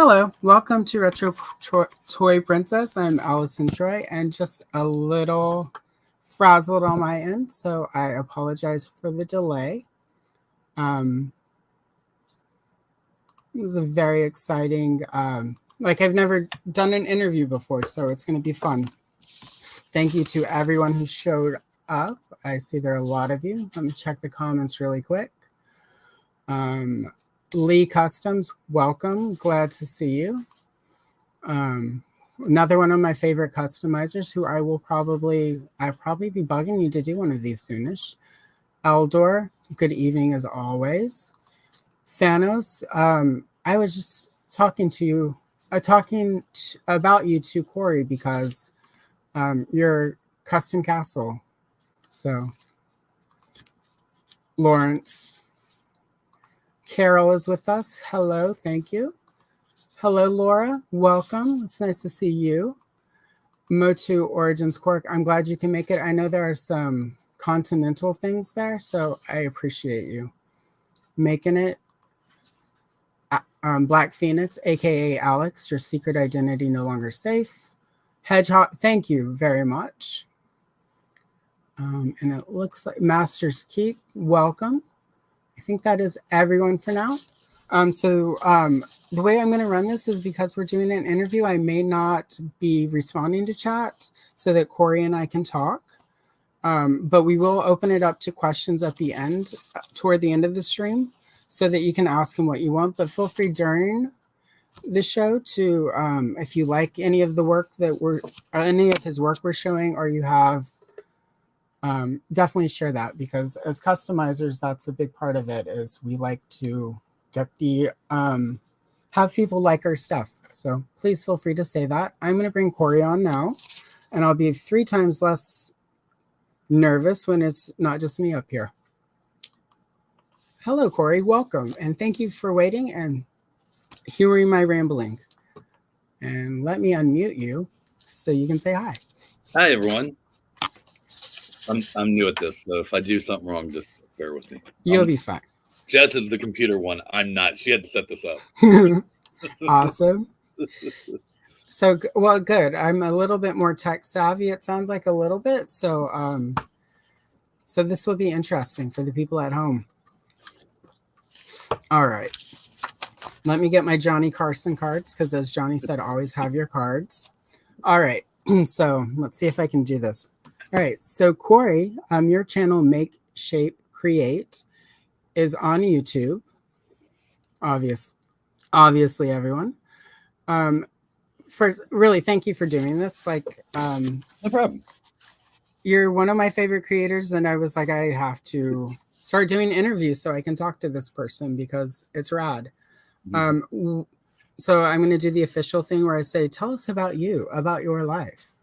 Hello, welcome to Toy Princess. I'm Allison Troy, and just a little frazzled on my end, so I apologize for the delay. Um, it was a very exciting, like I've never done an interview before, so it's going to be fun. Thank you to everyone who showed up. I see there are a lot of you. Let me check the comments really quick. Lee Customs, welcome. Glad to see you. Another one of my favorite customizers who I'll probably be bugging you to do one of these soonish. Eldor, good evening as always. Thanos, I was just talking to you, about you to Corey because your custom castle. So, Lawrence, Carol is with us. Hello, thank you. Hello, Laura. Welcome. It's nice to see you. Motu Origins Cork. I'm glad you can make it. I know there are some continental things there, so I appreciate you making it. Black Phoenix, aka Alex, your secret identity no longer safe. Hedgehog, thank you very much. And it looks like Master's Keep, welcome. I think that is everyone for now. The way I'm going to run this is because we're doing an interview, I may not be responding to chat so that Corey and I can talk. But we will open it up to questions at the end, toward the end of the stream, so that you can ask him what you want. But feel free during the show to, if you like any of the work any of his work we're showing, or you have, definitely share that, because as customizers, that's a big part of it, is we like to get the have people like our stuff. So please feel free to say that. I'm going to bring Corey on now, and I'll be 3 times less nervous when it's not just me up here. Hello, Corey. Welcome, and thank you for waiting and hearing my rambling. And let me unmute you so you can say hi. Hi, everyone. I'm new at this, so if I do something wrong, just bear with me. You'll be fine. Jess is the computer one. I'm not. She had to set this up. Awesome. So, well, good. I'm a little bit more tech savvy. It sounds like a little bit. So, so this will be interesting for the people at home. All right. Let me get my Johnny Carson cards, because as Johnny said, always have your cards. All right. So let's see if I can do this. All right. So Corey, your channel, Make, Shape, Create, is on YouTube. Obviously, everyone. First, really, thank you for doing this. Like, No problem. You're one of my favorite creators, and I was like, I have to start doing interviews so I can talk to this person because it's rad. Mm-hmm. So I'm going to do the official thing where I say, tell us about you, about your life.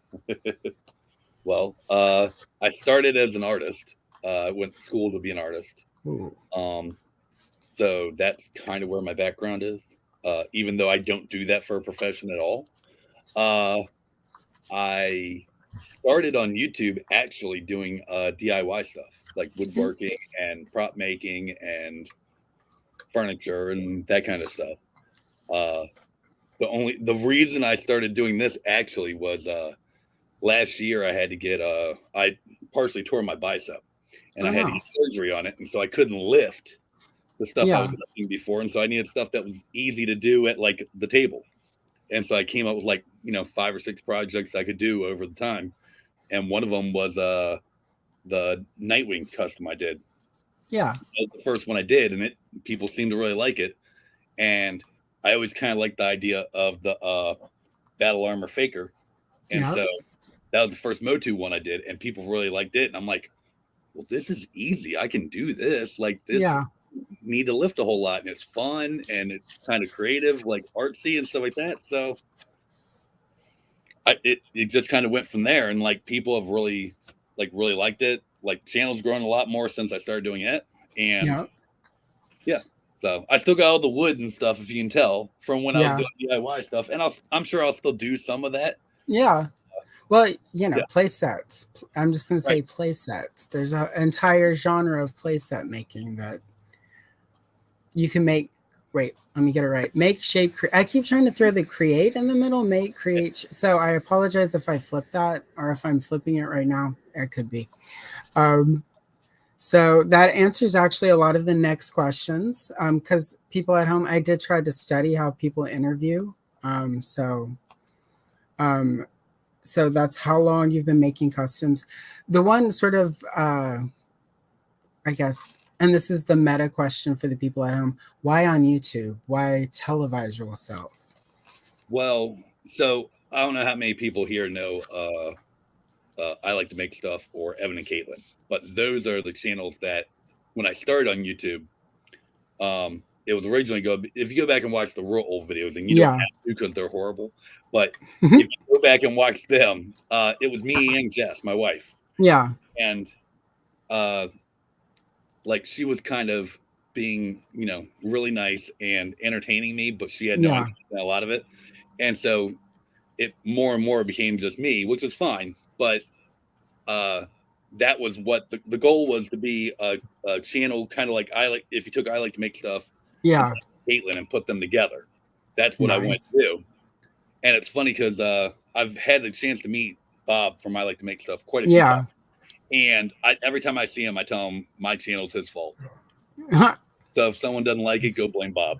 Well, I started as an artist. I went to school to be an artist. Ooh. So that's kind of where my background is, even though I don't do that for a profession at all. I started on YouTube actually doing DIY stuff, like woodworking and prop making and furniture and that kind of stuff. The reason I started doing this actually was last year I had to get I partially tore my bicep, and I had to get surgery on it, and so I couldn't lift the stuff I was lifting before, and so I needed stuff that was easy to do at like the table. And so I came up with 5 or 6 projects I could do over the time, and one of them was the Nightwing custom I did. Yeah, that was the first one I did, and people seemed to really like it. And I always kind of liked the idea of the battle armor faker, and so that was the first Motu one I did, and people really liked it. And I'm like, well, this is easy. I can do this. Like this. Yeah. Need to lift a whole lot, and it's fun and it's kind of creative, like artsy and stuff like that. So it just kind of went from there, and like people have really liked it. Like channel's grown a lot more since I started doing it, and yeah. So I still got all the wood and stuff, if you can tell, from when I was doing DIY stuff, and I'm sure I'll still do some of that. Yeah. Well, play sets. I'm just going to say play sets. There's an entire genre of play set making that you can make wait, let me get it right. Make, shape, I keep trying to throw the create in the middle. Make, create. So I apologize if I flip that, or if I'm flipping it right now. It could be. So that answers actually a lot of the next questions. Because people at home, I did try to study how people interview. So that's how long you've been making customs. The one sort of, I guess, and this is the meta question for the people at home: why on YouTube? Why televise yourself? Well, so I don't know how many people here know I Like to Make Stuff or Evan and Caitlin, but those are the channels that when I started on YouTube, it was originally if you go back and watch the real old videos, and you don't have to because they're horrible, but if you go back and watch them, it was me and Jess, my wife. Yeah. And like she was kind of being, really nice and entertaining me, but she had no interest in a lot of it. And so it more and more became just me, which was fine. But that was what the goal was, to be a channel kind of like if you took I Like to Make Stuff and Caitlin and put them together. That's what I wanted to do. And it's funny because I've had the chance to meet Bob from I Like to Make Stuff quite a few times. And every time I see him, I tell him my channel's his fault. So if someone doesn't like it, go blame Bob.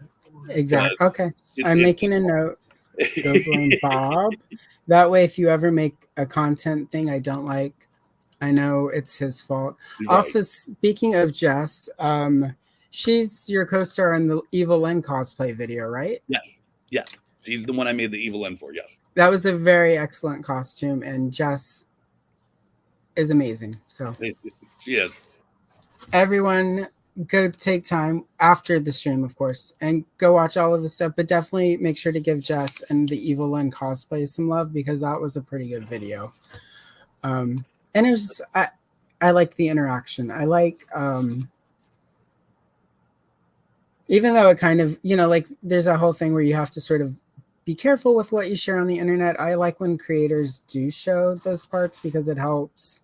Exactly. Okay. I'm making a note. Go blame Bob. That way, if you ever make a content thing I don't like, I know it's his fault. Right. Also, speaking of Jess, she's your co-star in the Evil Lynn cosplay video, right? Yes. Yes. She's the one I made the Evil Lynn for, yes. That was a very excellent costume, and Jess is amazing. So she is. Everyone go take time after the stream, of course, and go watch all of the stuff, but definitely make sure to give Jess and the Evil Lynn cosplay some love, because that was a pretty good video. And it was just, I like the interaction. I like, even though it kind of, like there's a whole thing where you have to sort of be careful with what you share on the internet. I like when creators do show those parts, because it helps.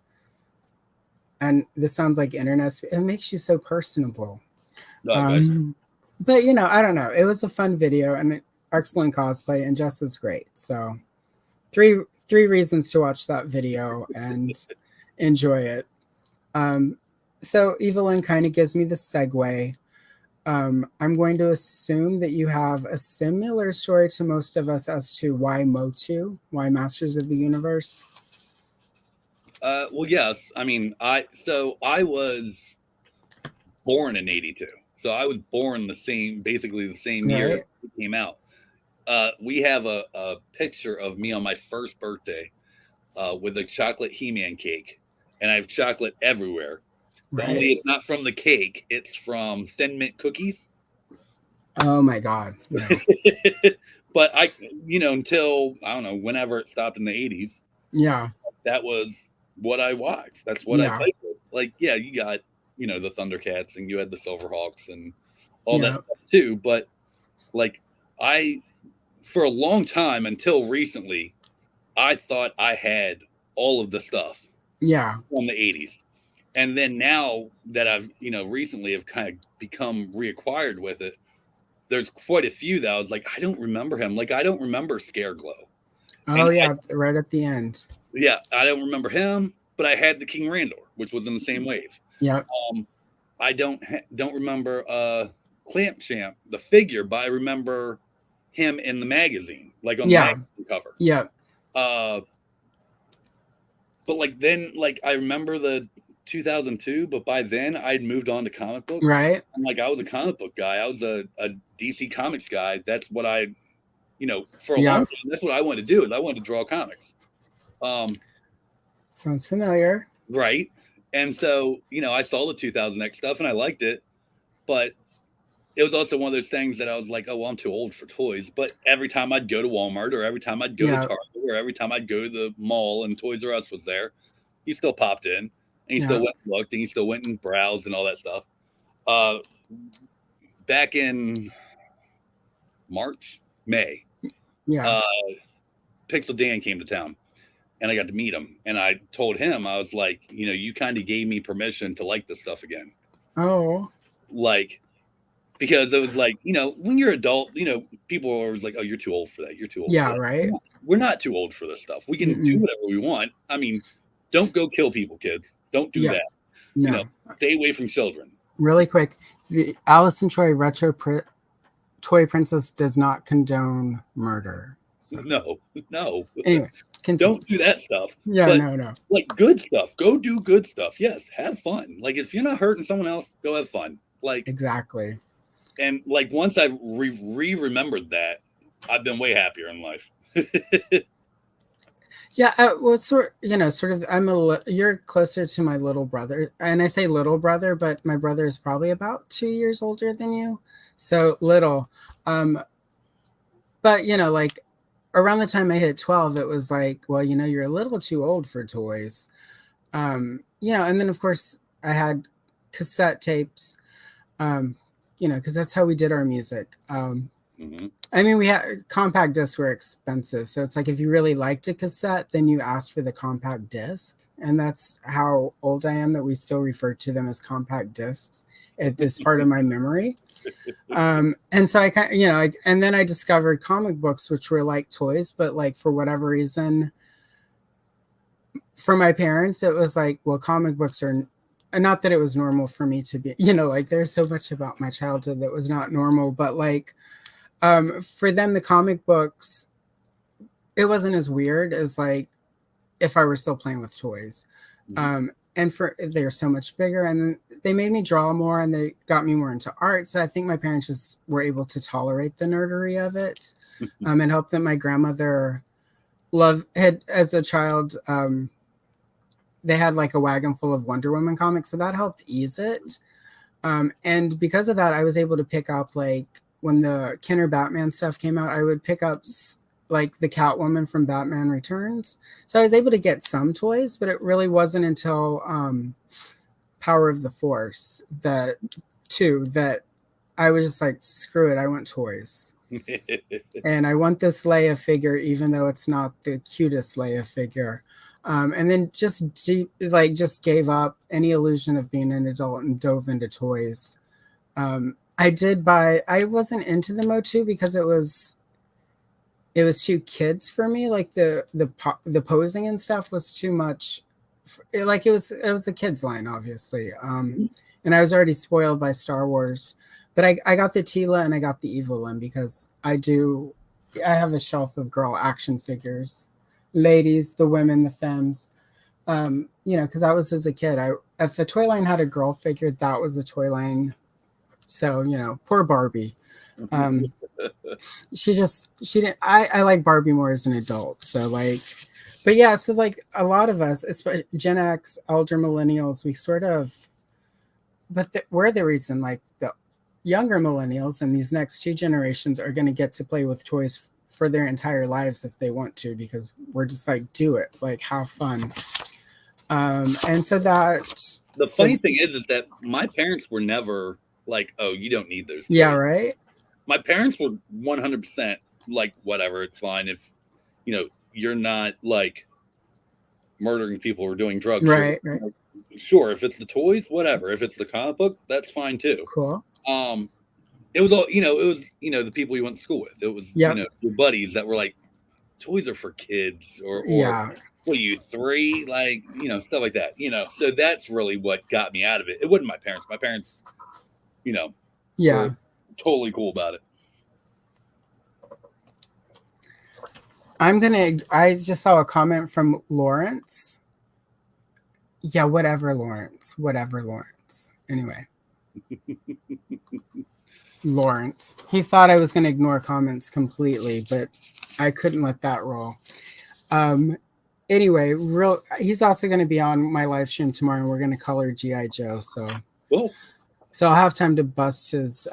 And this sounds like internet, it makes you so personable. But I don't know. It was a fun video and excellent cosplay, and Jess is great. So three reasons to watch that video and enjoy it. So Evelyn kind of gives me the segue. I'm going to assume that you have a similar story to most of us as to why MOTU, why Masters of the Universe. Well, yes. I mean, I was born in '82, so I was born basically the same year it came out. We have a picture of me on my first birthday with a chocolate He-Man cake, and I have chocolate everywhere. But only it's not from the cake; it's from Thin Mint cookies. Oh my God! No. But until I don't know, whenever it stopped in the '80s, that was what I watched. That's what I played with. Like, you got, the Thundercats, and you had the Silverhawks and all that stuff too. But like, for a long time until recently, I thought I had all of the stuff from the '80s. And then now that I've, recently have kind of become reacquired with it, there's quite a few that I was like, I don't remember him. Like, I don't remember Scareglow. Oh, right at the end. Yeah, I don't remember him, but I had the King Randor, which was in the same wave. Yeah. I don't remember Clamp Champ, the figure, but I remember him in the magazine, like on the magazine cover. Yeah. But like then, like I remember the 2002, but by then I'd moved on to comic books. Right. I'm like, I was a comic book guy. I was a DC Comics guy. That's what I, for a long time, that's what I wanted to do. Is I wanted to draw comics. Sounds familiar. Right. And so, I saw the 2000X stuff and I liked it, but it was also one of those things that I was like, oh, well, I'm too old for toys. But every time I'd go to Walmart, or every time I'd go to Target, or every time I'd go to the mall and Toys R Us was there, he still popped in, and he still went and looked, and he still went and browsed and all that stuff. Back in May, Pixel Dan came to town, and I got to meet him. And I told him, I was like, you kind of gave me permission to like this stuff again. Oh. Like, because it was like, when you're adult, people are always like, oh, you're too old for that. You're too old for Yeah, that. right. We're not too old for this stuff. We can do Mm-mm. whatever we want. I mean, don't go kill people, kids. Don't do Yeah, that. no. Stay away from children. Really quick, the Alice and Troy Toy Princess does not condone murder. So No. anyway, continue. Don't do that stuff. Yeah, But no. like good stuff, go do good stuff. Yes, have fun. Like if you're not hurting someone else, go have fun. Like Exactly. and like once I've remembered that, I've been way happier in life. Yeah, well, sort of. You're closer to my little brother, and I say little brother, but my brother is probably about 2 years older than you, so little. But like around the time I hit 12, it was like, well, you're a little too old for toys. And then of course I had cassette tapes, because that's how we did our music. Mm-hmm. I mean, we had compact discs were expensive, so it's like if you really liked a cassette, then you asked for the compact disc, and that's how old I am that we still refer to them as compact discs at this part of my memory. And so I kind of, and then I discovered comic books, which were like toys, but like for whatever reason, for my parents, it was like, well, comic books are. Not that it was normal for me to be, like there's so much about my childhood that was not normal, but like. For them, the comic books, it wasn't as weird as like if I were still playing with toys. Mm-hmm. And they're so much bigger, and they made me draw more, and they got me more into art. So I think my parents just were able to tolerate the nerdery of it, and hope that my grandmother had as a child. They had like a wagon full of Wonder Woman comics, so that helped ease it. And because of that, I was able to pick up like. When the Kenner Batman stuff came out, I would pick up like the Catwoman from Batman Returns. So I was able to get some toys, but it really wasn't until Power of the Force that I was just like, screw it, I want toys. And I want this Leia figure, even though it's not the cutest Leia figure. And then just gave up any illusion of being an adult and dove into toys. I wasn't into the Motu because it was too kids for me. Like the posing and stuff was too much. It was a kids line, obviously. And I was already spoiled by Star Wars, but I got the Tila and I got the Evil one because I have a shelf of girl action figures, ladies, the women, the femmes. Because I was as a kid, if a toy line had a girl figure, that was a toy line. So, poor Barbie. She didn't, I like Barbie more as an adult. So like, but yeah, so like a lot of us, especially Gen X, elder millennials, we sort of, but we're the reason like the younger millennials and these next two generations are going to get to play with toys for their entire lives if they want to, because we're just like, do it, like have fun. And so the funny thing is that my parents were never like, oh, you don't need those toys. Yeah, right. My parents were 100% like, whatever, it's fine if you're not like murdering people or doing drugs. Right. Sure, if it's the toys, whatever. If it's the comic book, that's fine too. Cool. It was all the people you went to school with. It was your buddies that were like, toys are for kids or what are you, 3? Like, stuff like that. So that's really what got me out of it. It wasn't my parents. My parents were totally cool about it. I just saw a comment from Lawrence. Yeah, whatever, Lawrence. Anyway. Lawrence. He thought I was going to ignore comments completely, but I couldn't let that roll. Anyway, he's also going to be on my live stream tomorrow, and we're going to color G.I. Joe. So cool. So I'll have time to bust his,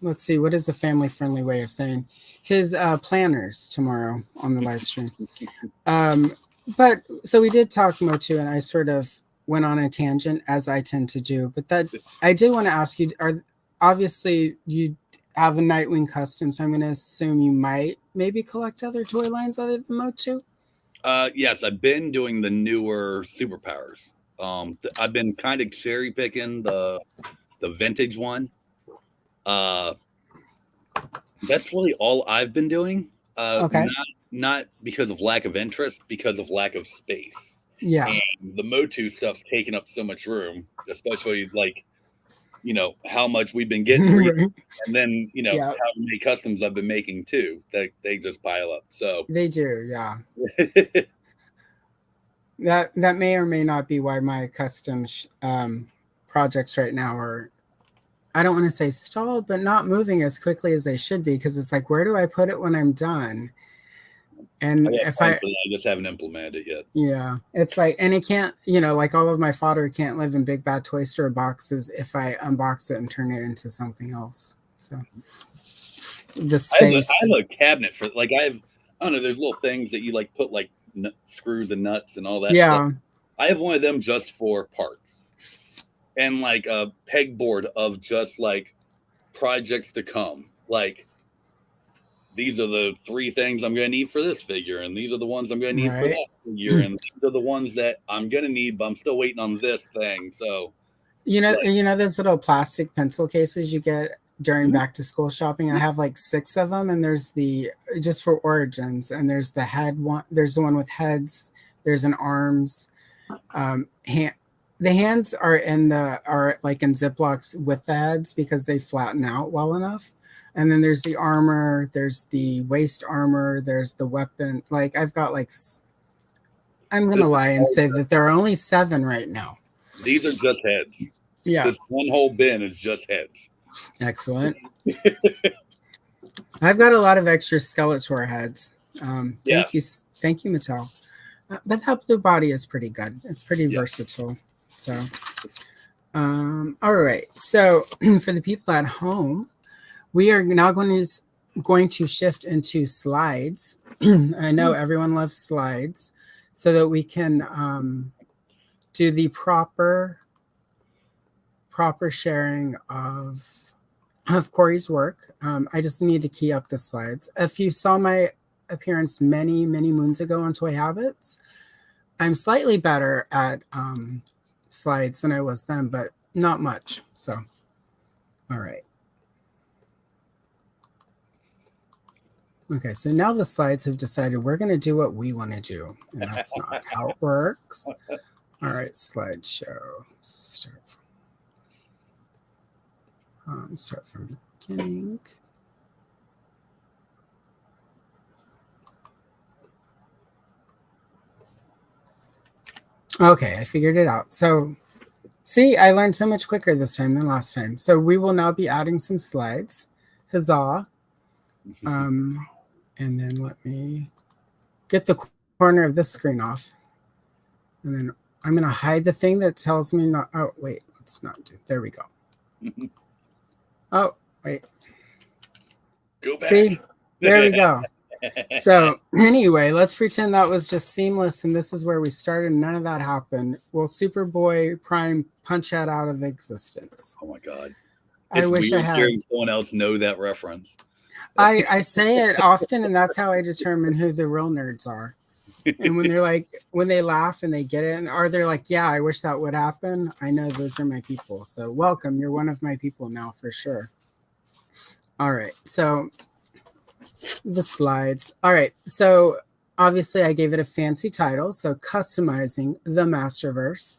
let's see, what is the family-friendly way of saying his planners tomorrow on the live stream. But so we did talk Motu, and I sort of went on a tangent, as I tend to do. But that I did want to ask you, obviously you have a Nightwing custom, so I'm going to assume you might maybe collect other toy lines other than Motu? Yes, I've been doing the newer superpowers. I've been kind of cherry picking the the vintage one. That's really all I've been doing. Okay. Not because of lack of interest, because of lack of space. Yeah. And the Motu stuff's taking up so much room, especially like, how much we've been getting recently, Right. and then, Yeah. how many customs I've been making too, that they just pile up. So They do, yeah. That may or may not be why my custom projects right now are, I don't want to say stalled, but not moving as quickly as they should be, because it's like, where do I put it when I'm done? And if I just haven't implemented it yet. Yeah, it's like, and it can't, like all of my fodder can't live in big bad toy store boxes if I unbox it and turn it into something else. So the space. I have a cabinet for like I don't know. There's little things that you like put like screws and nuts and all that. Yeah. Stuff. I have one of them just for parts, and like a pegboard of just like projects to come. Like, these are the 3 things I'm going to need for this figure, and these are the ones I'm going to need for that figure, and these are the ones that I'm going to need, but I'm still waiting on this thing. So, those little plastic pencil cases you get during back to school shopping. I have like 6 of them, and there's the just for origins, and there's the head one. There's the one with heads. There's an arms. The hands are like in Ziplocs with the heads because they flatten out well enough. And then there's the armor, there's the waist armor, there's the weapon. Like I've got like, I'm going to lie and say that there are only 7 right now. These are just heads. Yeah. This one whole bin is just heads. Excellent. I've got a lot of extra Skeletor heads. Thank you, Mattel. But that blue body is pretty good. It's pretty versatile. So, all right. So for the people at home, we are now going to shift into slides. I know everyone loves slides, so that we can do the proper sharing of Corey's work. I just need to key up the slides. If you saw my appearance many moons ago on Toy Habits, I'm slightly better at slides than I was then, but not much. So, all right. Okay, so now the slides have decided we're going to do what we want to do, and that's not how it works. All right, slideshow. Start from beginning. Okay, I figured it out. So, see, I learned so much quicker this time than last time. So we will now be adding some slides. Huzzah. And then let me get the corner of this screen off. And then I'm going to hide the thing that tells me not. Oh, wait, let's not do. There we go. Oh, wait. Go back. See, there we go. So anyway, let's pretend that was just seamless, and this is where we started. None of that happened. Will Superboy Prime punch that out of existence? Oh my God! I wish I had. Hearing someone else know that reference. I say it often, and that's how I determine who the real nerds are. And when they're like, when they laugh and they get it, or they're like, yeah, I wish that would happen, I know those are my people. So welcome. You're one of my people now for sure. All right. So the slides. All right. So obviously I gave it a fancy title. So customizing the Masterverse.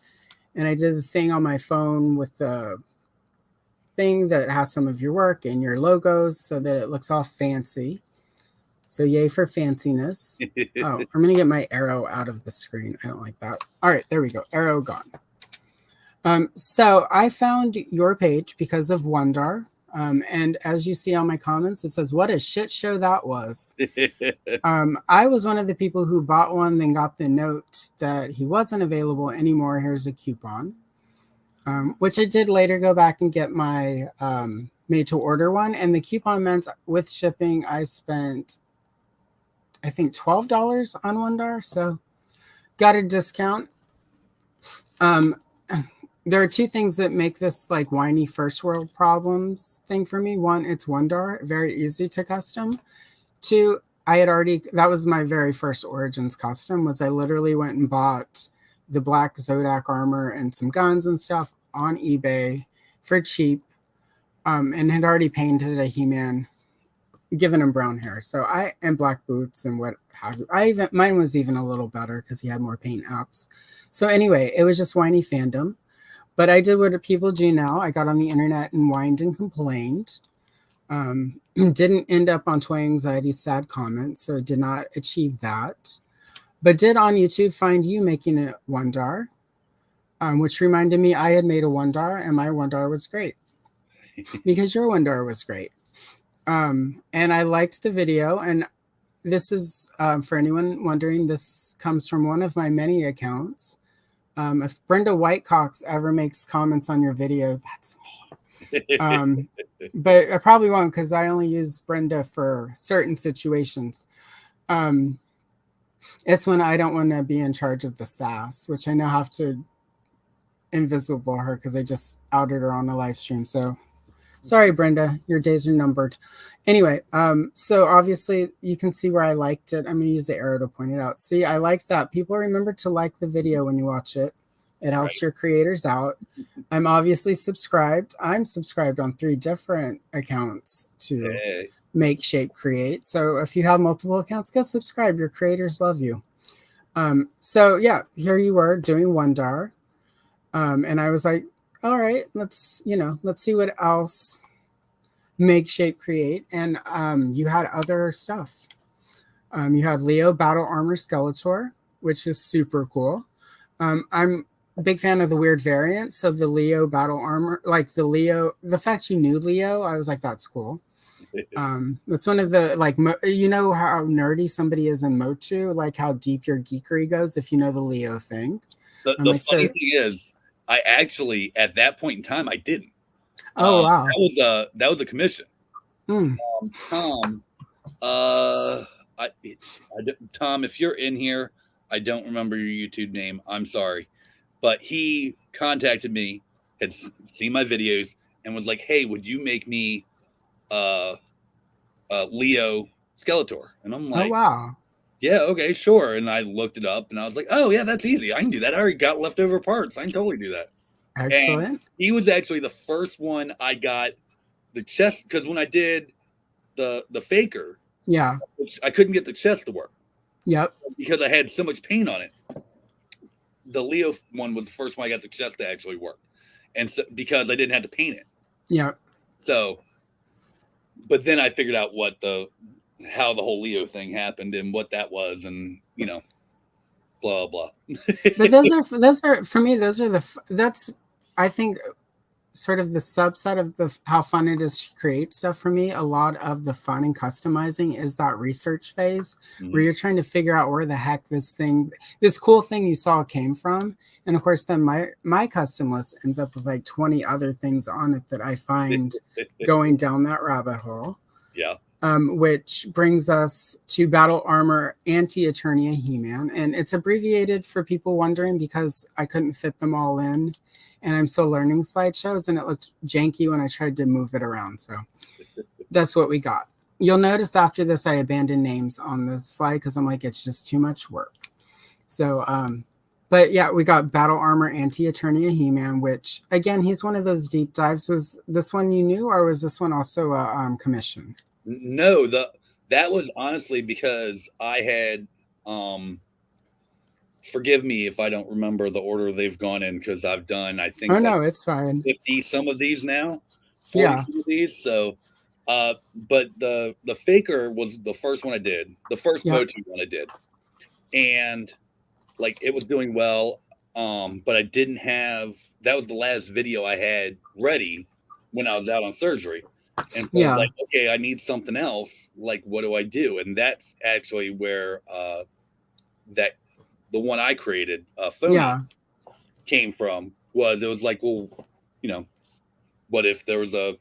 And I did the thing on my phone with the thing that has some of your work and your logos so that it looks all fancy. So yay for fanciness. Oh, I'm going to get my arrow out of the screen. I don't like that. All right, there we go. Arrow gone. So I found your page because of Wondar. And as you see on my comments, it says, what a shit show that was. I was one of the people who bought one, then got the note that he wasn't available anymore. Here's a coupon. Which I did later go back and get my made to order one. And the coupon meant with shipping, I spent, I think, $12 on Wondar. So got a discount. There are 2 things that make this like whiny first world problems thing for me. 1, it's Wondar, very easy to custom. 2, that was my very first Origins custom, was I literally went and bought the black Zodak armor and some guns and stuff on eBay for cheap, and had already painted a He-Man, given him brown hair. So and black boots and what have you. Mine was even a little better because he had more paint apps. So anyway, it was just whiny fandom. But I did what people do now. I got on the internet and whined and complained. Didn't end up on Toy Anxiety's sad comments, so did not achieve that. But did on YouTube find you making a Wondar, which reminded me I had made a Wondar, and my Wondar was great. Because your Wondar was great. And I liked the video, and this is, for anyone wondering, this comes from one of my many accounts. If Brenda Whitecox ever makes comments on your video, that's me. But I probably won't because I only use Brenda for certain situations. It's when I don't want to be in charge of the sass, which I now have to invisible her because I just outed her on the live stream. So sorry, Brenda, your days are numbered. Anyway, so obviously you can see where I liked it. I'm going to use the arrow to point it out. See, I like that. People remember to like the video when you watch it. It helps your creators out. I'm obviously subscribed. I'm subscribed on 3 different accounts to Make, Shape, Create. So if you have multiple accounts, go subscribe. Your creators love you. So yeah, here you were doing Wondar. And I was like, all right, let's see what else Make, Shape, Create. And you had other stuff. You had Leo Battle Armor Skeletor, which is super cool. I'm a big fan of the weird variants of the Leo Battle Armor, like the fact you knew Leo, I was like, that's cool. It's one of the, like, you know how nerdy somebody is in Motu, like how deep your geekery goes if you know the Leo thing. The funny thing is, I actually, at that point in time, I didn't. Oh, wow. That was a commission. Tom, Tom, if you're in here, I don't remember your YouTube name. I'm sorry. But he contacted me, had seen my videos, and was like, hey, would you make me Leo Skeletor? And I'm like, oh, wow. Yeah, okay, sure. And I looked it up, and I was like, oh, yeah, that's easy. I can do that. I already got leftover parts. I can totally do that. Excellent. And he was actually the first one I got the chest, because when I did the faker, I couldn't get the chest to work. Yep. Because I had so much paint on it. The Leo one was the first one I got the chest to actually work. And so, because I didn't have to paint it. Yep. So, but then I figured out how the whole Leo thing happened and what that was, and blah blah. But those are for me. That's I think sort of the subset of how fun it is to create stuff for me. A lot of the fun and customizing is that research phase where you're trying to figure out where the heck this cool thing you saw came from. And of course, then my custom list ends up with like 20 other things on it that I find going down that rabbit hole. Yeah. Which brings us to Battle Armor Anti-Eternia He-Man. And it's abbreviated for people wondering because I couldn't fit them all in. And I'm still learning slideshows, and it looked janky when I tried to move it around. So that's what we got. You'll notice after this, I abandoned names on the slide because I'm like, it's just too much work. So, but yeah, we got Battle Armor Anti-Eternia He-Man, which, again, he's one of those deep dives. Was this one you knew, or was this one also a commission? No, that was honestly because I had forgive me if I don't remember the order they've gone in, because I've done, I think, no, it's fine. 50 some of these now, 40 some of these. So, but the faker was the first one I did, the first Motu one I did, and like it was doing well. But I didn't have, that was the last video I had ready when I was out on surgery. And so I was like, okay, I need something else. Like, what do I do? And that's actually where the one I created, Phony, came from. It was like, well, what if there was a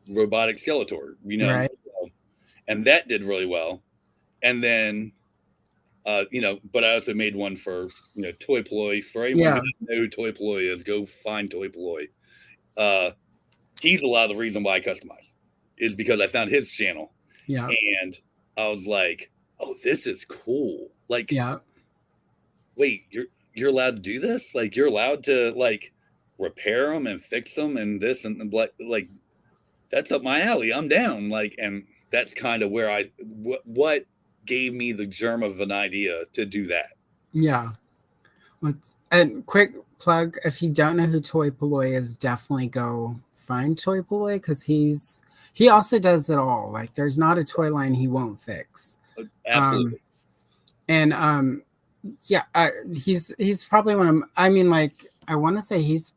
robotic Skeletor, Right. So, and that did really well. And then, but I also made one for, Toy Ploy. For anyone who doesn't know who Toy Ploy is, go find Toy Ploy. He's a lot of the reason why I customize is because I found his channel. Yeah. And I was like, oh, this is cool. Like, wait, you're allowed to do this? Like, you're allowed to like repair them and fix them and this and like that's up my alley. I'm down. Like, and that's kind of where what gave me the germ of an idea to do that. Yeah. And quick plug, if you don't know who Toy Polloy is, definitely go find Toy Polloy, because he also does it all. Like, there's not a toy line he won't fix. Absolutely. He's probably one of, I mean, like, I want to say he's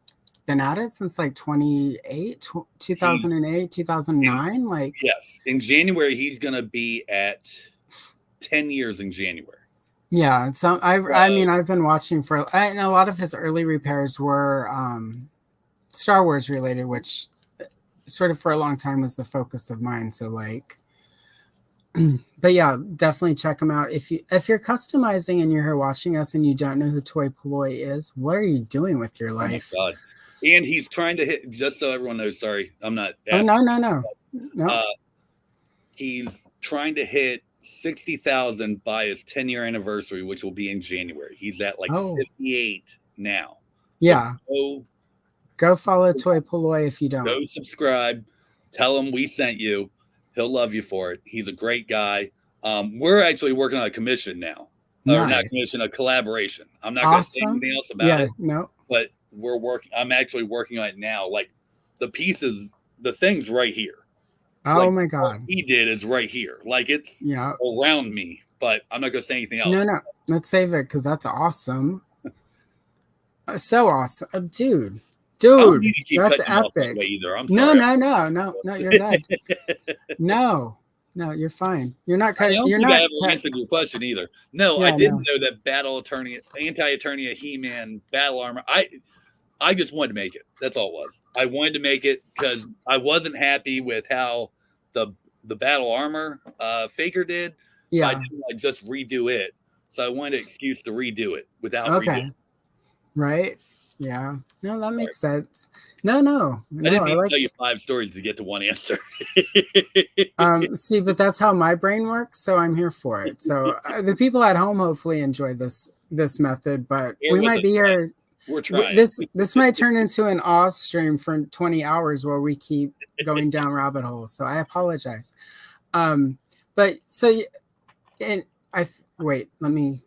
been at it since like 2008, 2009. Like, yes, in January he's gonna be at 10 years in January. Yeah, so I mean, I've been watching and a lot of his early repairs were Star Wars related, which sort of for a long time was the focus of mine. So like, but yeah, definitely check him out. If you're customizing and you're here watching us and you don't know who Toy Polloy is, what are you doing with your life? Oh my God. And he's trying to hit, just so everyone knows, sorry, I'm not. Oh, no. He's trying to hit 60,000 by his 10-year anniversary, which will be in January. He's at like 58 now. Yeah. So go follow Toy Polloy if you don't. Go subscribe. Tell him we sent you. He'll love you for it. He's a great guy. We're actually working on a commission now. Nice. Or not commission, a collaboration. I'm not going to say anything else about it. No. But I'm actually working on it now. Like the pieces, the thing's right here. Oh like, my God. What he did is right here. Like it's around me, but I'm not going to say anything else. No. Let's save it because that's awesome. So awesome. Dude, that's epic. Either. I'm no, sorry. You're good. No, you're fine. You're not cutting. You're not answering your question either. No, I didn't know that anti-Eternia He-Man battle armor. I just wanted to make it. That's all it was. I wanted to make it because I wasn't happy with how the battle armor faker did. Yeah, I didn't just redo it, so I wanted an excuse to redo it without. redoing it. Right. Yeah. No, that makes sense. No. I didn't need to tell you 5 stories to get to one answer. See, but that's how my brain works, so I'm here for it. So the people at home hopefully enjoy this method, but we might be here. We're trying. This might turn into an Oz stream for 20 hours while we keep going down rabbit holes. So I apologize. But so, and wait, let me.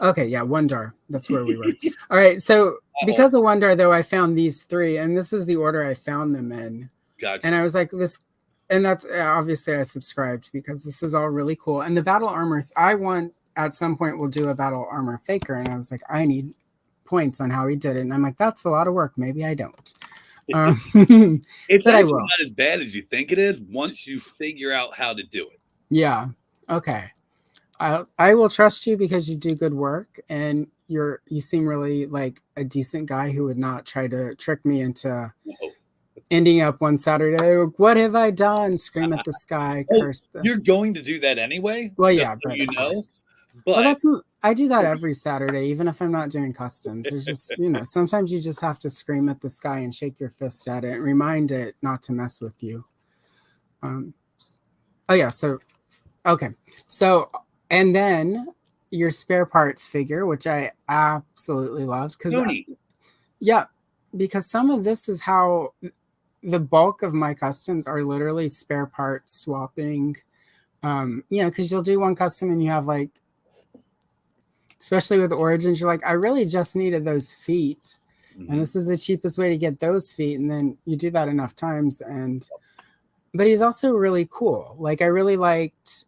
Okay, yeah, Wondar. That's where we were. All right, so because of Wondar, though, I found these 3, and this is the order I found them in. Gotcha. And I was like, this, and that's obviously I subscribed because this is all really cool. And the battle armor, I want at some point we'll do a battle armor faker, and I was like, I need points on how he did it, and I'm like, that's a lot of work. Maybe I don't. It's actually not as bad as you think it is once you figure out how to do it. Yeah. Okay. I will trust you because you do good work, and you seem really like a decent guy who would not try to trick me into ending up one Saturday. What have I done? Scream at the sky, curse them. You're going to do that anyway. Well, yeah, but you know. But I do that every Saturday, even if I'm not doing customs. There's just sometimes you just have to scream at the sky and shake your fist at it and remind it not to mess with you. So. And then your spare parts figure, which I absolutely loved. Because some of this is how the bulk of my customs are literally spare parts swapping. Because you'll do one custom and you have like, especially with Origins, you're like, I really just needed those feet. Mm-hmm. And this was the cheapest way to get those feet. And then you do that enough times. But he's also really cool. Like I really liked...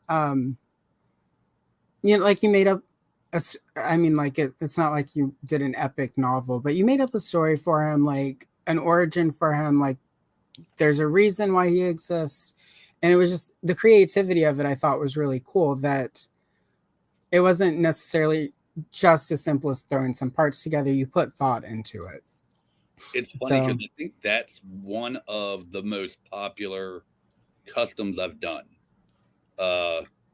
like you made up it's not like you did an epic novel, but you made up a story for him, like an origin for him, like there's a reason why he exists. And it was just the creativity of it I thought was really cool, that it wasn't necessarily just as simple as throwing some parts together. You put thought into it. It's funny because I think that's one of the most popular customs I've done.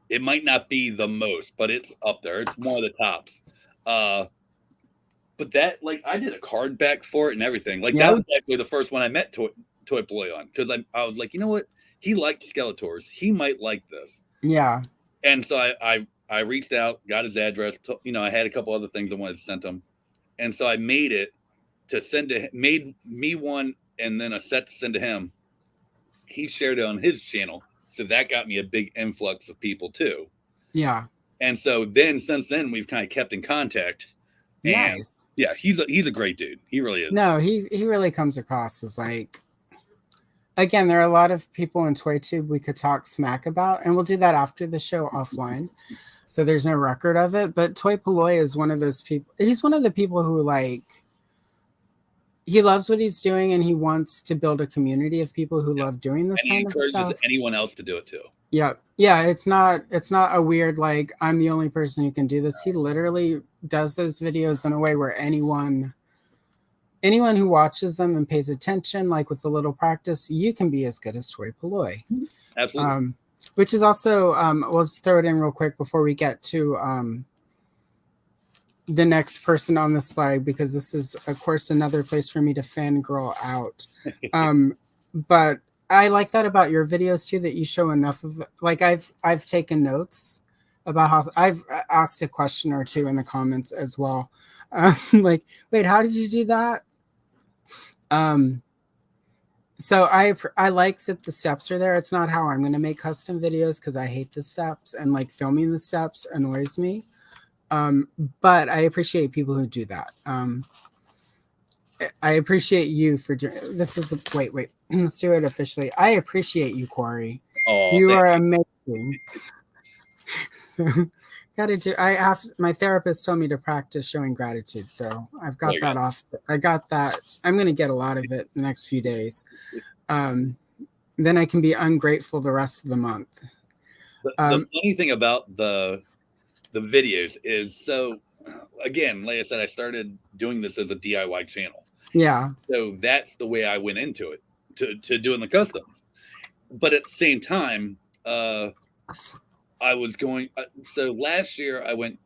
It might not be the most, but it's up there. It's one of the tops. But that, like, I did a card back for it and everything. Like, that was actually the first one I met Toy Polloy on, because I was like, you know what? He liked Skeletors. He might like this. Yeah. And so I reached out, got his address. I had a couple other things I wanted to send him. And so I made it to send to made me one and then a set to send to him. He shared it on his channel, so that got me a big influx of people too. Yeah. And so then since then we've kind of kept in contact. And nice. Yeah, he's a great dude. He really is. No, he really comes across as like, again, there are a lot of people in ToyTube we could talk smack about, and we'll do that after the show offline. So there's no record of it. But Toy Polloy is one of those people. He's one of the people who like, he loves what he's doing and he wants to build a community of people who love doing this kind of stuff. Encourages anyone else to do it too. Yeah. Yeah. It's not a weird, like, I'm the only person who can do this. He literally does those videos in a way where anyone who watches them and pays attention, like with a little practice, you can be as good as Toy Polloy. Absolutely. Which is also, we'll just throw it in real quick before we get to the next person on the slide, because this is, of course, another place for me to fangirl out. But I like that about your videos too, that you show enough of, like, I've taken notes about how, I've asked a question or two in the comments as well. Like, wait, how did you do that? So I like that the steps are there. It's not how I'm going to make custom videos, because I hate the steps, and like filming the steps annoys me. But I appreciate people who do that. I appreciate you for doing this. Is the wait, let's do it officially. I appreciate you, Corey. Oh, you are amazing. So gotta do. My therapist told me to practice showing gratitude, so I've got that off. I got that. I'm gonna get a lot of it the next few days. Then I can be ungrateful the rest of the month. The funny thing about the videos is, so again, like I said, I started doing this as a DIY channel. Yeah. So that's the way I went into it, to doing the customs. But at the same time, I was going. So last year I went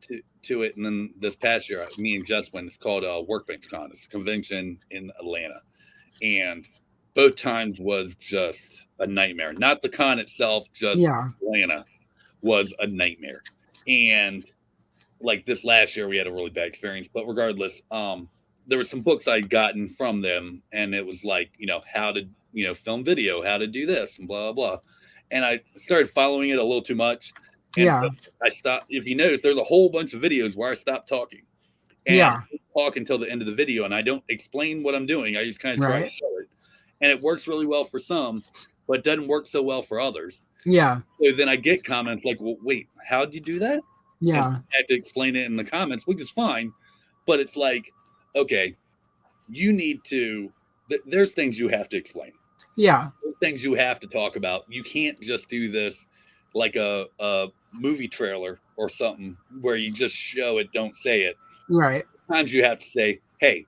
to it, and then this past year, me and Jess went. It's called Workbench Con. It's a convention in Atlanta, and both times was just a nightmare. Not the con itself, just Atlanta was a nightmare. And like this last year, we had a really bad experience. But regardless, there were some books I'd gotten from them, and it was like, how to, film video, how to do this, and blah, blah, blah. And I started following it a little too much. And so I stopped. If you notice, there's a whole bunch of videos where I stopped talking. And I talk until the end of the video, and I don't explain what I'm doing. I just kind of try to show it. And it works really well for some, but doesn't work so well for others. Yeah. So then I get comments like, well, wait, how'd you do that? Yeah. And I had to explain it in the comments, which is fine. But it's like, okay, you need to, there's things you have to explain. Yeah. There's things you have to talk about. You can't just do this like a movie trailer or something where you just show it, don't say it. Right. Sometimes you have to say, hey,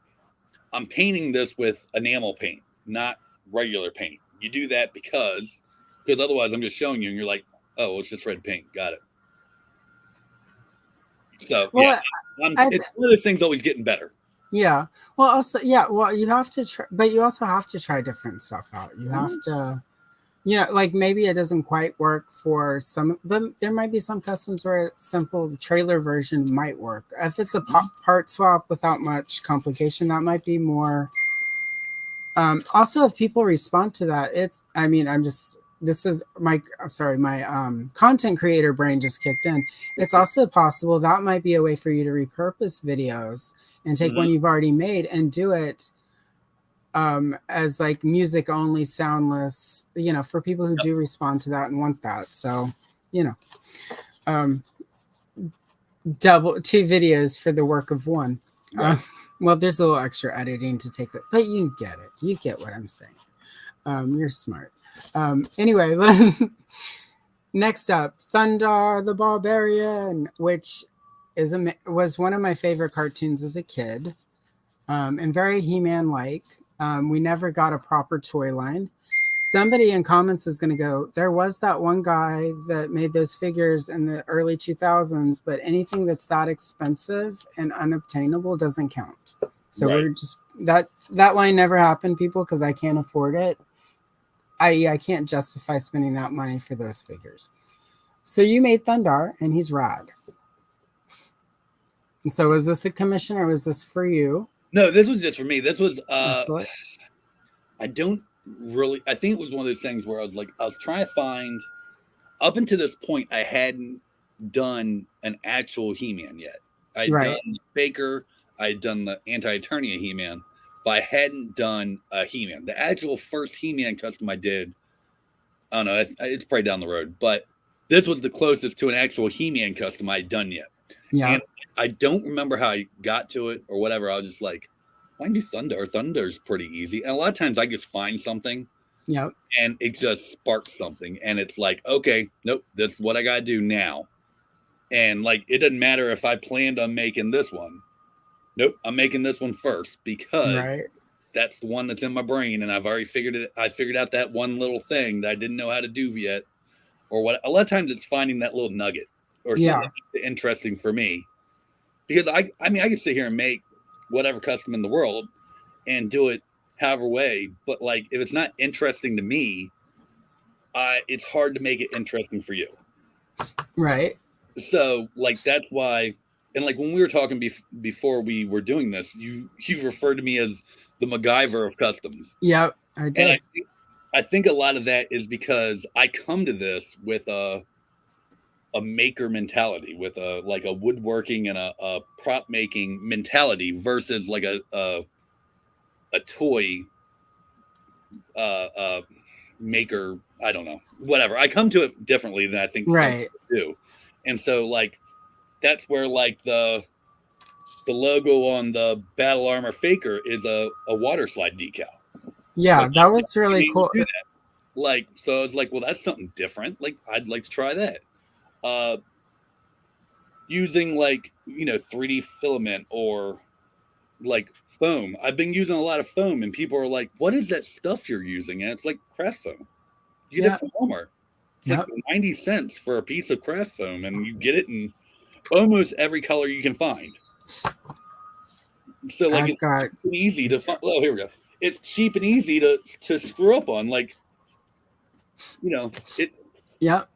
I'm painting this with enamel paint, not regular paint. You do that because otherwise I'm just showing you and you're like, oh, it's just red paint. Got it. So it's one of those things always getting better. Yeah. Well, also, you have to try, but you also have to try different stuff out. You have to, like maybe it doesn't quite work for some, but there might be some customs where it's simple. The trailer version might work. If it's a part swap without much complication, that might be more. Also, if people respond to that, my content creator brain just kicked in. It's also possible that might be a way for you to repurpose videos and take one you've already made and do it as like music only, soundless, for people who do respond to that and want that. So, double 2 videos for the work of one. Right. Well, there's a little extra editing to take that, but you get it. You get what I'm saying. You're smart. Anyway, next up, Thundar the Barbarian, which was one of my favorite cartoons as a kid, and very He-Man like. We never got a proper toy line. Somebody in comments is going to go, there was that one guy that made those figures in the early 2000s, but anything that's that expensive and unobtainable doesn't count. So we're just, that line never happened, people, because I can't afford it. I can't justify spending that money for those figures. So you made Thundar, and he's rad. So was this a commission or was this for you? No, this was just for me. This was Excellent. I don't really. I think it was one of those things where I was trying to find. Up until this point, I hadn't done an actual He-Man yet. I'd Right. done the Faker, I'd done the Anti-Eternia He-Man, but I hadn't done a He-Man. The actual first He-Man custom I did, I don't know, it's probably down the road, but this was the closest to an actual He-Man custom I'd done yet. Yeah. And I don't remember how I got to it or whatever. I was just like, why do Thunder? Thunder's pretty easy. And a lot of times I just find something. Yep. And it just sparks something. And it's like, okay, nope, this is what I got to do now. And like, it doesn't matter if I planned on making this one. Nope, I'm making this one first because that's the one that's in my brain. And I've already figured it. I figured out that one little thing that I didn't know how to do yet. Or what? A lot of times it's finding that little nugget or something interesting for me. Because I mean, I can sit here and make whatever custom in the world and do it however way, but like if it's not interesting to me, it's hard to make it interesting for you. Right. So like that's why, and like when we were talking before we were doing this, you referred to me as the MacGyver of customs. Yep, I did. And I think a lot of that is because I come to this with a maker mentality, with a woodworking and a prop making mentality versus like a toy maker. I don't know, whatever. I come to it differently than I think some do. And so like that's where like the logo on the Battle Armor Faker is a water slide decal. Yeah, like, that was really cool. Like, so I was like, well, that's something different. Like, I'd like to try that. Using like, 3D filament or like foam. I've been using a lot of foam and people are like, what is that stuff you're using? And it's like craft foam. You get it from Walmart. It's like 90 cents for a piece of craft foam and you get it in almost every color you can find. So like it's easy to find. Oh, here we go. It's cheap and easy to screw up on. Like, it. Yep.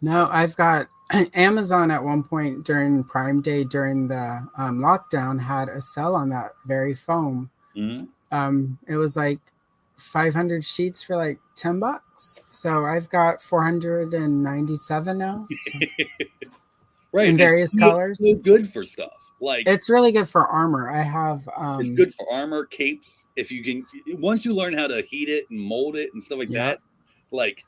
No, I've got Amazon at one point during Prime Day during the lockdown had a sale on that very foam. Mm-hmm. It was like 500 sheets for like $10. So I've got 497 now. So. Right. In various colors. It's good for stuff. Like it's really good for armor. I have it's good for armor, capes. If you can, once you learn how to heat it and mold it and stuff like that, like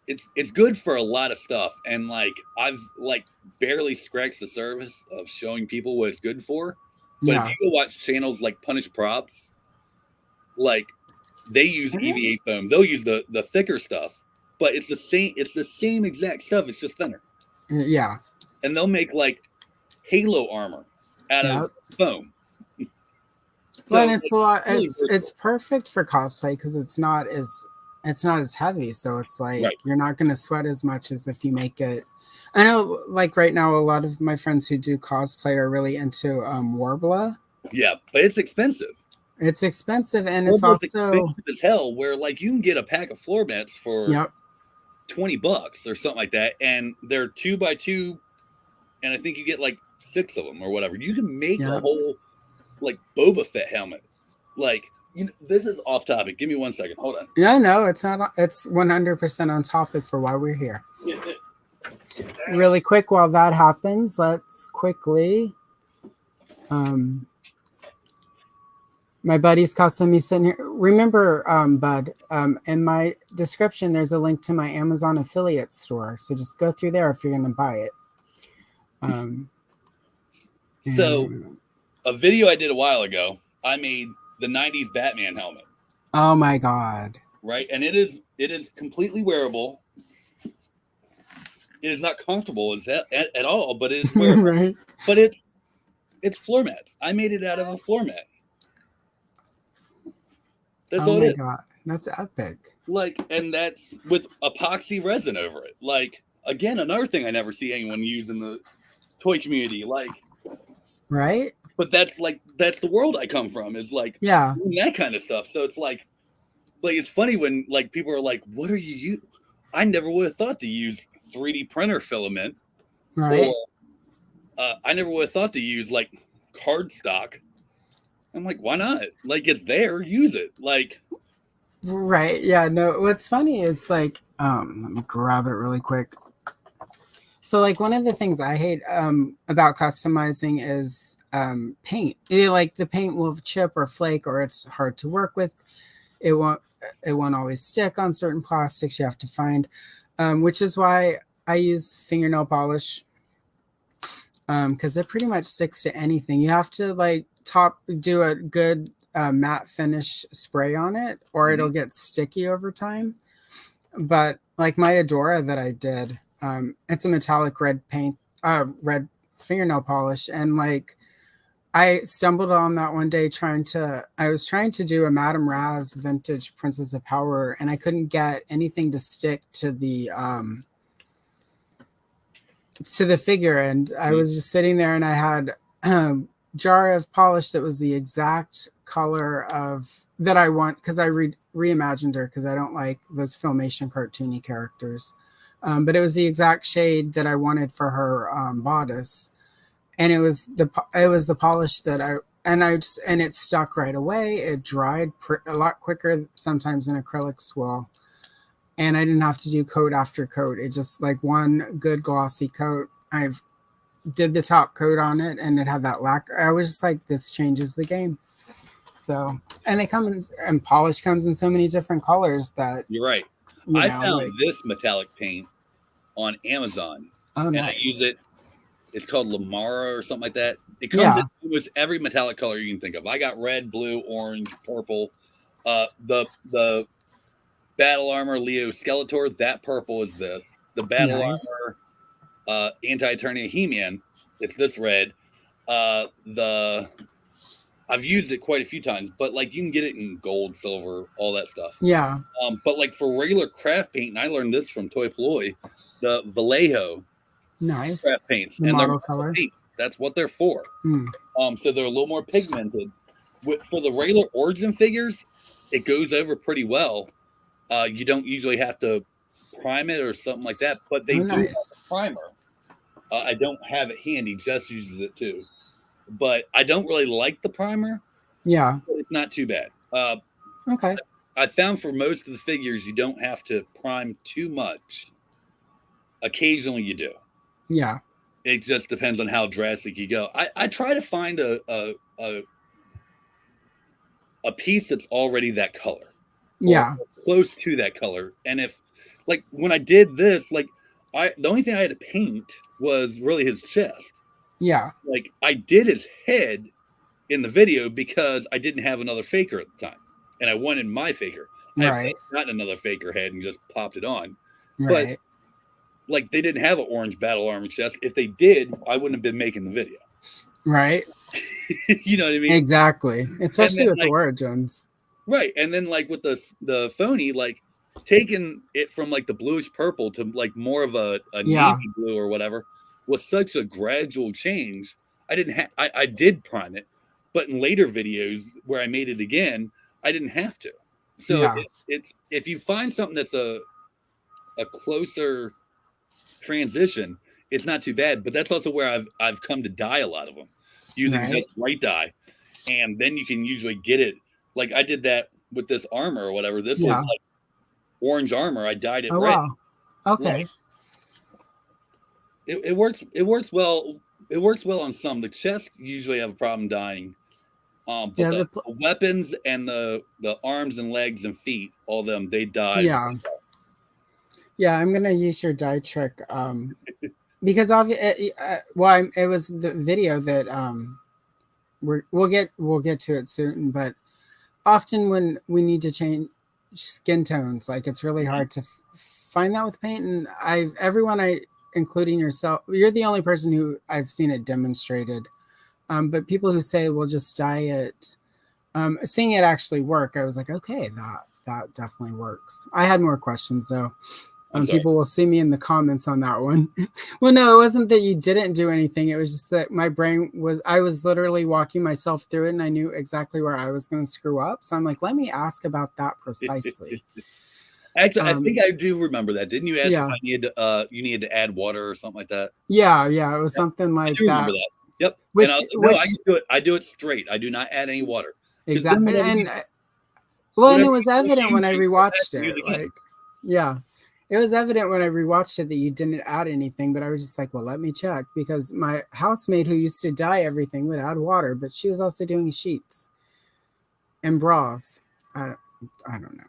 it's good for a lot of stuff. And like I've like barely scratched the surface of showing people what it's good for. But if you go watch channels like Punish Props, like they use EVA foam. They'll use the thicker stuff, but it's the same exact stuff. It's just thinner. Yeah. And they'll make like Halo armor out of foam. But it's a lot. It's perfect for cosplay because it's not as heavy. So it's like you're not going to sweat as much as if you make it. I know, like right now, a lot of my friends who do cosplay are really into Warbler. Yeah, but it's expensive. It's expensive, and it's also expensive as hell. Where like you can get a pack of floor mats for $20 or something like that, and they're 2x2, and I think you get like 6 of them or whatever. You can make a whole like Boba Fett helmet. Like this is off topic. Give me 1 second. Hold on. No, it's not. It's 100% on topic for why we're here. Really quick, while that happens, let's quickly. My buddy's custom. He's sitting here. Remember, Bud, in my description, there's a link to my Amazon affiliate store. So just go through there if you're going to buy it. So, a video I did a while ago, I made the 90s Batman helmet. Oh my God. Right? And it is completely wearable. It is not comfortable at all, but it is wearable. Right. But it's floor mats. I made it out of a floor mat. That's all it is. God. That's epic. Like, and that's with epoxy resin over it. Like, again, another thing I never see anyone use in the toy community. Like, right? But that's the world I come from, is like that kind of stuff. So it's like it's funny when like people are like, what are you I never would have thought to use 3D printer filament. Right. Or I never would have thought to use like cardstock I'm like, why not? Like, it's there, use it. Like, Right. Yeah. No, what's funny is like, let me grab it really quick. So like one of the things I hate about customizing is paint. Like the paint will chip or flake, or it's hard to work with. It won't always stick on certain plastics. You have to find, which is why I use fingernail polish, because it pretty much sticks to anything. You have to like do a good matte finish spray on it, or it'll get sticky over time. But like my Adora that I did, it's a metallic red paint, red fingernail polish, and like I stumbled on that one day I was trying to do a Madame Raz vintage Princess of Power, and I couldn't get anything to stick to the figure, and I was just sitting there, and I had a jar of polish that was the exact color of that I want, because I reimagined her because I don't like those Filmation cartoony characters, but it was the exact shade that I wanted for her bodice, and it was the polish that and it stuck right away. It dried a lot quicker sometimes than acrylics will. And I didn't have to do coat after coat. It just like one good glossy coat. I've did the top coat on it, and it had that lacquer. I was just like, this changes the game. So, and they come in, and polish comes in so many different colors that you're right. I found this metallic paint on Amazon. Oh, nice. And I use it. It's called Lamara or something like that. It comes in almost every metallic color you can think of. I got red, blue, orange, purple. The Battle Armor Leo Skeletor, that purple is this. The Battle Armor Anti-Eternia He-Man, it's this red. I've used it quite a few times, but like you can get it in gold, silver, all that stuff. Yeah. But like for regular craft paint, and I learned this from Toy Ploy, the Vallejo craft paints, the and model color. Paints, that's what they're for. So they're a little more pigmented. For the regular Origin figures, it goes over pretty well. You don't usually have to prime it or something like that, but they do have a primer. I don't have it handy. Jess uses it too, but I don't really like the primer. Yeah, but it's not too bad. Okay. I found for most of the figures, you don't have to prime too much. Occasionally, you do. Yeah, it just depends on how drastic you go. I try to find a piece that's already that color. Yeah. Close to that color. And if like when I did this, like the only thing I had to paint was really his chest. Yeah. Like I did his head in the video because I didn't have another faker at the time. And I wanted my faker. I got another faker head and just popped it on. Right. But like they didn't have an orange Battle Armor chest. If they did, I wouldn't have been making the video. Right. You know what I mean? Exactly. Especially with like, the Origins. Right. And then like with the phony, like taking it from like the bluish purple to like more of a navy blue or whatever was such a gradual change. I did prime it, but in later videos where I made it again, I didn't have to. So it's if you find something that's a closer transition, it's not too bad. But that's also where I've come to dye a lot of them using just white dye, and then you can usually get it. Like I did that with this armor or whatever. This was like orange armor. I dyed it red. Wow. Okay. Like, it works. It works well. It works well on some. The chest usually have a problem dyeing. But the weapons and the arms and legs and feet, all of them, they dye. Yeah, I'm gonna use your dye trick because it was the video that we'll get to it soon. But often when we need to change skin tones, like it's really hard to find that with paint. And everyone, including yourself, you're the only person who I've seen it demonstrated. But people who say we'll just dye it, seeing it actually work, I was like, okay, that definitely works. I had more questions though. People will see me in the comments on that one. Well, no, it wasn't that you didn't do anything. It was just that I was literally walking myself through it, and I knew exactly where I was going to screw up. So I'm like, let me ask about that precisely. Actually, I think I do remember that. Didn't you ask if you needed to add water or something like that? Yeah, it was something like that. Remember that. Yep. Which, And I do it. I do it straight. I do not add any water. Because then exactly. And it was evident when I rewatched it. Like, yeah, it was evident when I rewatched it that you didn't add anything. But I was just like, well, let me check, because my housemate who used to dye everything would add water, but she was also doing sheets and bras. I don't know.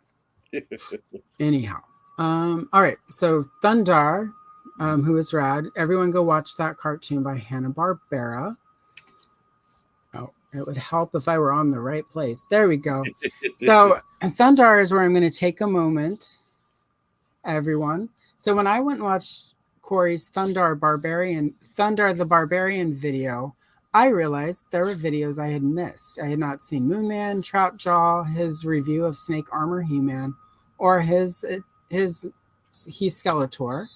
Anyhow, all right. So Thundar, who is rad. Everyone go watch that cartoon by Hanna-Barbera. Oh, it would help if I were on the right place. There we go. So Thundar is where I'm going to take a moment, everyone. So when I went and watched Corey's Thundar the Barbarian video, I realized there were videos I had missed. I had not seen Moonman, Trapjaw, his review of Snake Armor He-Man, or his He Skeletor.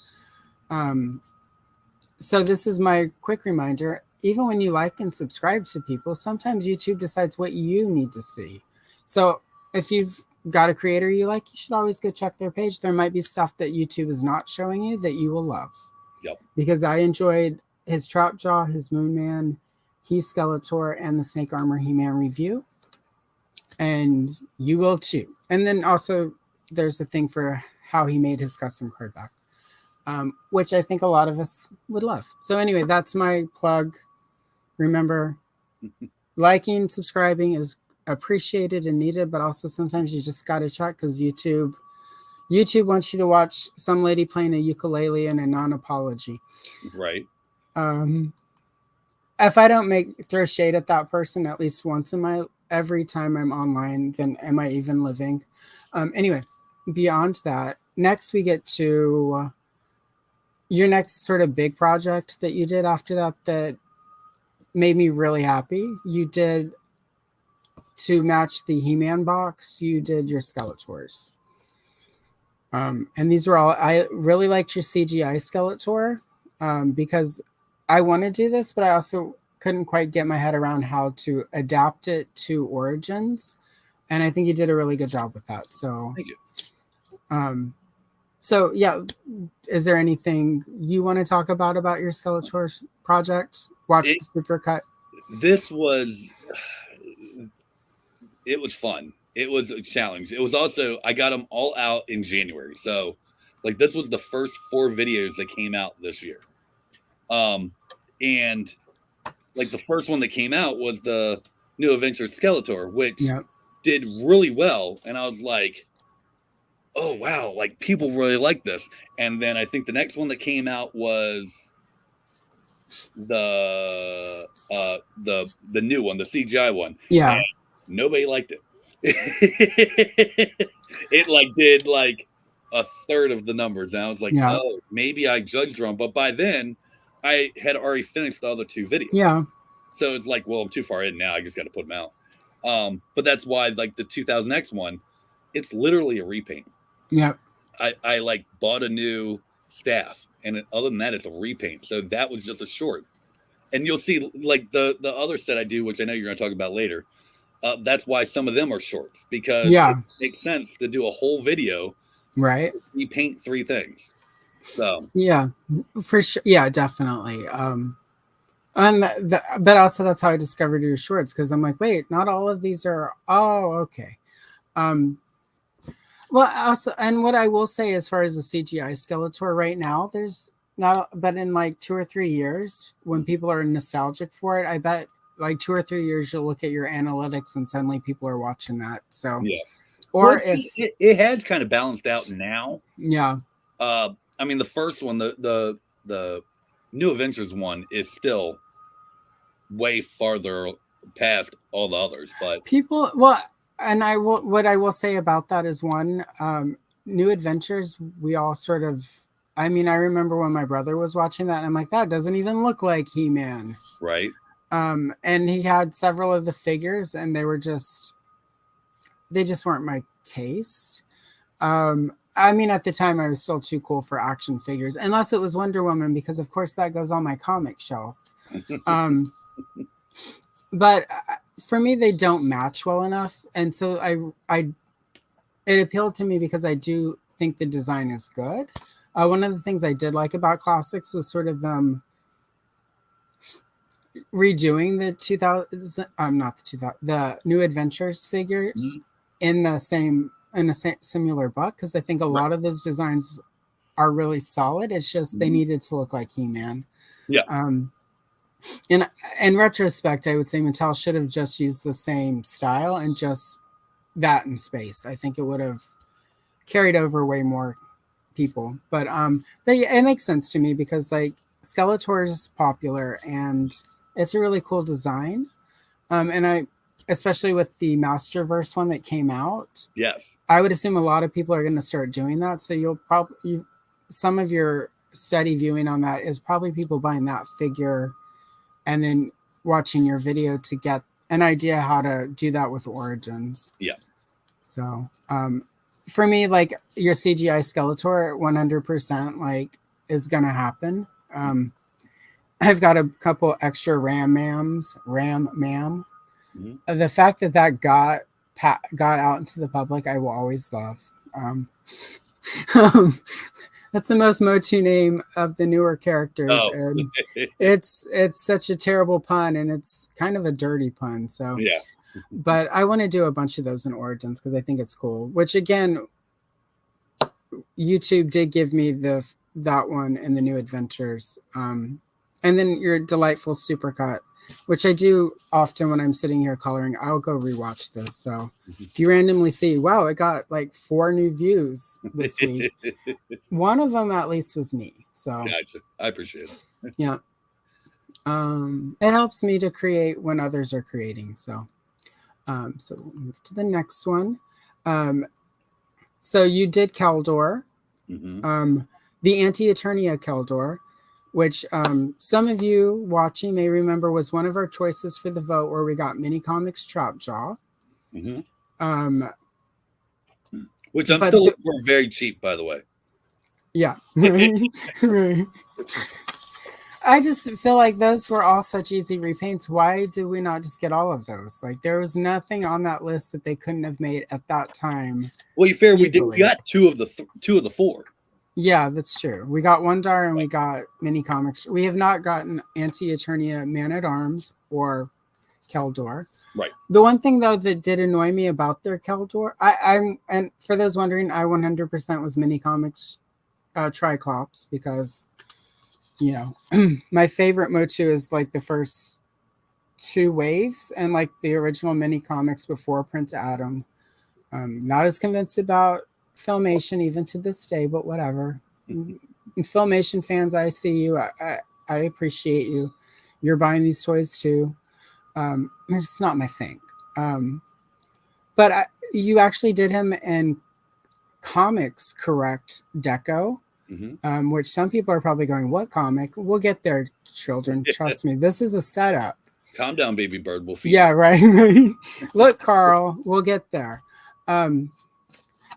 So this is my quick reminder. Even when you like and subscribe to people, sometimes YouTube decides what you need to see. So if you've got a creator you like, you should always go check their page. There might be stuff that YouTube is not showing you that you will love. Yep. Because I enjoyed his Trapjaw, his Moonman, He Skeletor, and the Snake Armor He-Man review. And you will too. And then also there's the thing for how he made his custom card back. Which I think a lot of us would love. So anyway, that's my plug. Remember, liking, subscribing is appreciated and needed, but also sometimes you just got to check, because YouTube wants you to watch some lady playing a ukulele and a non-apology. Right. If I don't throw shade at that person at least once every time I'm online, then am I even living? Anyway, beyond that, next we get to your next sort of big project that you did after that made me really happy. You did, to match the He-Man box, you did your Skeletors. And these were all, I really liked your CGI Skeletor, because I want to do this, but I also couldn't quite get my head around how to adapt it to Origins. And I think you did a really good job with that. So thank you. So yeah, is there anything you want to talk about your Skeletor project? Watch the supercut. It was fun. It was a challenge. It was also, I got them all out in January. So like this was the first 4 videos that came out this year. And like the first one that came out was the New Adventures Skeletor, which did really well. And I was like, oh wow, like people really like this. And then I think the next one that came out was the new one, the CGI one. Yeah. And nobody liked it. It like did like a third of the numbers. And I was like, oh, maybe I judged wrong. But by then I had already finished the other 2 videos. Yeah. So it's like, well, I'm too far in now. I just got to put them out. But that's why like the 2000X one, it's literally a repaint. Yep. I like bought a new staff, and other than that, it's a repaint. So that was just a short. And you'll see like the other set I do, which I know you're going to talk about later. That's why some of them are shorts, because it makes sense to do a whole video. Right. Repaint 3 things. So yeah, for sure. Yeah, definitely. But also that's how I discovered your shorts, because I'm like, wait, not all of these are. Oh, okay. Well, also, and what I will say as far as the CGI Skeletor right now, there's not, but in like 2 or 3 years, when people are nostalgic for it, I bet like 2 or 3 years, you'll look at your analytics and suddenly people are watching that. So, yeah. Or well, if it has kind of balanced out now. Yeah. I mean, the first one, the New Adventures one, is still way farther past all the others, but people, and what I will say about that is, one, New Adventures, we all sort of, I mean, I remember when my brother was watching that, and I'm like, that doesn't even look like He-Man. Right. And he had several of the figures, and they just weren't my taste. I mean, at the time, I was still too cool for action figures, unless it was Wonder Woman, because of course that goes on my comic shelf. But for me, they don't match well enough, and so it appealed to me because I do think the design is good. One of the things I did like about classics was sort of them redoing the 2000, not the 2000, the New Adventures figures in a similar book, because I think a lot of those designs are really solid. It's just they needed to look like He-Man. Yeah. In retrospect, I would say Mattel should have just used the same style and just that in space. I think it would have carried over way more people. But it makes sense to me because like Skeletor is popular and it's a really cool design. And I, especially with the Masterverse one that came out, yes, I would assume a lot of people are going to start doing that. So you'll probably, some of your steady viewing on that is probably people buying that figure and then watching your video to get an idea how to do that with Origins. Yeah. So for me, like your CGI Skeletor 100% like is going to happen. I've got a couple extra Ram Mam. The fact that got out into the public, I will always love. That's the most Motu name of the newer characters, and it's such a terrible pun, and it's kind of a dirty pun. So yeah, but I want to do a bunch of those in Origins because I think it's cool. Which again, YouTube did give me that one in the New Adventures, and then your delightful supercut, which I do often when I'm sitting here coloring. I'll go rewatch this. So if you randomly see, wow, it got like 4 new views this week. One of them at least was me. So gotcha. I appreciate it. Yeah. It helps me to create when others are creating. So so we'll move to the next one. So you did Keldor, the Anti-Eternia Keldor, which some of you watching may remember was one of our choices for the vote where we got Mini Comics Trapjaw. Which I'm still looking for very cheap, by the way. Yeah. Right. I just feel like those were all such easy repaints. Why did we not just get all of those? Like there was nothing on that list that they couldn't have made at that time. Well, you fair, we got two of the 4. Yeah, that's true. We got Wondar and we got Mini Comics. We have not gotten Anti-Eternia Man-at-Arms or Keldor. Right. The one thing though that did annoy me about their Keldor, and for those wondering, I 100% was Mini Comics Triclops because, you know, my favorite Motu is like the first 2 waves and like the original Mini Comics before Prince Adam. Not as convinced about Filmation even to this day, but whatever. Filmation fans, I see you. I appreciate you. You're buying these toys too. It's not my thing. But you actually did him in comics correct deco, which some people are probably going, what comic? We'll get there, children. Trust me. This is a setup. Calm down, baby bird. We'll feed Yeah, right. Look, Carl, we'll get there.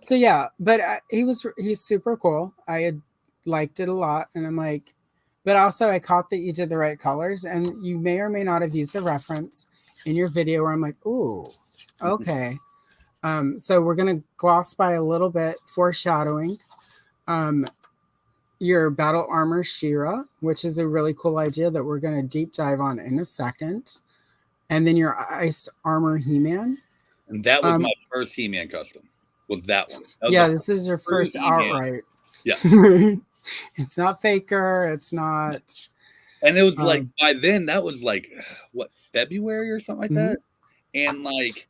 So yeah, but he's super cool. I had liked it a lot, and I'm like, but also I caught that you did the right colors, and you may or may not have used a reference in your video where I'm like, ooh, okay. So we're gonna gloss by a little bit, foreshadowing. Your battle armor She-Ra, which is a really cool idea that we're gonna deep dive on in a second, and then your ice armor He-Man. And that was my first He-Man custom. Was that one? Yeah, this is your first outright. Yeah. It's not Faker. It's not. And it was like, by then, that was like, what, February or something like that? And like,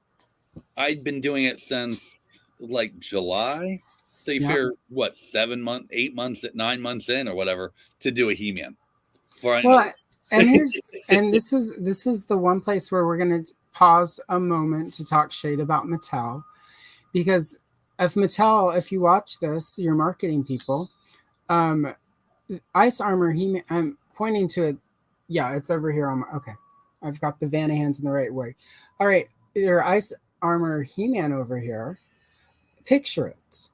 I'd been doing it since like July. So you figure, what, 7 months, 8 months, 9 months in or whatever to do a He-Man. Well, and this is the one place where we're going to pause a moment to talk shade about Mattel. Because if you watch this, your marketing people, Ice Armor He-Man, I'm pointing to it. Yeah, it's over here. Okay. I've got the Vanahans in the right way. All right. Your Ice Armor He-Man over here. Picture it.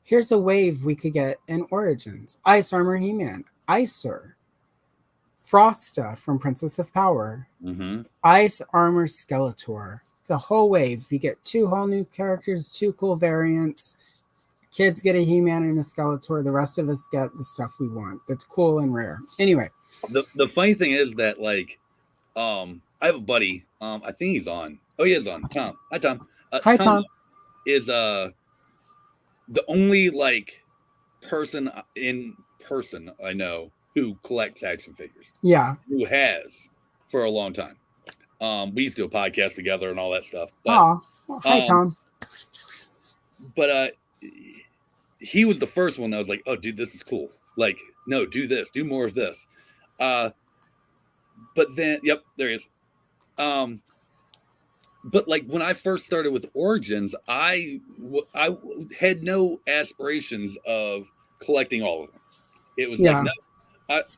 Here's a wave we could get in Origins. Ice Armor He-Man. Icer. Frosta from Princess of Power. Ice Armor Skeletor. It's a whole wave. You get 2 whole new characters, 2 cool variants. Kids get a He-Man and a Skeletor. The rest of us get the stuff we want. That's cool and rare. Anyway. The funny thing is that, like, I have a buddy. I think he's on. Oh, he is on. Tom. Hi, Tom. Hi, Tom Tom. is the only like person in person I know who collects action figures. Yeah. Who has for a long time. We used to do a podcast together and all that stuff. But Well, hi, Tom. But he was the first one that was like, "Oh, dude, this is cool. Like, no, do this, do more of this." But then, yep, there he is. But like when I first started with Origins, I had no aspirations of collecting all of them. It was like, no,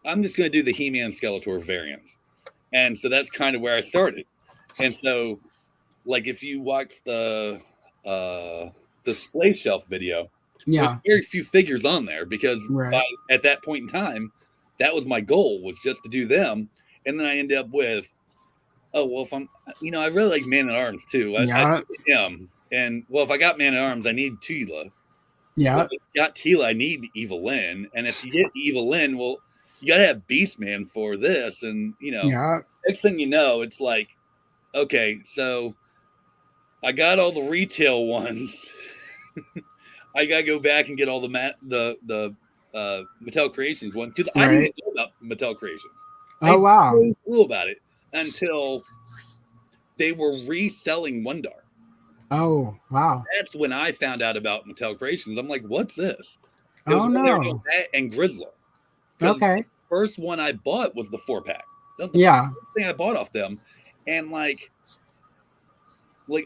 I'm just going to do the He-Man Skeletor variants. And so that's kind of where I started. And so, like, if you watch the display shelf video, there's very few figures on there because at that point in time, that was my goal, was just to do them. And then I end up with, oh, well, if I'm, I really like Man at Arms too. I and well, if I got Man at Arms, I need Tila. Yeah. Well, if I got Tila, I need Evelyn. And if you get Evelyn, well, you got to have Beastman for this. And, next thing you know, it's like, okay, so I got all the retail ones. I got to go back and get all the Mattel Creations one because I didn't know about Mattel Creations. Oh, wow. I didn't know about it until they were reselling Wondar. Oh, wow. That's when I found out about Mattel Creations. I'm like, what's this? Oh, no. They were doing that and Grizzler. Okay. The first one I bought was the 4-pack. That was the first thing I bought off them. And like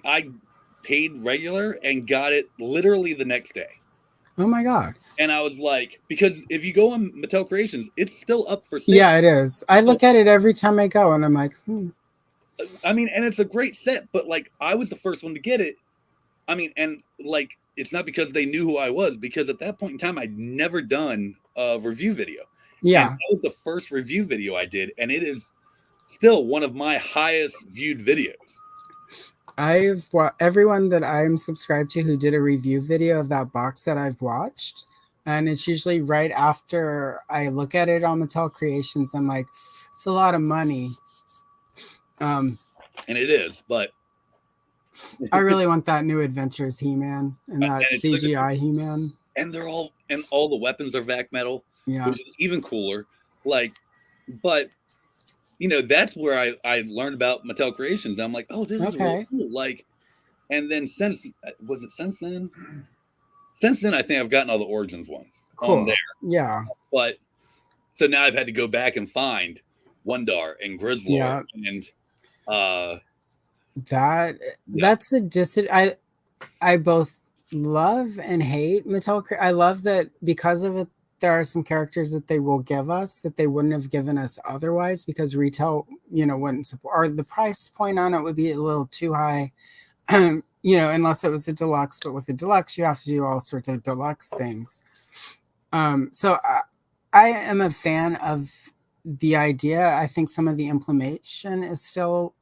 I paid regular and got it literally the next day. Oh my God. And I was like, because if you go on Mattel Creations, it's still up for sale. Yeah, it is. I look at it every time I go and I'm like, I mean, and it's a great set, but like I was the first one to get it. I mean, and like it's not because they knew who I was, because at that point in time I'd never done a review video. Yeah. And that was the first review video I did, and it is still one of my highest viewed videos. Everyone that I'm subscribed to who did a review video of that box that I've watched, and it's usually right after I look at it on Mattel Creations. I'm like, it's a lot of money. And it is, but I really want that New Adventures He-Man and that CGI He-Man. And all the weapons are vac metal, which is even cooler. Like, but that's where I learned about Mattel Creations. I'm like, oh, this is really cool. Like, and then since then, I think I've gotten all the Origins ones on there. Yeah. But so now I've had to go back and find Wondar and Grizzler and that's a I both love and hate Mattel. I love that because of it, there are some characters that they will give us that they wouldn't have given us otherwise, because retail, wouldn't support, or the price point on it would be a little too high, unless it was a deluxe. But with the deluxe, you have to do all sorts of deluxe things. So I am a fan of the idea. I think some of the implementation is still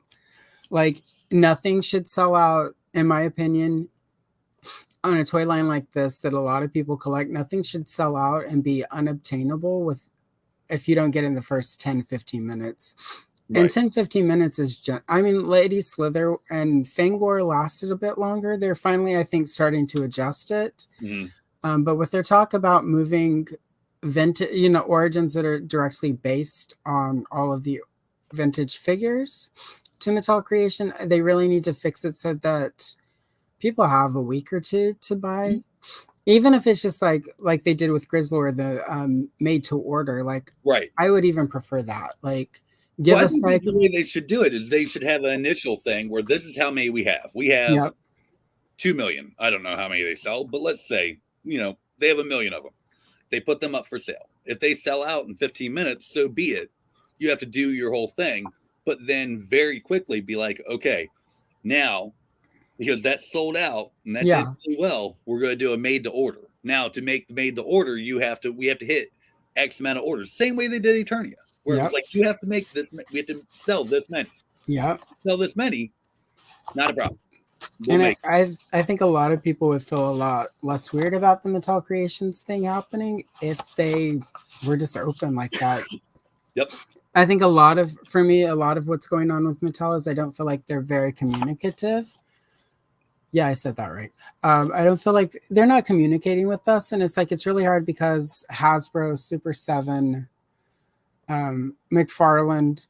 like nothing should sell out, in my opinion. On a toy line like this that a lot of people collect, nothing should sell out and be unobtainable if you don't get in the first 10-15 minutes. Right. And 10-15 minutes is Lady Slither and Fangor lasted a bit longer. They're finally, I think, starting to adjust it. Mm-hmm. But with their talk about moving vintage, Origins that are directly based on all of the vintage figures to Mattel Creation, they really need to fix it so that people have a week or two to buy, even if it's just like they did with Grizzler, the made to order. Like, I would even prefer that. Like, give us like the way they should do it is they should have an initial thing where this is how many we have. We have 2 million. I don't know how many they sell, but let's say they have 1 million of them. They put them up for sale. If they sell out in 15 minutes, so be it. You have to do your whole thing, but then very quickly be like, okay, now, because that's sold out and that did really well, we're going to do a made to order. Now, to make the made to order, we have to hit X amount of orders. Same way they did Eternia, where it's like, you have to make this, we have to sell this many. Yeah. Sell this many, not a problem. I think a lot of people would feel a lot less weird about the Mattel Creations thing happening if they were just open like that Yep. I think for me, a lot of what's going on with Mattel is I don't feel like they're very communicative. Yeah, I said that right. I don't feel like they're not communicating with us, and it's like it's really hard because Hasbro, Super 7, McFarland,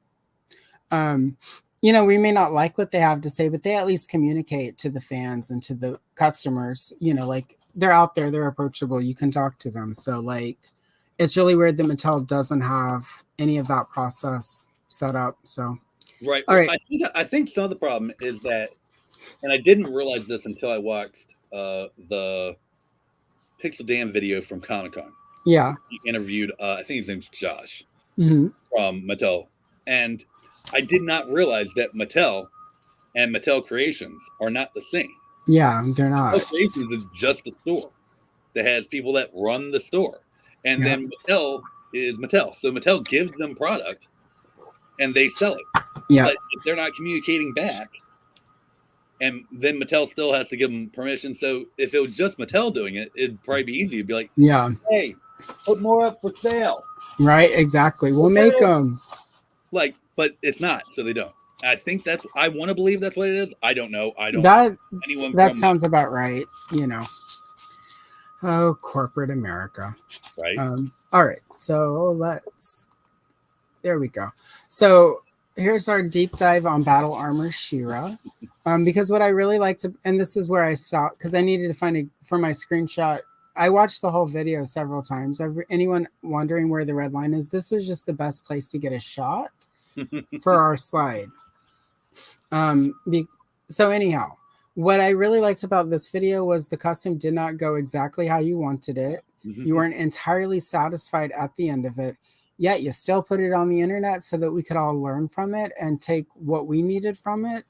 we may not like what they have to say, but they at least communicate to the fans and to the customers. Like they're out there, they're approachable, you can talk to them. So like, it's really weird that Mattel doesn't have any of that process set up. So, Right. all Well, right. I think some of the problem is that, and I didn't realize this until I watched the Pixel Dan video from Comic Con. Yeah. He interviewed, I think his name's Josh Mm-hmm. from Mattel, and I did not realize that Mattel and Mattel Creations are not the same. Yeah, they're not. Mattel Creations is just a store that has people that run the store, and then Mattel is Mattel. So Mattel gives them product, and they sell it. Yeah. But if they're not communicating back, and then Mattel still has to give them permission. So if it was just Mattel doing it, it'd probably be easy. It'd be like, yeah, hey, put more up for sale. Right, exactly. We'll make them. Like, but it's not, so they don't. I think I want to believe that's what it is. I don't know. That sounds about right. Oh, corporate America. Right. All right. So there we go. So here's our deep dive on Battle Armor She-Ra. Because what I really like and this is where I stopped because I needed to find for my screenshot. I watched the whole video several times. Anyone wondering where the red line is, this was just the best place to get a shot for our slide. So anyhow, what I really liked about this video was the custom did not go exactly how you wanted it. You weren't entirely satisfied at the end of it, yet you still put it on the internet so that we could all learn from it and take what we needed from it.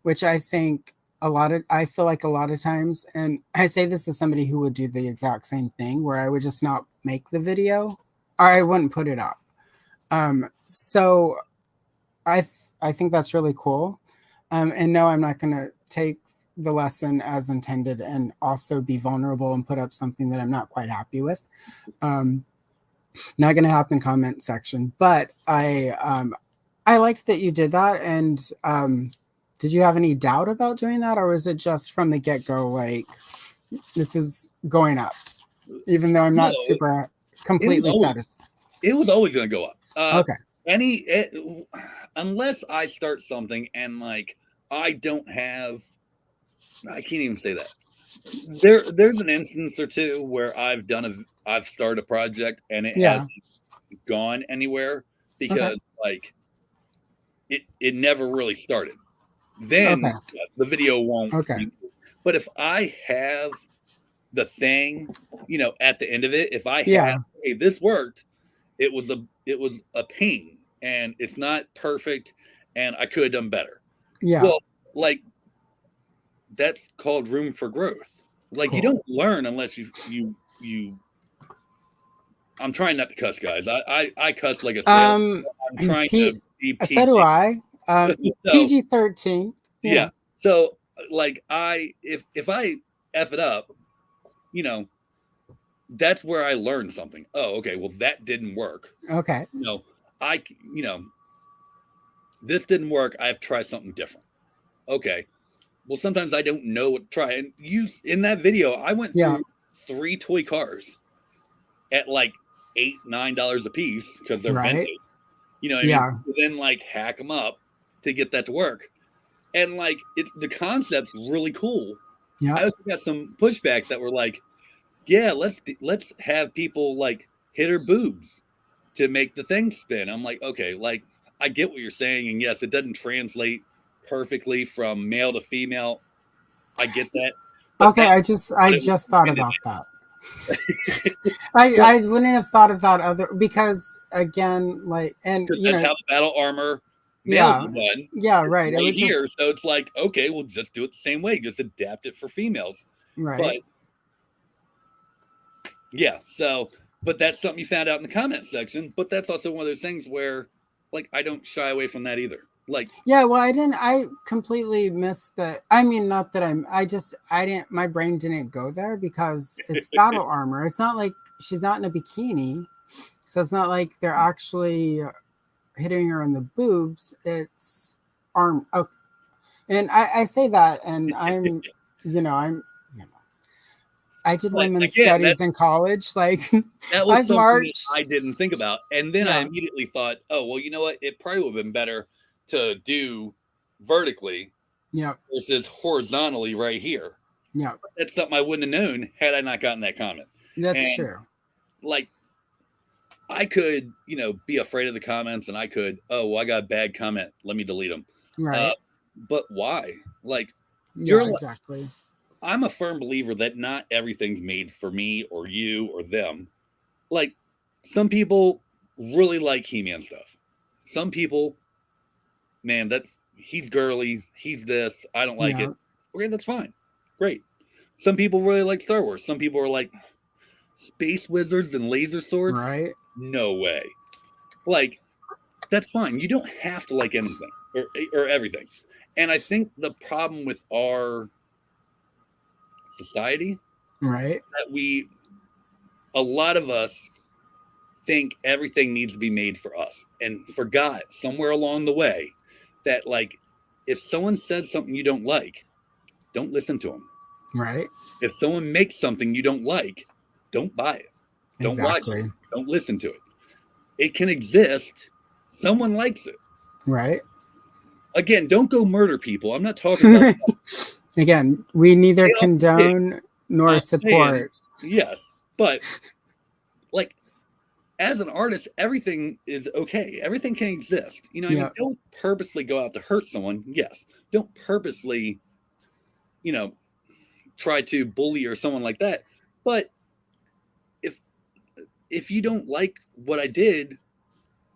Which I think I feel like a lot of times, and I say this as somebody who would do the exact same thing where I would just not make the video or I wouldn't put it up. So I think that's really cool. And no, I'm not going to take the lesson as intended and also be vulnerable and put up something that I'm not quite happy with. Not going to happen comment section, but I liked that you did that. And did you have any doubt about doing that, or was it just from the get-go like this is going up, even though I'm not completely satisfied? It was always going to go up. Okay. Unless I start something and like I can't even say that. There's an instance or two where I've started a project and it hasn't gone anywhere because like it never really started. Then the video won't. But if I have the thing, at the end of it, if I have, hey, this worked, it was a pain and it's not perfect and I could have done better. Yeah. Well, like that's called room for growth. Like you don't learn unless you I'm trying not to cuss, guys. I cuss like a I'm trying to be PG. So do I. PG-13. Yeah. So like if I F it up, that's where I learned something. Oh, okay. Well, that didn't work. Okay. This didn't work. I have to try something different. Okay. Well, sometimes I don't know what to try. And in that video, I went through 3 toy cars at like $8-9 a piece because they're vintage. You know what I mean? So then like hack them up to get that to work. And like the concept's really cool. Yeah. I also got some pushbacks that were like, yeah, let's have people like hit her boobs to make the thing spin. I'm like, okay, like I get what you're saying, and yes, it doesn't translate perfectly from male to female. I get that. Okay, I just thought about that. I wouldn't have thought of that because again, like, and that's how the battle armor males are done. Yeah, right. Right here, so it's like, okay, we'll just do it the same way, just adapt it for females. Right. But yeah, so but that's something you found out in the comment section. But that's also one of those things where, like, I don't shy away from that either. Like, yeah, well, I completely missed the. I mean, not that I didn't. My brain didn't go there because it's battle armor. It's not like she's not in a bikini, So it's not like they're actually hitting her in the boobs. It's arm. Oh, and I say that, and I'm, you know, I did Like, women's again, studies in college. Like, that was I've something that marched. I didn't think about. And then I Yeah. immediately thought, oh, well, you know what? It probably would have been better to do vertically Yeah. versus horizontally right here. Yeah. That's something I wouldn't have known had I not gotten that comment. That's And true. like, I could, be afraid of the comments, and I could, oh, well, I got a bad comment. Let me delete them. Right. But why? Like, Yeah, exactly. I'm a firm believer that not everything's made for me or you or them. Like, some people really like He-Man stuff. Some people, man, he's girly. He's this. I don't like Yeah. it. Okay, that's fine. Great. Some people really like Star Wars. Some people are like space wizards and laser swords. Right. No way. Like, that's fine. You don't have to like anything or everything. And I think the problem with our society, right, that a lot of us think everything needs to be made for us, and forgot somewhere along the way that, like, if someone says something you don't like, don't listen to them. Right. If someone makes something you don't like, don't buy it. Don't watch it. Don't listen to it. It can exist. Someone likes it. Right. Again, don't go murder people. I'm not talking about Again, we neither condone nor support. Yes, but like, as an artist, everything is okay. Everything can exist. I mean, don't purposely go out to hurt someone. Yes. Don't purposely, try to bully or someone like that. But if you don't like what I did,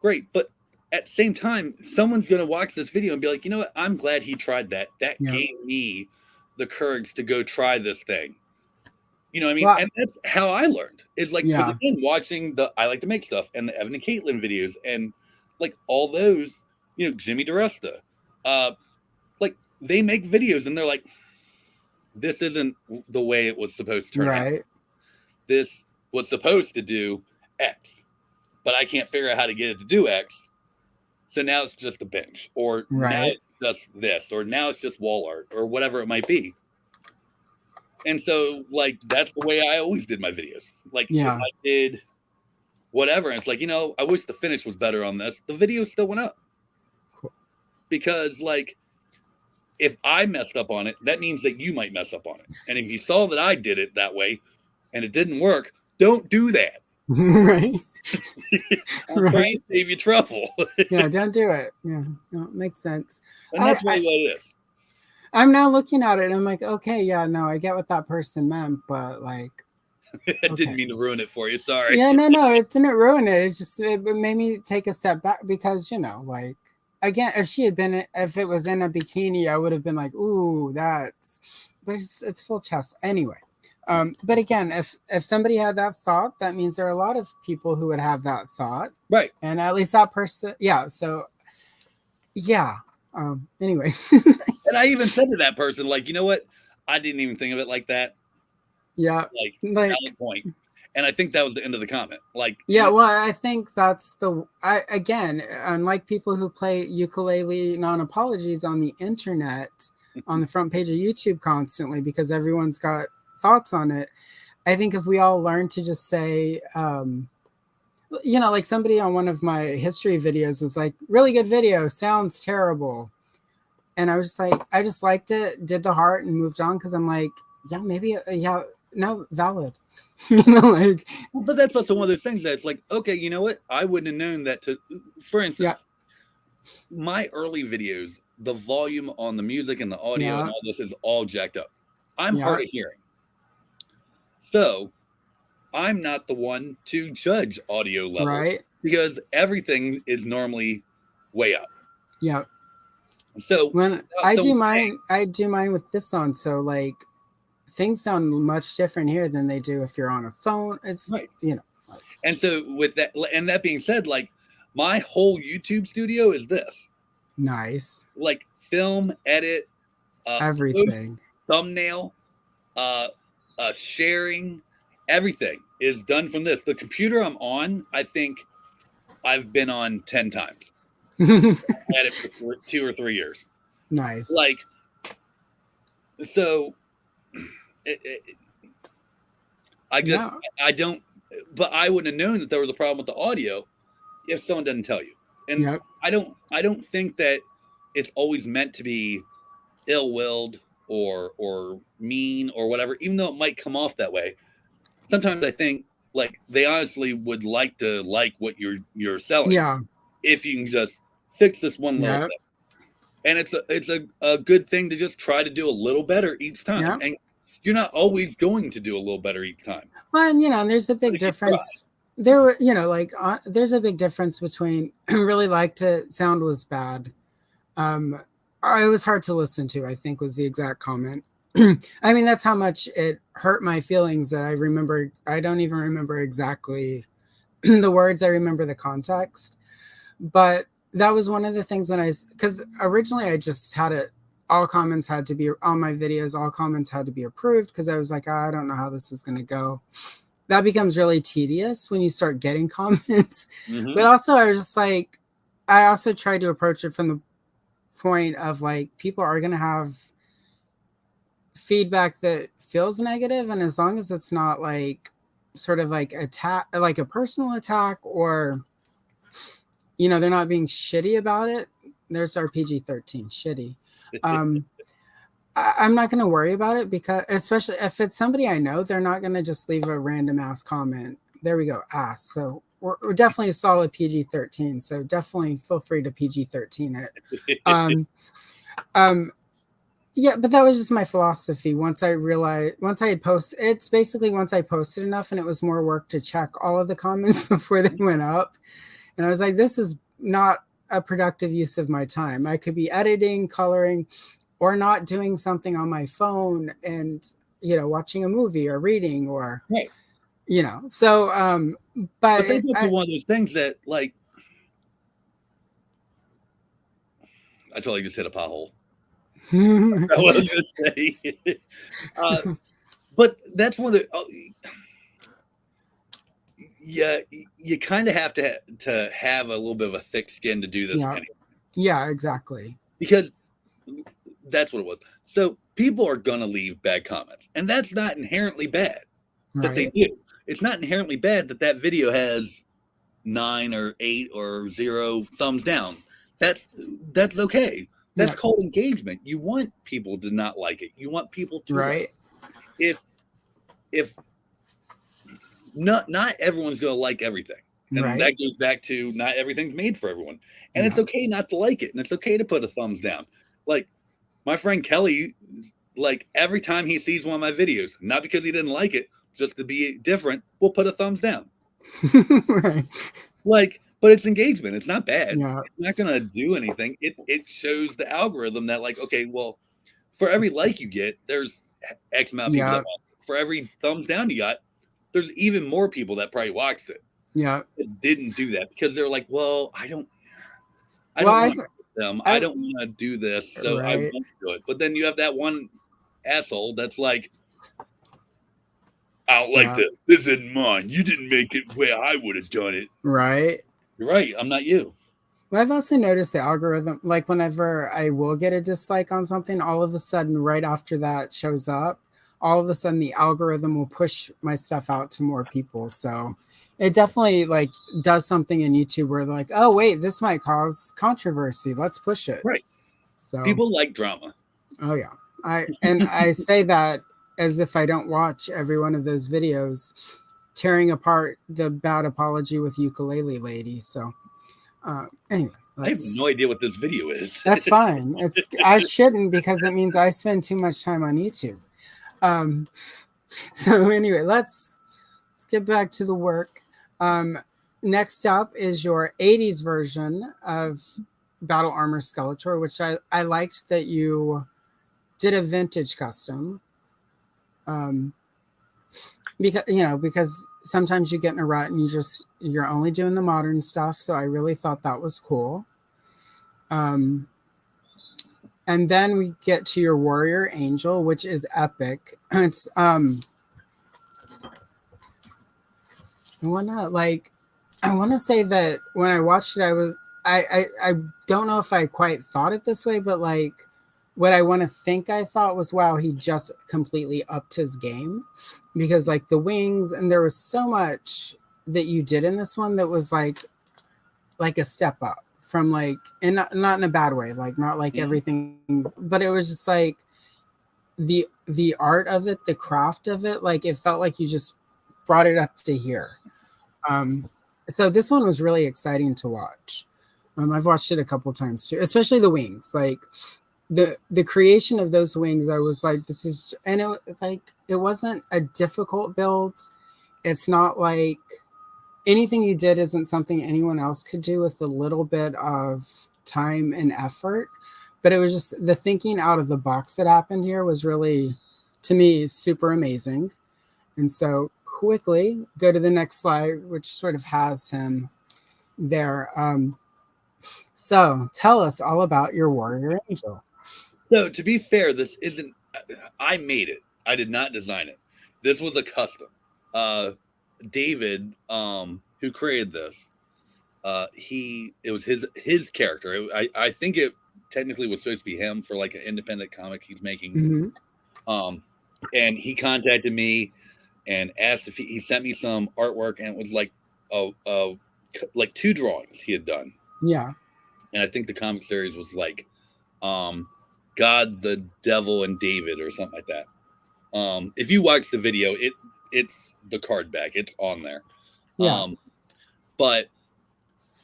great. But at the same time, someone's going to watch this video and be like, you know what? I'm glad he tried that. That gave me the courage to go try this thing. You know what I mean? Well, and that's how I learned, is like, again, watching the I Like to Make Stuff and the Evan and Caitlin videos, and like all those, Jimmy DeResta, like, they make videos and they're like, this isn't the way it was supposed to turn out. This was supposed to do X, but I can't figure out how to get it to do X. So now it's just a bench, or now it's just this, or now it's just wall art, or whatever it might be. And so, like, that's the way I always did my videos. Like, if I did whatever, and it's like, I wish the finish was better on this, the video still went up. Cool. Because, like, if I messed up on it, that means that you might mess up on it. And if you saw that I did it that way and it didn't work, don't do that. Right. I'm trying to save you trouble. Yeah, don't do it. Yeah, no, it makes sense. And that's really what it is. I'm now looking at it and I'm like, okay, yeah, no, I get what that person meant, but like, I didn't mean to ruin it for you. Sorry. Yeah, no, it didn't ruin it. It made me take a step back because, like, again, if it was in a bikini, I would have been like, ooh, but it's full chest anyway. But again, if somebody had that thought, that means there are a lot of people who would have that thought. Right. And at least that person, so, yeah. Anyway. And I even said to that person, like, you know what? I didn't even think of it like that. Yeah. Like valid point. And I think that was the end of the comment. Like, yeah, well, I think that's again, unlike people who play ukulele non-apologies on the internet, on the front page of YouTube constantly, because everyone's got thoughts on it. I think if we all learn to just say, like somebody on one of my history videos was like, really good video, sounds terrible. And I was just like, I just liked it, did the heart and moved on. Cause I'm like, yeah, maybe, no, valid. But that's also one of those things that's like, okay, you know what? I wouldn't have known that for instance, my early videos, the volume on the music and the audio and all this is all jacked up. I'm hard of hearing. So I'm not the one to judge audio level, right? Because everything is normally way up. Yeah. So when I do mine with this on. So like things sound much different here than they do if you're on a phone. It's And so with that, and that being said, like my whole YouTube studio is this. Nice. Like film, edit, everything, thumbnail, sharing, everything is done from this. The computer I'm on, I think I've been on 10 times. I had it for 2 or 3 years. Nice. Like, so I don't, but I wouldn't have known that there was a problem with the audio if someone doesn't tell you. And I don't think that it's always meant to be ill-willed or mean or whatever, even though it might come off that way. Sometimes I think like they honestly would like to like what you're selling. Yeah. If you can just fix this one little thing. And it's a good thing to just try to do a little better each time. Yeah. And you're not always going to do a little better each time. Well, and there's a big difference. There were, there's a big difference between really liked it, sound was bad. It was hard to listen to, I think was the exact comment. I mean, that's how much it hurt my feelings that I don't even remember exactly the words. I remember the context, but that was one of the things because originally I just had it, all comments had to be on my videos, all comments had to be approved because I was like, I don't know how this is going to go. That becomes really tedious when you start getting comments. Mm-hmm. But also I was just like, I also tried to approach it from the point of like, people are going to have feedback that feels negative. And as long as it's not like sort of like like a personal attack or, they're not being shitty about it. There's our PG-13 shitty. I'm not going to worry about it because especially if it's somebody I know, they're not going to just leave a random ass comment. There we go. Ass. So we're definitely a solid PG-13. So definitely feel free to PG-13 it. Yeah, but that was just my philosophy. Once I posted enough and it was more work to check all of the comments before they went up. And I was like, this is not a productive use of my time. I could be editing, coloring, or not doing something on my phone and, watching a movie or reading or, so, but it's one of those things that like, I totally just hit a pothole. I was going to say, but that's one of the, you kind of have to have a little bit of a thick skin to do this anyway. Yeah, exactly. Because that's what it was. So people are going to leave bad comments, and that's not inherently bad that they do. It's not inherently bad that video has 9 or 8 or 0 thumbs down. That's okay. That's called engagement. You want people to not like it. You want people to like it. If not everyone's going to like everything. And that goes back to not everything's made for everyone. And it's okay not to like it. And it's okay to put a thumbs down. Like my friend Kelly, like every time he sees one of my videos, not because he didn't like it, just to be different, we'll put a thumbs down. Like, but it's engagement. It's not bad. Yeah. It's not going to do anything. It shows the algorithm that like, okay, well, for every like you get, there's X amount of people that watch it. For every thumbs down you got, there's even more people that probably watched it. Yeah. It didn't do that because they're like, well, I don't want them. I don't want to do this, so I won't do it. But then you have that one asshole that's like, I don't like this. This isn't mine. You didn't make it where I would have done it. Right. You're right. I'm not you. Well, I've also noticed the algorithm, like whenever I will get a dislike on something, all of a sudden, right after that shows up, all of a sudden the algorithm will push my stuff out to more people. So it definitely like does something in YouTube where they're like, oh, wait, this might cause controversy. Let's push it. Right. So people like drama. Oh, yeah. I say that as if I don't watch every one of those videos tearing apart the bad apology with ukulele lady. So anyway. I have no idea what this video is. That's fine. I shouldn't because it means I spend too much time on YouTube. So anyway, let's get back to the work. Next up is your 80s version of Battle Armor Skeletor, which I liked that you did a vintage custom. Because sometimes you get in a rut and you're only doing the modern stuff. So I really thought that was cool. And then we get to your Warrior Angel, which is epic. It's I want to say that when I watched it, I don't know if I quite thought it this way, but like, what I want to think I thought was, wow, he just completely upped his game, because like the wings, and there was so much that you did in this one that was like a step up from like, and not in a bad way, like not like everything, but it was just like the art of it, the craft of it, like it felt like you just brought it up to here. Um, so this one was really exciting to watch. I've watched it a couple times too, especially the wings. Like the creation of those wings, I was like, this is, and it wasn't a difficult build. It's not like anything you did isn't something anyone else could do with a little bit of time and effort. But it was just the thinking out of the box that happened here was really, to me, super amazing. And so quickly go to the next slide, which sort of has him there. So tell us all about your warrior angel. So to be fair, this isn't. I made it. I did not design it. This was a custom. David, who created this, it was his character. I think it technically was supposed to be him for like an independent comic he's making. Mm-hmm. And he contacted me and asked if he sent me some artwork, and it was like like 2 drawings he had done. Yeah. And I think the comic series was like God, the Devil, and David, or something like that. If you watch the video, it's the card back. It's on there. Yeah. But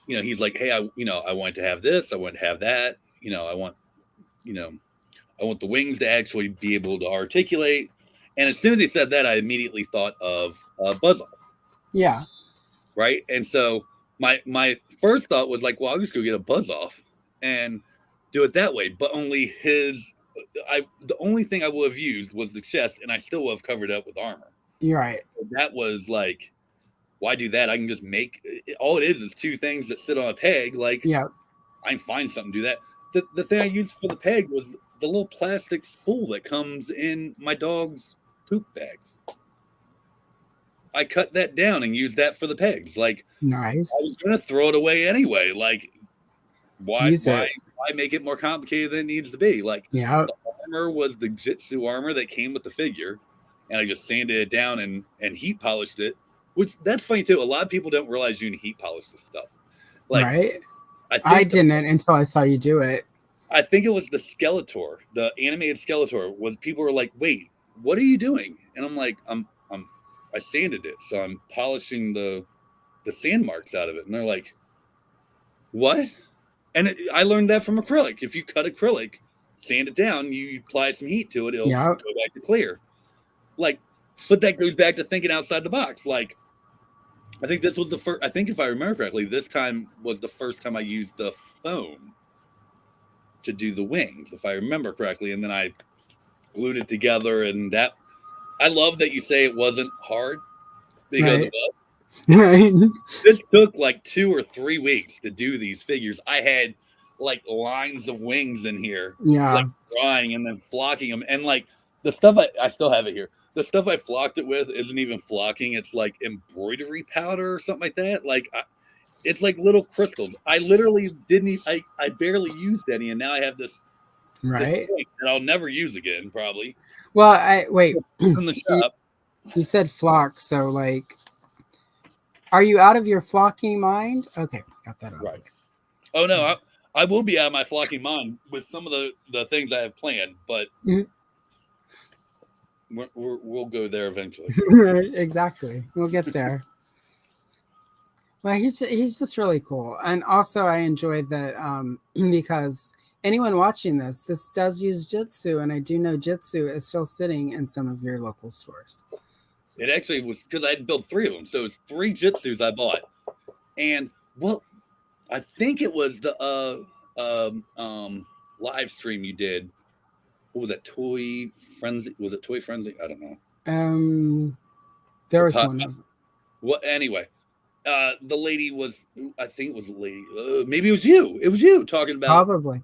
you know, he's like, hey, I want to have this. I want to have that. I want the wings to actually be able to articulate. And as soon as he said that, I immediately thought of Buzz Off. Yeah. Right. And so my first thought was like, well, I'll just go get a Buzz Off and do it that way. But only the only thing I would have used was the chest, and I still would have covered it up with armor. You're right. So that was like, why do that? I can just make all it is 2 things that sit on a peg. Like, yeah, I can find something to do that. The thing I used for the peg was the little plastic spool that comes in my dog's poop bags. I cut that down and used that for the pegs. Like, nice. I was gonna throw it away anyway. Like, why make it more complicated than it needs to be? Like, yeah, the armor was the Jitsu armor that came with the figure, and I just sanded it down and heat polished it. Which, that's funny too. A lot of people don't realize you can heat polish this stuff. Like, right. I didn't until I saw you do it. I think it was the Skeletor, the animated Skeletor. Was people were like, "Wait, what are you doing?" And I'm like, I sanded it, so I'm polishing the sand marks out of it." And they're like, "What?" And I learned that from acrylic. If you cut acrylic, sand it down, you apply some heat to it, it'll go back to clear. Like, but that goes back to thinking outside the box. Like, I think this was the first. I think if I remember correctly, this time was the first time I used the foam to do the wings, if I remember correctly, and then I glued it together. And that, I love that you say it wasn't hard, because it was. Right. This took like 2 or 3 weeks to do these figures. I had like lines of wings in here, like drawing and then flocking them, and like the stuff I still have it here. The stuff I flocked it with isn't even flocking. It's like embroidery powder or something like that. Like, it's like little crystals. I literally didn't. I barely used any, and now I have this right that I'll never use again, probably. Well, wait. From the shop. You said flock, so like, are you out of your flocking mind? Okay, got that on. Right. Oh no, I will be out of my flocking mind with some of the things I have planned, but we'll go there eventually. Exactly, we'll get there. Well, he's just really cool, and also I enjoyed that because anyone watching this does use Jitsu, and I do know Jitsu is still sitting in some of your local stores. So. It actually was because I had built 3 of them, so it's 3 Jitsus I bought, and I think it was the live stream you did. What was that? Toy Frenzy? Was it Toy Frenzy? I don't know. There was one. Well, anyway, the lady was. I think it was a lady. Maybe it was you. It was you talking about probably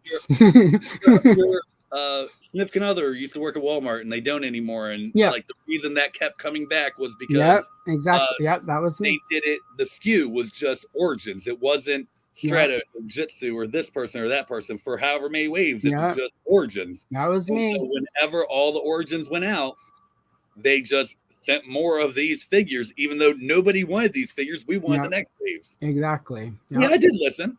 significant other used to work at Walmart and they don't anymore. And Yeah. like the reason that kept coming back was because Yep, exactly. Yep, that was they me. did it. The SKU was just origins. It wasn't Yep. Stratos or Jitsu or this person or that person for however many waves. It was Yep, just origins. that was And me. so whenever all the origins went out, they just sent more of these figures, even though nobody wanted these figures. We wanted the next waves. Exactly. Yep. Yeah, I did listen.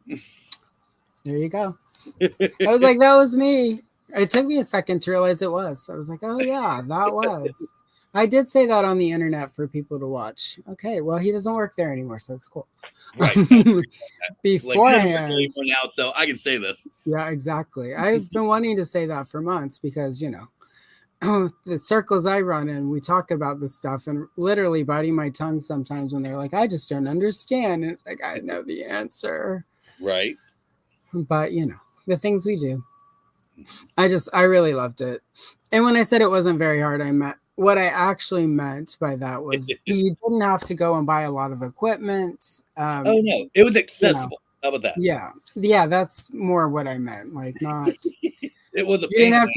There you go. I was like, that was me. It took me a second to realize it was. I was like, oh yeah, that was. I did say that on the internet for people to watch. Okay, well, he doesn't work there anymore, so it's cool. Right. Beforehand. Like, went out, so I can say this. Yeah, exactly. I've been wanting to say that for months because, you know, the circles I run in, we talk about this stuff and literally biting my tongue sometimes when they're like, I just don't understand. And it's like, I know the answer. Right. But, you know, the things we do. I really loved it. And when I said it wasn't very hard, what I actually meant by that was you didn't have to go and buy a lot of equipment. Oh no, it was accessible. You know, how about that? Yeah. Yeah, that's more what I meant. Like not it was a you didn't have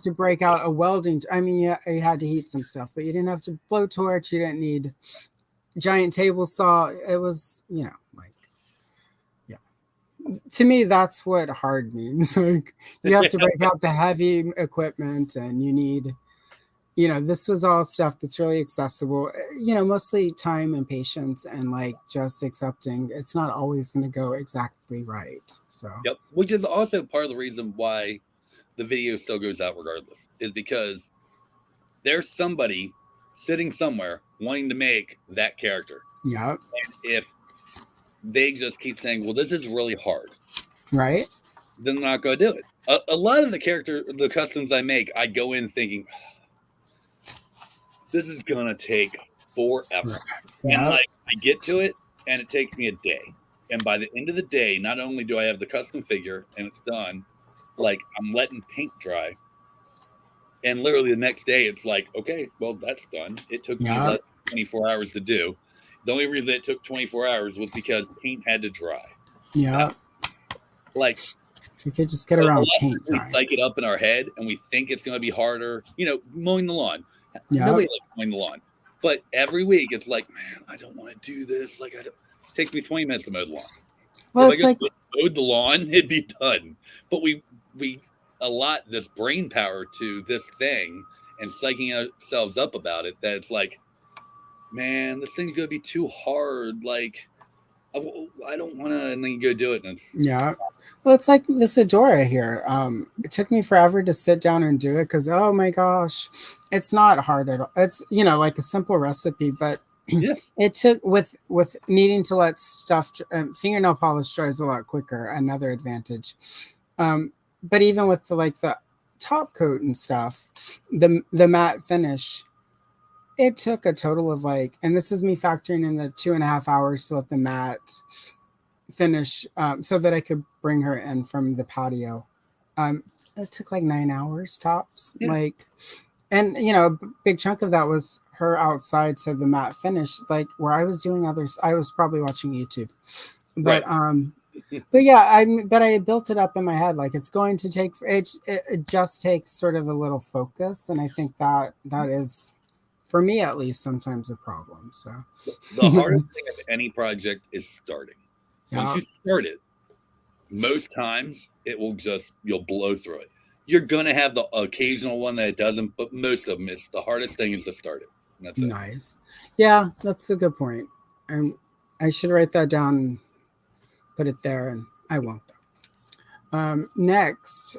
to break out a welding. I mean, you had to heat some stuff, but you didn't have to blowtorch. You didn't need giant table saw. It was, you know, like, yeah. To me, that's what hard means. Like you have to break out the heavy equipment, and you need, you know, this was all stuff that's really accessible. You know, mostly time and patience, and like just accepting it's not always going to go exactly right. So, yep, which is also part of the reason why the video still goes out regardless, is because there's somebody sitting somewhere wanting to make that character. Yeah. And if they just keep saying, well, this is really hard, right, then they're not going to do it. A lot of the customs I make, I go in thinking, this is going to take forever. Yeah. And like I get to it and it takes me a day. And by the end of the day, not only do I have the custom figure and it's done, like I'm letting paint dry. And literally the next day it's like, okay, well, that's done. It took me less than 24 hours to do. The only reason it took 24 hours was because paint had to dry. Yeah. Like you could just get around paint. We psych it up in our head and we think it's going to be harder. You know, mowing the lawn. Yeah. Nobody likes mowing the lawn. But every week it's like, man, I don't want to do this. Like it takes me 20 minutes to mow the lawn. Well, if I mowed the lawn, it'd be done. But we allot this brain power to this thing and psyching ourselves up about it that it's like, man, this thing's gonna be too hard. Like, I don't want to. And then you go do it. And yeah. Well, it's like this Adora here. It took me forever to sit down and do it because, oh my gosh, it's not hard at all. It's, you know, like a simple recipe, but yeah. It took with needing to let stuff fingernail polish dries a lot quicker. Another advantage. But even with the top coat and stuff, the matte finish, it took a total of like, and this is me factoring in the 2.5 hours to let the matte finish so that I could bring her in from the patio. It took like 9 hours tops. Yeah. Like, and you know, a big chunk of that was her outside, so the matte finish, like where I was doing others, I was probably watching YouTube. But right. But yeah, I built it up in my head like it's going to take it just takes sort of a little focus, and I think that is, for me at least, sometimes a problem. So the hardest thing of any project is starting. Yeah. Once you start it, most times it will just, you'll blow through it. You're gonna have the occasional one that it doesn't, but most of them, it's the hardest thing is to start it. That's it. Nice. Yeah, that's a good point. And I should write that down and put it there, and I won't though. Next,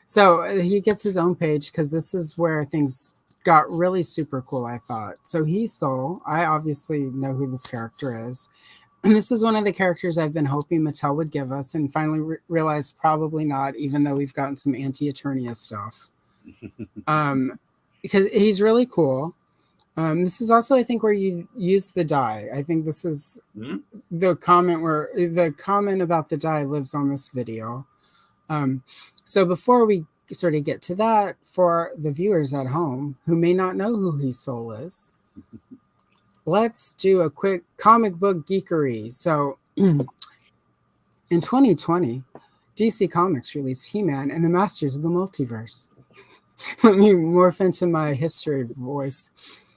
so he gets his own page because this is where things got really super cool, I thought. So I obviously know who this character is. And this is one of the characters I've been hoping Mattel would give us, and finally realized probably not, even though we've gotten some anti-Eternia stuff. Because he's really cool. This is also, I think, where you use the die. I think this is the comment about the die lives on this video. So before we sort of get to that, for the viewers at home who may not know who He Soul is, let's do a quick comic book geekery. So in 2020, DC Comics released He-Man and the Masters of the Multiverse. Let me morph into my history voice.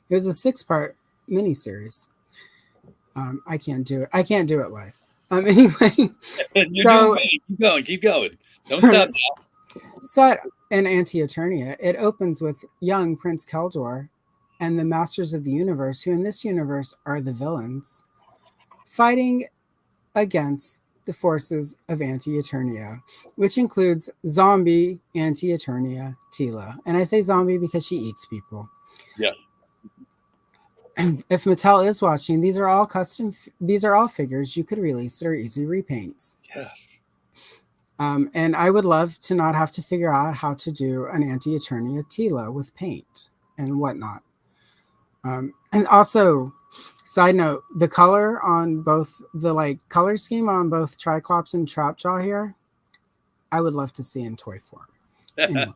It was a 6-part miniseries. I can't do it. I can't do it live. Anyway, You're doing great. Keep going. Keep going. Don't stop now. Set in Anti-Eternia, it opens with young Prince Keldor and the Masters of the Universe, who in this universe are the villains, fighting against the forces of Anti-Eternia, which includes zombie Anti-Eternia Teela. And I say zombie because she eats people. Yes. If Mattel is watching, these are all figures you could release that are easy repaints. Yes. And I would love to not have to figure out how to do an Anti-Eternia Teela with paint and whatnot. And also, side note, the color on both the color scheme on both Triclops and Trapjaw here, I would love to see in toy form. Anyway.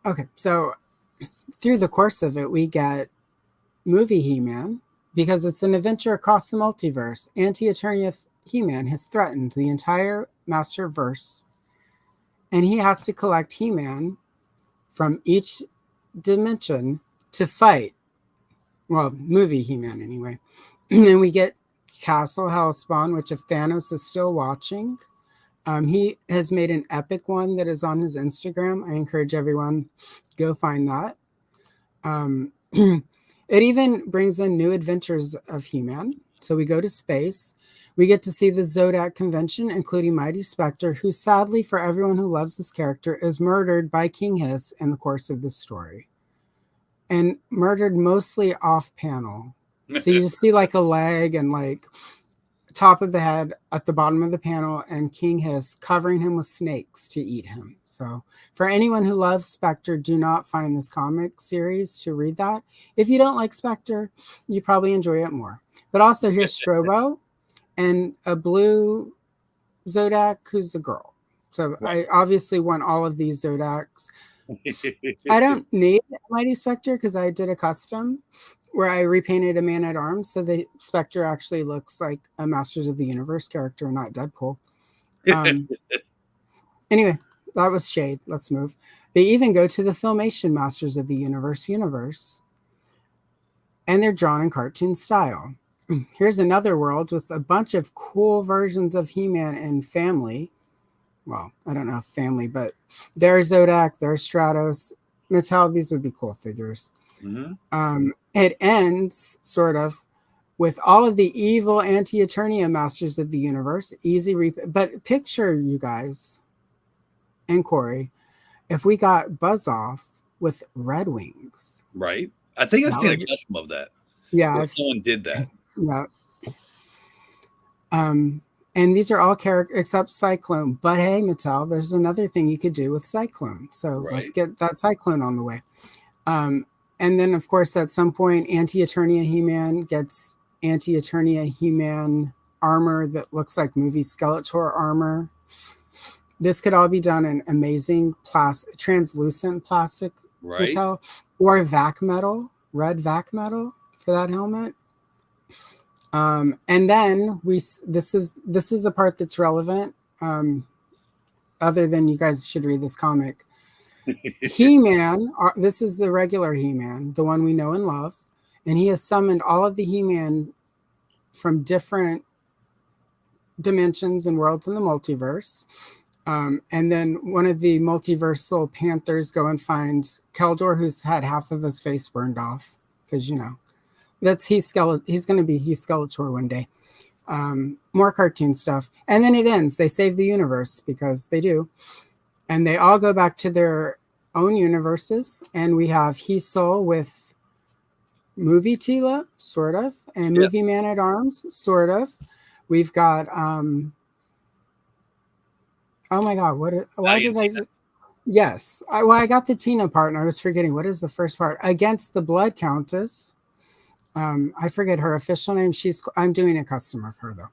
Okay, so through the course of it, we get movie He-Man, because it's an adventure across the multiverse. Anti-Eternia He-Man has threatened the entire Masterverse, and he has to collect He-Man from each dimension to fight. Well, movie He-Man anyway. And we get Castle Hellspawn, which if Thanos is still watching, he has made an epic one that is on his Instagram. I encourage everyone go find that. It even brings in new adventures of He-Man. So we go to space. We get to see the Zodak convention, including Mighty Spectre, who sadly, for everyone who loves this character, is murdered by King Hiss in the course of the story. And murdered mostly off panel. So you just see a leg and top of the head at the bottom of the panel, and King Hiss covering him with snakes to eat him. So for anyone who loves Spectre, do not find this comic series to read that. If you don't like Spectre, you probably enjoy it more. But also here's Strobo and a blue Zodak who's a girl. So I obviously want all of these Zodaks. I don't need Mighty Spectre because I did a custom where I repainted a Man-at-Arms, so the Spectre actually looks like a Masters of the Universe character, not Deadpool. Anyway, that was shade. Let's move. They even go to the Filmation Masters of the universe, and they're drawn in cartoon style. Here's another world with a bunch of cool versions of He-Man and family. Well, I don't know if family, but there's Zodak, there's Stratos. Mattel, these would be cool figures. Mm-hmm. It ends sort of with all of the evil Anti-Eternia Masters of the Universe. But picture, you guys and Corey, if we got Buzz Off with red wings. Right. I think I've seen a custom of that. Yeah. Someone did that. Yeah. And these are all characters except Cyclone. But hey, Mattel, there's another thing you could do with Cyclone. So let's get that Cyclone on the way. And then, of course, at some point, Anti-Eternia He-Man gets Anti-Eternia He-Man armor that looks like movie Skeletor armor. This could all be done in amazing translucent plastic metal or vac metal, red vac metal for that helmet. And then this is the part that's relevant. Other than you guys should read this comic. He-Man, this is the regular He-Man, the one we know and love, and he has summoned all of the He-Man from different dimensions and worlds in the multiverse. And then one of the multiversal Panthers go and find Keldor, who's had half of his face burned off, because he's going to be Skeletor one day. More cartoon stuff, and then it ends. They save the universe because they do. And they all go back to their own universes. And we have He-Soul with movie Teela, sort of, and movie Man-at-Arms, sort of. We've got, oh my God, yes. I got the Tina part and I was forgetting. What is the first part? Against the Blood Countess. I forget her official name. I'm doing a custom of her though.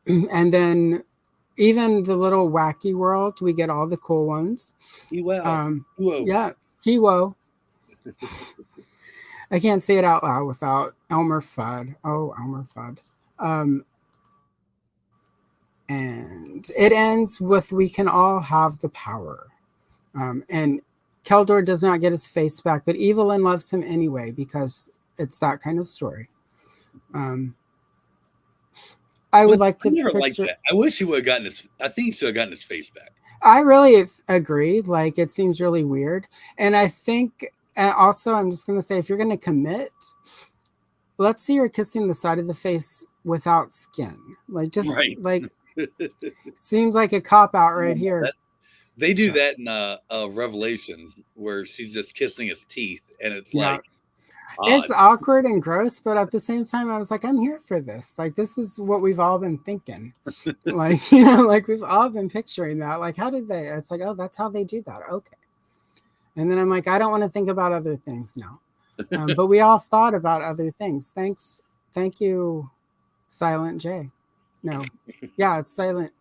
And then even the little wacky world, we get all the cool ones. Yeah, He-Wo. I can't say it out loud without Elmer Fudd. Oh, Elmer Fudd. And And it ends with, we can all have the power. And Keldor does not get his face back, but Evelyn loves him anyway, because it's that kind of story. I would like to never liked that. I wish he would have gotten his, I think he should have gotten his face back. I really agree. Like, it seems really weird. And I think, and also I'm just going to say, if you're going to commit, let's see her kissing the side of the face without skin. Like, just right. like, seems like a cop out right here. They do that in Revelations, where she's just kissing his teeth, and it's like, odd. It's awkward and gross, but at the same time, I was like, I'm here for this. Like, this is what we've all been thinking. Like, you know, like we've all been picturing that. Like, how did they? It's like, oh, that's how they do that. Okay. And then I'm like, I don't want to think about other things now. But we all thought about other things. Thank you, Silent J. No, yeah, it's Silent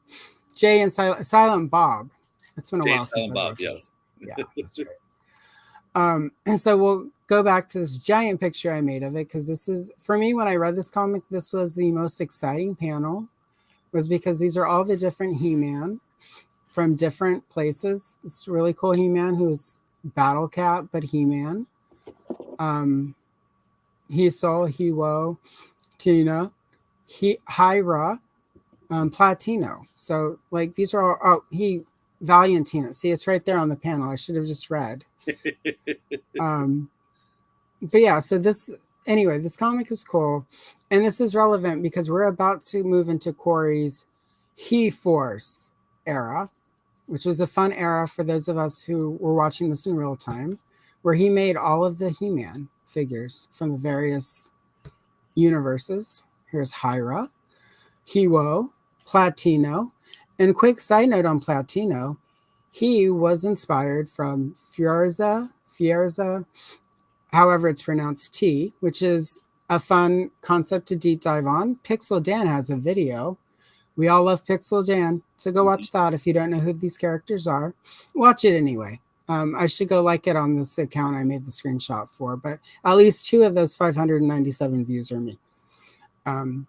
J and Silent Bob. It's been a while since I've watched this. Yeah, that's right. And so we'll go back to this giant picture I made of it, because this is, for me, when I read this comic, this was the most exciting panel, was because these are all the different He-Man from different places. This really cool He-Man who's Battle Cat, but He-Man. He-Soul, He-Wo, Tina, Hyra, Platino. So, like, these are all, Valiantina. See, it's right there on the panel. I should have just read. But yeah, so this comic is cool, and this is relevant because we're about to move into Corey's He-Force era, which was a fun era for those of us who were watching this in real time, where he made all of the He-Man figures from the various universes. Here's Hyra, He-Wo, Platino, and a quick side note on Platino, he was inspired from Fierza, however it's pronounced, T, which is a fun concept to deep dive on. Pixel Dan has a video. We all love Pixel Dan, so go watch that if you don't know who these characters are. Watch it anyway. I should go like it on this account I made the screenshot for, but at least 2 of those 597 views are me. And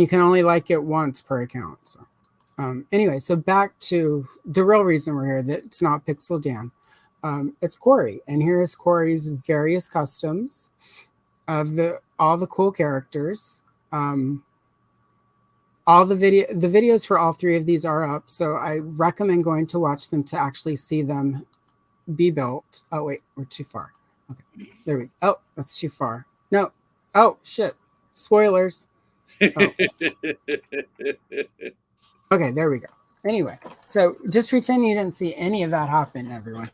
you can only like it once per account. So anyway, so back to the real reason we're here, that it's not Pixel Dan. It's Corey, and here is Corey's various customs of all the cool characters. All the videos for all 3 of these are up, so I recommend going to watch them to actually see them be built. Oh wait, we're too far. Okay, there we go. Oh, that's too far. No. Oh shit! Spoilers. Oh. Okay, there we go. Anyway, so just pretend you didn't see any of that happen, everyone.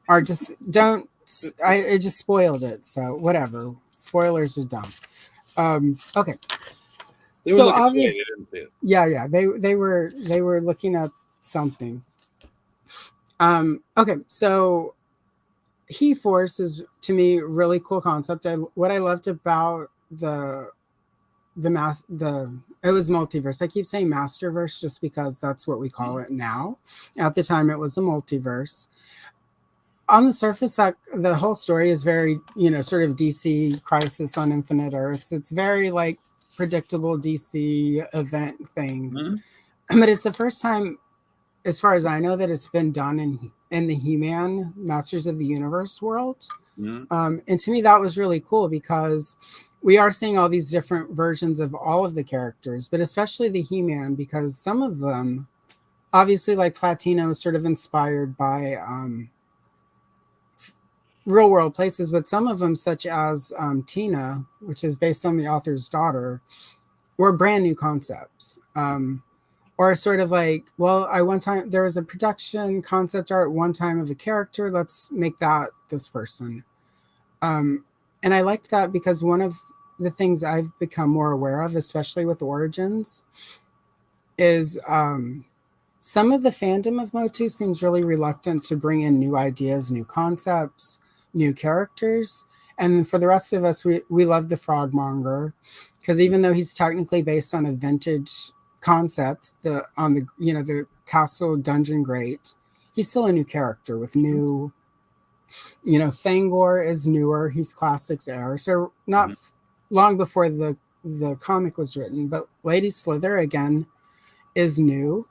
Or just don't. I just spoiled it, so whatever. Spoilers are dumb. Okay. So obviously, yeah, they were looking at something. Okay, so He-Force is, to me, really cool concept. What I loved about it was multiverse. I keep saying Masterverse just because that's what we call it now. At the time, it was a multiverse. On the surface, the whole story is very, sort of DC Crisis on Infinite Earths. It's very like predictable DC event thing. Mm-hmm. But it's the first time, as far as I know, that it's been done in the He-Man Masters of the Universe world. Mm-hmm. And to me, that was really cool because we are seeing all these different versions of all of the characters, but especially the He-Man, because some of them, obviously, like Platino, is sort of inspired by real world places, but some of them, such as Tina, which is based on the author's daughter, were brand new concepts. Or sort of like, well, there was a production concept art one time of a character, let's make that this person. And I liked that because one of the things I've become more aware of, especially with Origins, is some of the fandom of Motu seems really reluctant to bring in new ideas, new concepts, new characters. And for the rest of us, we love the Frogmonger, because even though he's technically based on a vintage concept, the Castle Dungeon Great, he's still a new character with new, Fangor is newer, he's Classics era, so not long before the the comic was written. But Lady Slither again is new.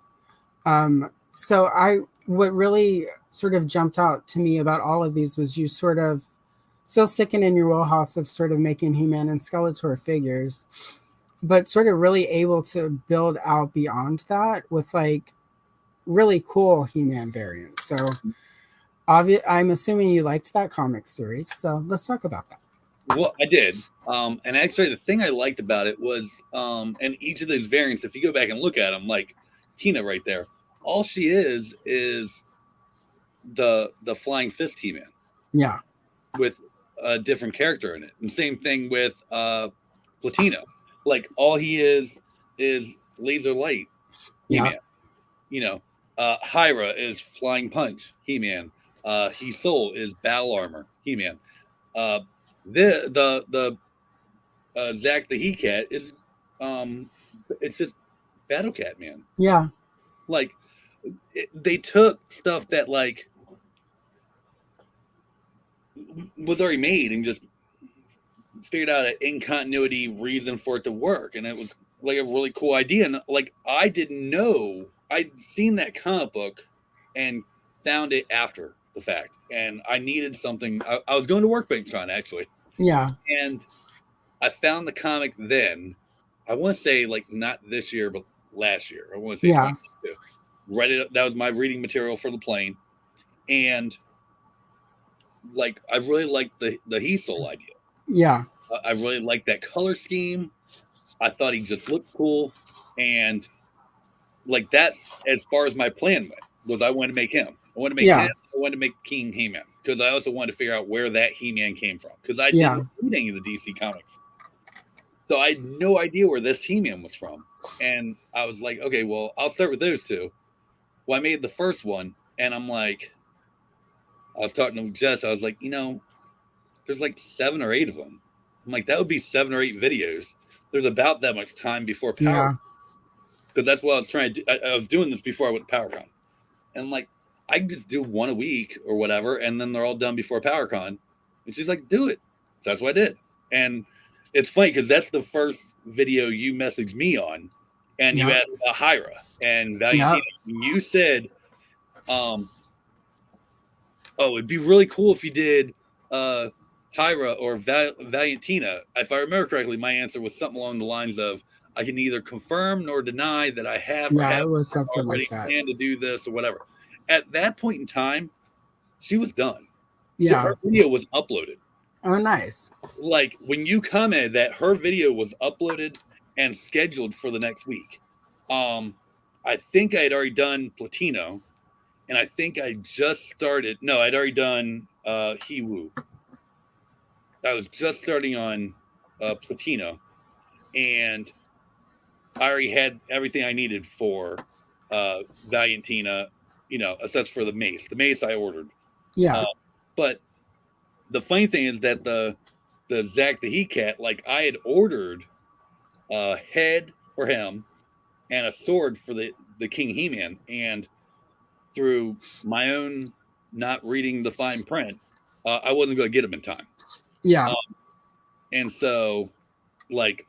So what really sort of jumped out to me about all of these was you sort of still sticking in your wheelhouse of sort of making He-Man and Skeletor figures, but sort of really able to build out beyond that with like really cool He-Man variants. So I'm assuming you liked that comic series. So let's talk about that. Well, I did. And actually, the thing I liked about it was, and each of those variants, if you go back and look at them, like Tina right there, all she is the Flying Fist He-Man. Yeah. With a different character in it. And same thing with Platino. Like, all he is laser light He-Man. Yeah. You know, Hyra is Flying Punch He-Man. He-Soul is Battle Armor He-Man. The Zack the He-Cat is it's just Battle Cat, man. Yeah. Like, they took stuff that like was already made and just figured out an in continuity reason for it to work, and it was like a really cool idea. And like, I didn't know, I'd seen that comic book and found it after the fact, and I needed something. I was going to Workbench Con actually. Yeah. And I found the comic then. I want to say like not this year, but last year. I want to say 2022. Read it. That was my reading material for the plane, and like I really liked the He-Soul idea. Yeah. I really liked that color scheme. I thought he just looked cool, and like that's as far as my plan went. Was I wanted to make him. I wanted to make him. I wanted to make King He-Man because I also wanted to figure out where that He-Man came from because I didn't read any of the DC comics, so I had no idea where this He-Man was from. And I was like, okay, well, I'll start with those two. Well, I made the first one, and I'm like, I was talking to Jess. I was like, there's like 7 or 8 of them. I'm like, that would be 7 or 8 videos. There's about that much time before Power. Because that's what I was trying to do. I was doing this before I went to PowerCon. And I'm like, I can just do 1 a week or whatever, and then they're all done before PowerCon. And she's like, do it. So that's what I did. And it's funny because that's the first video you messaged me on. And you asked about Hyra and Valentina. You said, oh, it'd be really cool if you did Hyra or Valentina. If I remember correctly, my answer was something along the lines of, I can neither confirm nor deny that I have or have it was something like that. Planned to do this or whatever. At that point in time, she was done. Yeah. So her video was uploaded. Oh, nice. Like, when you commented that her video was uploaded and scheduled for the next week, I think I had already done Platino, and I think I just started. No, I'd already done He-Woo. I was just starting on Platino, and I already had everything I needed for Valentina, except for the mace. The mace I ordered. Yeah. But the funny thing is that the Zack the He-Cat, like, I had ordered a head for him and a sword for the King He-Man, and through my own not reading the fine print, I wasn't going to get him in time. Yeah. And so, like,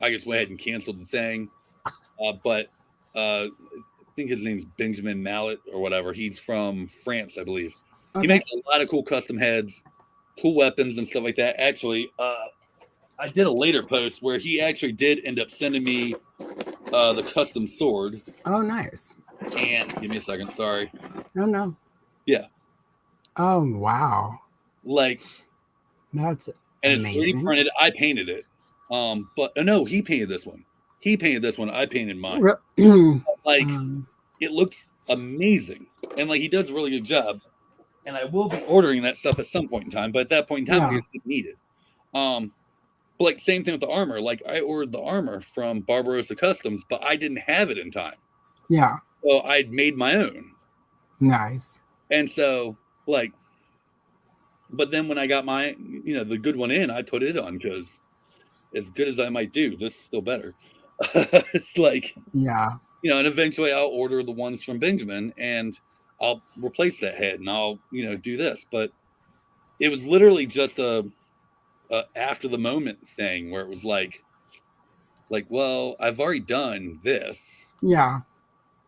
I just went ahead and canceled the thing. But I think his name's Benjamin Mallet or whatever. He's from France, I believe. Okay. He makes a lot of cool custom heads, cool weapons and stuff like that. Actually, I did a later post where he actually did end up sending me the custom sword. Oh, nice. And give me a second. Sorry. Oh, no. Yeah. Oh, wow. Like, that's and amazing. It's 3D printed. I painted it. But no, he painted this one. He painted this one. I painted mine. Like, it looks amazing, and like he does a really good job. And I will be ordering that stuff at some point in time. But at that point in time, I didn't need it. But like same thing with the armor. Like I ordered the armor from Barbarossa Customs, but I didn't have it in time. Yeah. So I'd made my own. Nice. And so like, but then when I got my, the good one in, I put it on because as good as I might do, this is still better. It's like, and eventually I'll order the ones from Benjamin and I'll replace that head and I'll, do this. But it was literally just a after the moment thing where it was like, like, well, I've already done this. Yeah.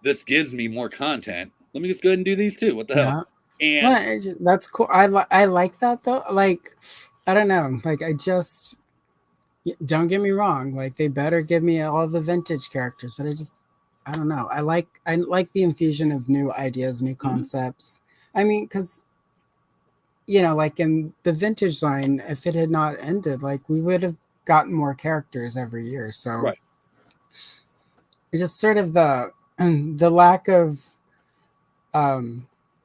This gives me more content. Let me just go ahead and do these too. What the hell? Yeah. And Well, that's cool. I like that though. Like, I don't know. Like, I just don't get me wrong. Like, they better give me all the vintage characters, but I don't know. I like the infusion of new ideas, new concepts. I mean, because like in the vintage line, if it had not ended, like we would have gotten more characters every year. So right. it's just sort of the lack of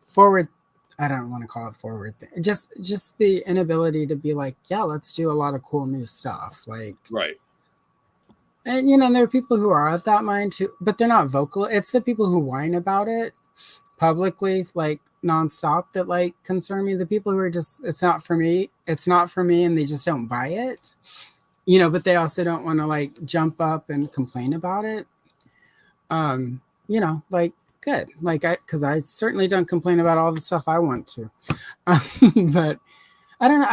forward. I don't want to call it forward thing. Just the inability to be like, yeah, let's do a lot of cool new stuff. Like, Right. and there are people who are of that mind too, but they're not vocal. It's the people who whine about it publicly, like nonstop, that like concern me. The people who are just, it's not for me, and they just don't buy it. But they also don't want to like jump up and complain about it. Like, good, like because I certainly don't complain about all the stuff I want to. But I don't know.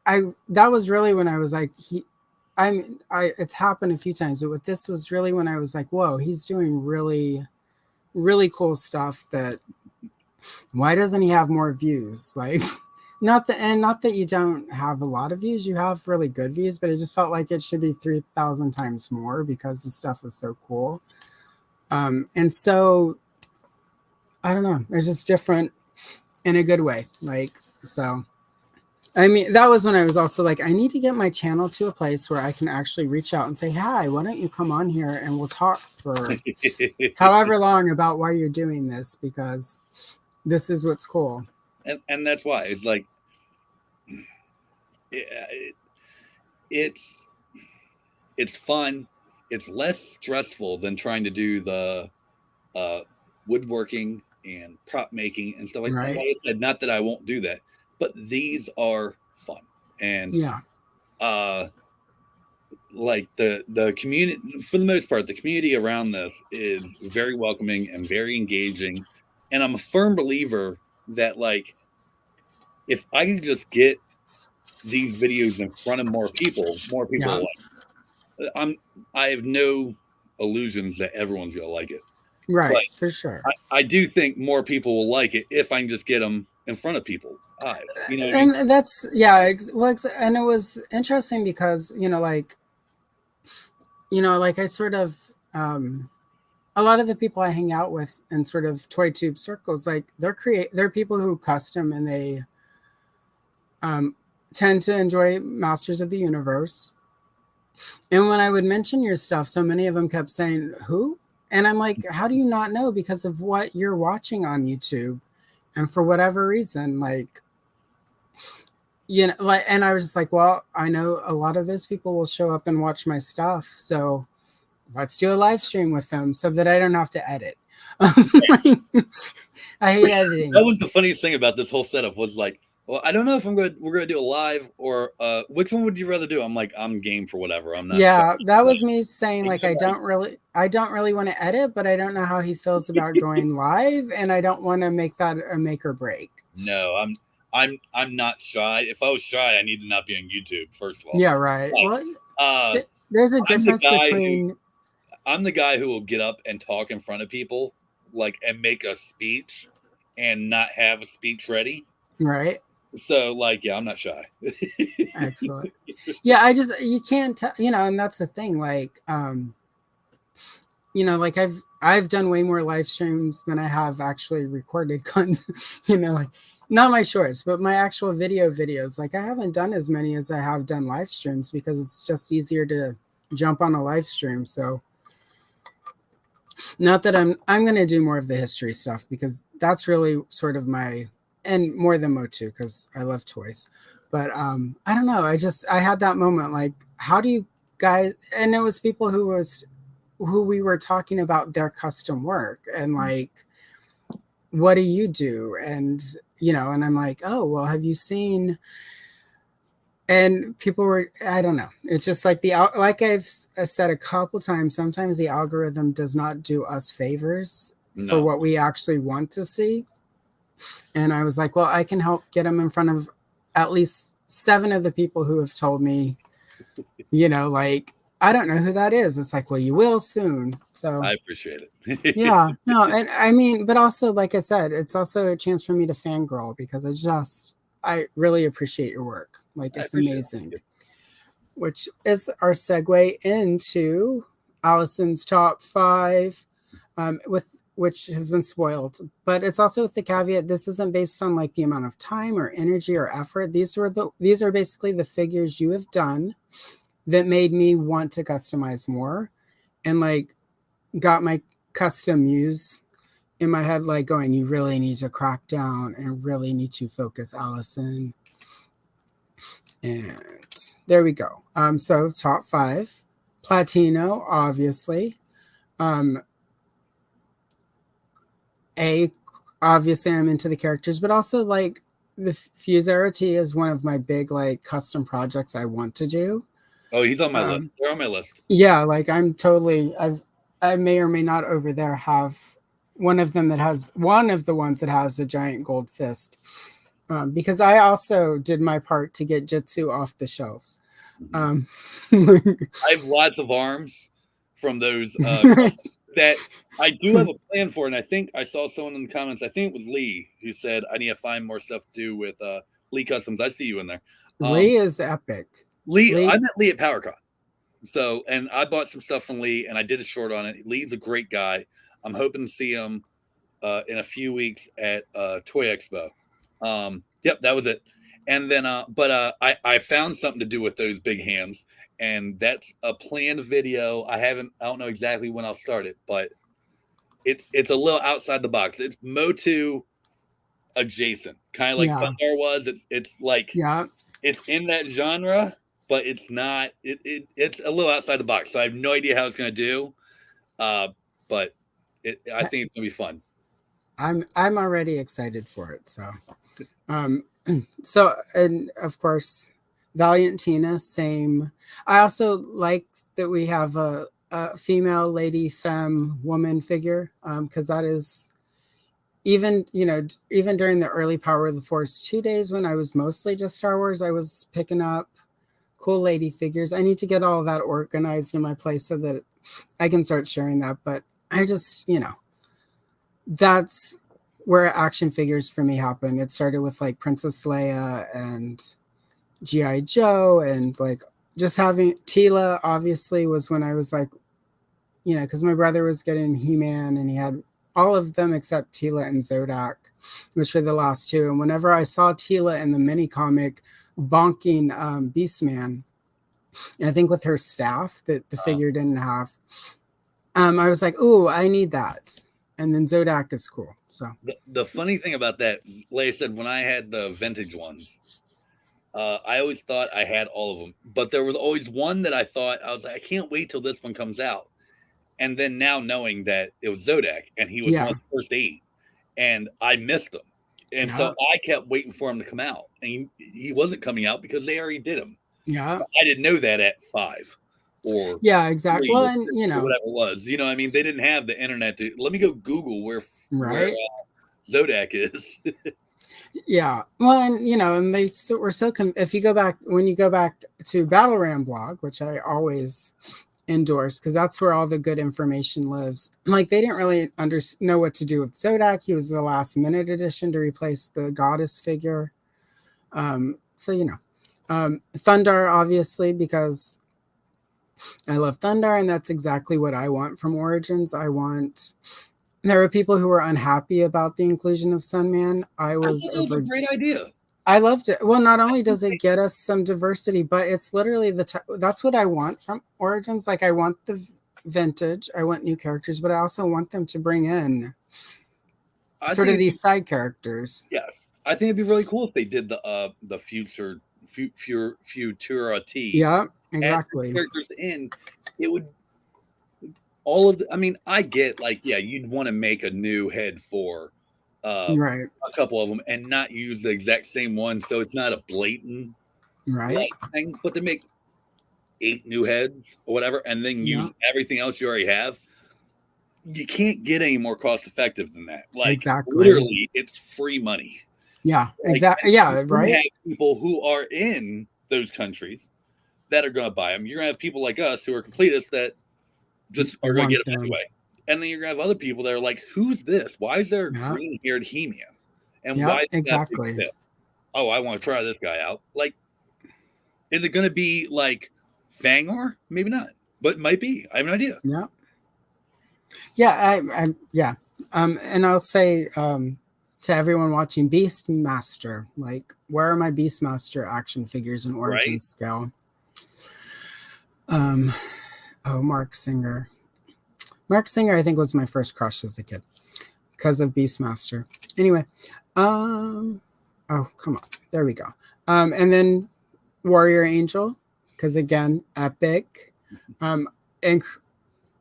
I that was really when I was like, it's happened a few times, but with this was really when I was like, whoa, he's doing really, really cool stuff. That why doesn't he have more views? Like, not that you don't have a lot of views, you have really good views, but it just felt like it should be 3,000 times more because the stuff was so cool. And so I don't know, it's just different in a good way. Like, so I mean, that was when I was also like, I need to get my channel to a place where I can actually reach out and say, hi, why don't you come on here and we'll talk for however long about why you're doing this, because this is what's cool. And that's why it's like, it's fun. It's less stressful than trying to do the woodworking and prop making and stuff like that. Like I said, not that I won't do that, but these are fun. And yeah, like the community, for the most part, the community around this is very welcoming and very engaging. And I'm a firm believer that, like, if I can just get these videos in front of more people yeah. like, I have no illusions that everyone's gonna like it. Right, but for sure. I do think more people will like it if I can just get them in front of people's eyes. You know what I And mean? that's and it was interesting because like I sort of a lot of the people I hang out with in sort of toy tube circles, like they're people who custom, and they tend to enjoy Masters of the Universe. And when I would mention your stuff, so many of them kept saying, who? And I'm like, how do you not know? Because of what you're watching on YouTube. And for whatever reason, like, like, and I was just like, well, I know a lot of those people will show up and watch my stuff. So let's do a live stream with them so that I don't have to edit. I hate editing. That was the funniest thing about this whole setup was like, well, I don't know if we're gonna do a live or which one would you rather do? I'm like, I'm game for whatever. I'm not. Yeah, that was me saying like I don't really want to edit, but I don't know how he feels about going live, and I don't want to make that a make or break. No, I'm not shy. If I was shy, I need to not be on YouTube, first of all. Yeah, right. Like, well, there's a difference between. I'm the guy who will get up and talk in front of people, like, and make a speech and not have a speech ready. Right. So, like, yeah, I'm not shy. Excellent. Yeah, you can't tell, and that's the thing. Like, like I've done way more live streams than I have actually recorded content, like not my shorts, but my actual videos. Like, I haven't done as many as I have done live streams because it's just easier to jump on a live stream. So not that I'm going to do more of the history stuff, because that's really sort of and more than Motu, because I love toys. But I don't know. I had that moment, like, how do you guys, and it was people who we were talking about their custom work, and like, what do you do? And, and I'm like, oh, well, have you seen, and people were, I don't know. It's just like like I've said a couple times, sometimes the algorithm does not do us favors for what we actually want to see. And I was like, well, I can help get them in front of at least 7 of the people who have told me, like, I don't know who that is. It's like, well, you will soon. So I appreciate it. yeah, no, and I mean, but also, like I said, it's also a chance for me to fangirl because I really appreciate your work. Like, I it's appreciate amazing. it. Which is our segue into Allison's top 5, with which has been spoiled. But it's also with the caveat this isn't based on like the amount of time or energy or effort. These are basically the figures you have done that made me want to customize more, and like got my custom muse in my head, like going, you really need to crack down and really need to focus, Allison. And there we go. So top 5, Platino, obviously. Um, obviously I'm into the characters, but also like the Fuse T is one of my big like custom projects I want to do. Oh, he's on my list. They're on my list. Yeah, like I may or may not over there have one of them that has one of the ones that has the giant gold fist. Because I also did my part to get Jitsu off the shelves. I have lots of arms from those that I do have a plan for, and I think I saw someone in the comments. I think it was Lee who said I need to find more stuff to do with Lee Customs. I see you in there. Lee is epic. Lee, I met Lee at PowerCon. So, and I bought some stuff from Lee, and I did a short on it. Lee's a great guy. I'm hoping to see him in a few weeks at Toy Expo. Yep, that was it. And then, I found something to do with those big hands, and that's a planned video. I don't know exactly when I'll start it, but it's a little outside the box. It's Motu adjacent, kind of like Thundar was. It's like it's in that genre, but it's not. It's a little outside the box. So I have no idea how it's going to do, but I think it's going to be fun. I'm already excited for it. So, so, and of course, Valiant Tina, same. I also like that we have a female lady femme woman figure, because that is even during the early Power of the Force 2 days when I was mostly just Star Wars, I was picking up cool lady figures. I need to get all of that organized in my place so that I can start sharing that. But I just, that's where action figures for me happen. It started with like Princess Leia and G.I. Joe, and like just having Tila obviously was when I was like, because my brother was getting He-Man and he had all of them except Tila and Zodak, which were the last 2. And whenever I saw Tila in the mini comic bonking Beastman, and I think with her staff that the figure didn't have, I was like, "Ooh, I need that." And then Zodak is cool. So the funny thing about that, like I said, when I had the vintage ones, I always thought I had all of them, but there was always one that I was like, I can't wait till this one comes out. And then now knowing that it was Zodak and he was one of the first 8, and I missed him, and so I kept waiting for him to come out, and he wasn't coming out because they already did him. Yeah, I didn't know that at 5 or exactly. Well, and whatever it was, I mean, they didn't have the internet to let me go Google where Zodak is. Yeah, well, and and they were so if you go back to Battle Ram blog, which I always endorse because that's where all the good information lives. Like they didn't really know what to do with Zodak. He was the last minute addition to replace the goddess figure. So Thundar obviously because I love Thundar, and that's exactly what I want from Origins. There were people who were unhappy about the inclusion of Sunman. It was a great idea. I loved it. Well, not only does it get us some diversity, but it's literally that's what I want from Origins. Like I want the vintage, I want new characters, but I also want them to bring in sort of these side characters. Yes, I think it'd be really cool if they did the Futura T. Yeah, exactly. Characters in it would. All of I mean, I get like, you'd want to make a new head for right, a couple of them and not use the exact same one, so it's not a blatant thing. But to make 8 new heads or whatever, and then use everything else you already have, you can't get any more cost effective than that. Like exactly, literally, it's free money. Yeah, exactly. Yeah, right. Have people who are in those countries that are going to buy them. You're going to have people like us who are completists that just are going to get them anyway. And then you're going to have other people that are like, who's this? Why is there a green-haired He-Man? And why is exactly. that? Oh, I want to try this guy out. Like, is it going to be like Fangor? Maybe not, but it might be. I have no idea. Yeah. Yeah. And I'll say to everyone watching, Beastmaster, like, where are my Beastmaster action figures in origin scale? Mark Singer. Mark Singer, I think, was my first crush as a kid because of Beastmaster. Anyway, oh, come on. There we go. And then Warrior Angel, because again, epic, and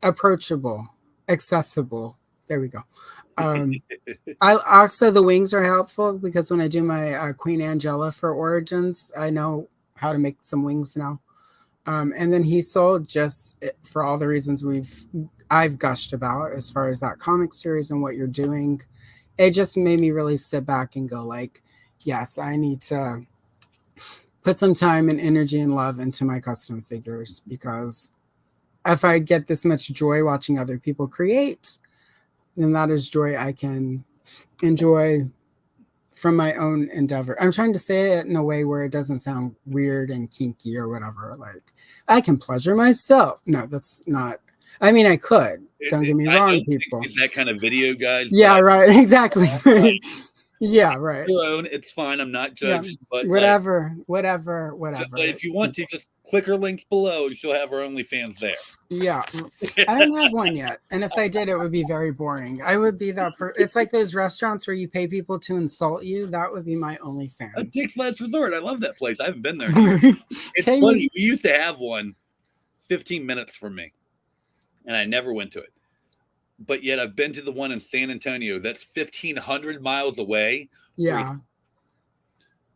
approachable, accessible. There we go. I also, the wings are helpful because when I do my Queen Angela for Origins, I know how to make some wings now. And then he sold just for all the reasons I've gushed about as far as that comic series and what you're doing. It just made me really sit back and go like, yes, I need to put some time and energy and love into my custom figures, because if I get this much joy watching other people create, then that is joy I can enjoy from my own endeavor. I'm trying to say it in a way where it doesn't sound weird and kinky or whatever. Like, I can pleasure myself. No, that's not. I mean, I could. Don't get me wrong, people. That kind of video, guys. Yeah, right. Exactly. Yeah, right. Your own. It's fine. I'm not judging. Yeah, but whatever. But if you want to, just click her links below, and she'll have her OnlyFans there. Yeah, I don't have one yet, and if I did, it would be very boring. I would be that. It's like those restaurants where you pay people to insult you. That would be my OnlyFans. Dick's Last Resort. I love that place. I haven't been there. It's funny. We used to have one 15 minutes from me, and I never went to it. But yet I've been to the one in San Antonio that's 1,500 miles away. Yeah.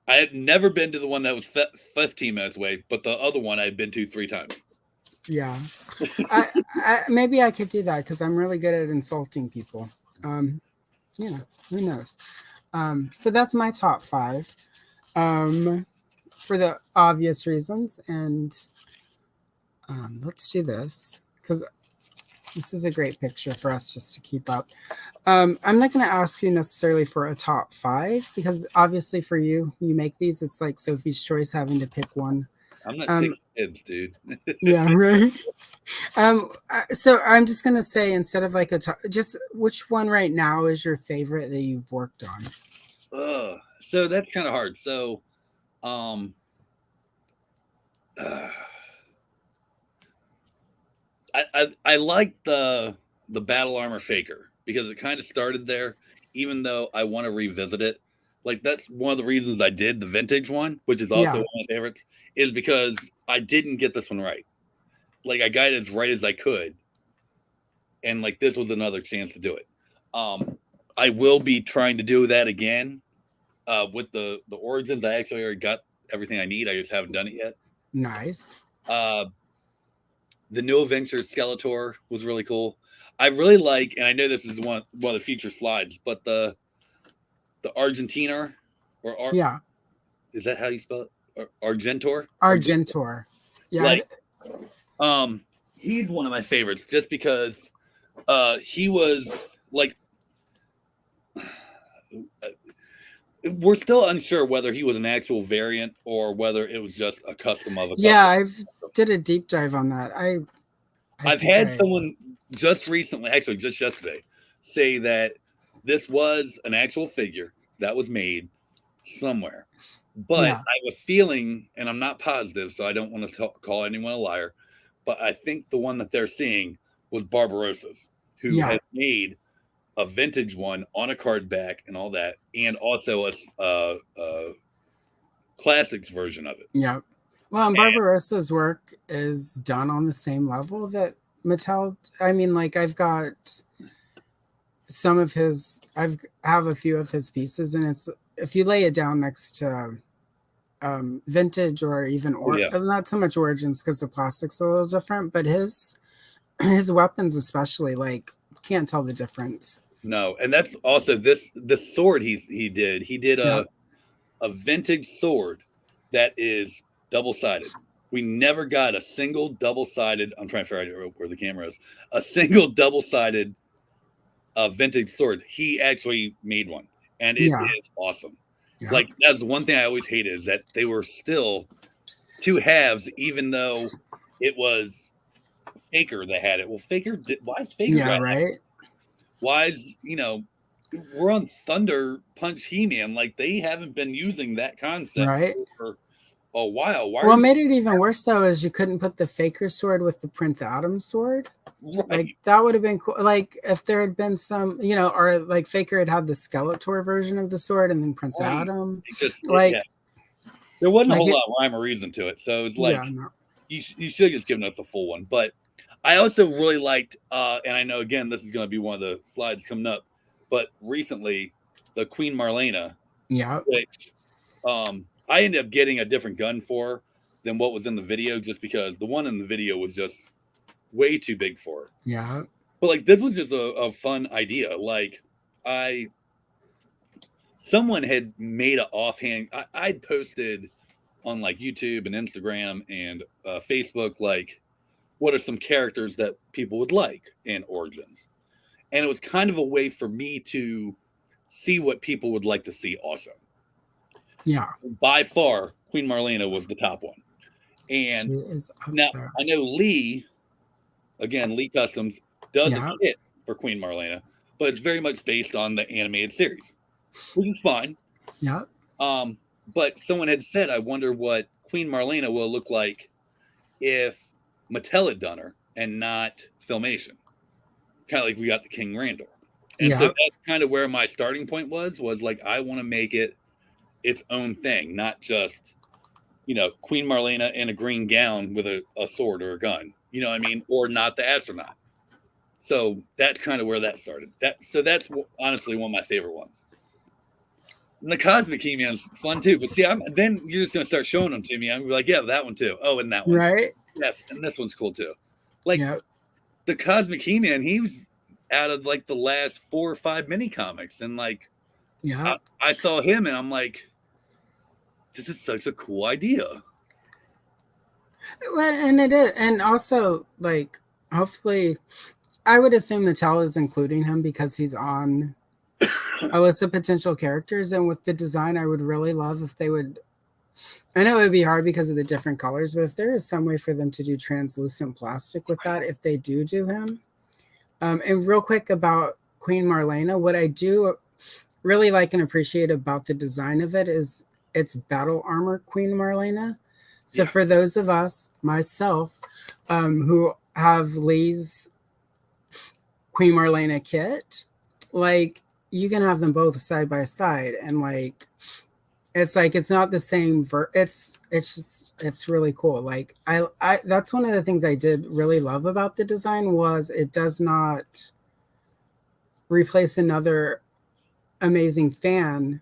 I had never been to the one that was 15 minutes away, but the other one I had been to 3 times. Yeah. Maybe I could do that because I'm really good at insulting people. Yeah, who knows? So that's my top 5 for the obvious reasons. And let's do this because this is a great picture for us just to keep up. I'm not going to ask you necessarily for a top 5 because obviously for you make these. It's like Sophie's Choice having to pick one. I'm not picking kids, dude. Yeah, right. So I'm just going to say instead of like a top, just which one right now is your favorite that you've worked on? So that's kind of hard. So, I like the Battle Armor Faker because it kind of started there, even though I want to revisit it. Like, that's one of the reasons I did the vintage one, which is also one of my favorites, is because I didn't get this one right. Like, I got it as right as I could. And, like, this was another chance to do it. I will be trying to do that again with the Origins. I actually already got everything I need. I just haven't done it yet. Nice. The New Adventures Skeletor was really cool. I really like, and I know this is one of the future slides, but the Argentina is that how you spell it? Argentor? Argentor. Yeah. Like, he's one of my favorites just because he was like, we're still unsure whether he was an actual variant or whether it was just a custom of a custom. Yeah, I've did a deep dive on that. I've had someone just recently, actually just yesterday, say that this was an actual figure that was made somewhere. But I have a feeling, and I'm not positive, so I don't want to call anyone a liar, but I think the one that they're seeing was Barbarossa's, who has made a vintage one on a card back and all that, and also a classics version of it. Yeah. Well, and Barbarossa's work is done on the same level that Mattel. I mean, like, I've got some of his, have a few of his pieces, and it's, if you lay it down next to vintage or even not so much Origins because the plastic's a little different, but his weapons especially, like, can't tell the difference. No, and that's also the sword he did a vintage sword that is double-sided. we never got a single double-sided. I'm trying to figure out where the camera is. A single double-sided vintage sword. He actually made one, and it is awesome. Yeah. Like, that's the one thing I always hated, is that they were still two halves, even though it was Faker that had it. Well, why is Faker? Yeah, right. Why is, we're on Thunder Punch He-Man. Like, they haven't been using that concept for a while. What made it even worse, though, is you couldn't put the Faker sword with the Prince Adam sword. Right. Like, that would have been cool. Like, if there had been some, or like Faker had the Skeletor version of the sword, and then Prince Adam. There wasn't a whole lot of rhyme or reason to it. So it was like, you should have just given us a full one. But I also really liked, and I know, again, this is going to be one of the slides coming up, but recently, the Queen Marlena. Yeah. Which I ended up getting a different gun for than what was in the video, just because the one in the video was just way too big for her. Yeah. But like, this was just a fun idea. Like, someone had made an offhand. I'd posted on like YouTube and Instagram and Facebook, like, what are some characters that people would like in Origins? And it was kind of a way for me to see what people would like to see also. Yeah. By far, Queen Marlena was the top one. And now I know Lee Customs does a kit for Queen Marlena, but it's very much based on the animated series, which is fine. Yeah. But someone had said, I wonder what Queen Marlena will look like if Mattel had done her and not Filmation. Kind of like we got the King Randor. And so that's kind of where my starting point was like, I want to make it its own thing, not just, Queen Marlena in a green gown with a sword or a gun, you know what I mean? Or not the astronaut. So that's kind of where that started. That's honestly one of my favorite ones. And the Cosmic He-Man's fun too. But see, then you're just going to start showing them to me. I'm like, yeah, that one too. Oh, and that one. Right. Yes, and this one's cool too. Like, the Cosmic He-Man, he was out of like the last 4 or 5 mini comics, and like, I saw him and I'm like, this is such a cool idea. Well, and it is, and also, like, hopefully, I would assume Mattel is including him because he's on a list of potential characters, and with the design, I would really love if they would. I know it would be hard because of the different colors, but if there is some way for them to do translucent plastic with that, if they do him. And real quick about Queen Marlena, what I do really like and appreciate about the design of it is it's battle armor Queen Marlena. So for those of us, myself, who have Lee's Queen Marlena kit, like, you can have them both side by side, and like, it's like, it's not the same it's really cool. Like, I that's one of the things I did really love about the design, was it does not replace another amazing fan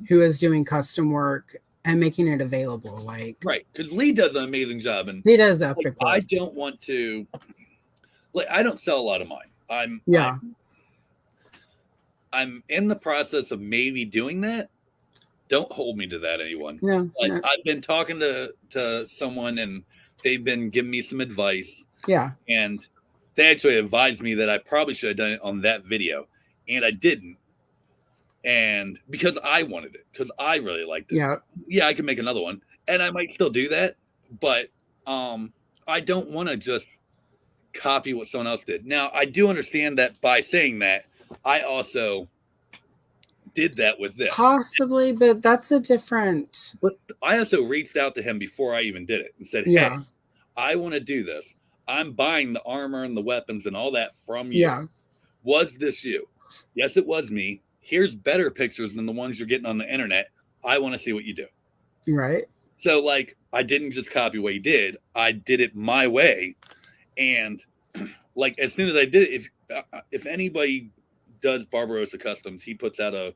who is doing custom work and making it available. Like, right, because Lee does an amazing job, and he does epic work. I don't want to, like, I don't sell a lot of mine. I'm in the process of maybe doing that. Don't hold me to that, anyone. No, I've been talking to someone, and they've been giving me some advice. Yeah. And they actually advised me that I probably should have done it on that video, and I didn't. And because I wanted it, because I really liked it. Yeah, I can make another one, and I might still do that, but I don't want to just copy what someone else did. Now, I do understand that by saying that, I also did that with this. Possibly, but that's a different. But I also reached out to him before I even did it and said, hey, I want to do this. I'm buying the armor and the weapons and all that from you. Yeah. Was this you? Yes, it was me. Here's better pictures than the ones you're getting on the internet. I want to see what you do. Right. So, like, I didn't just copy what he did. I did it my way. And, like, as soon as I did it, if anybody does Barbarossa Customs, he puts out a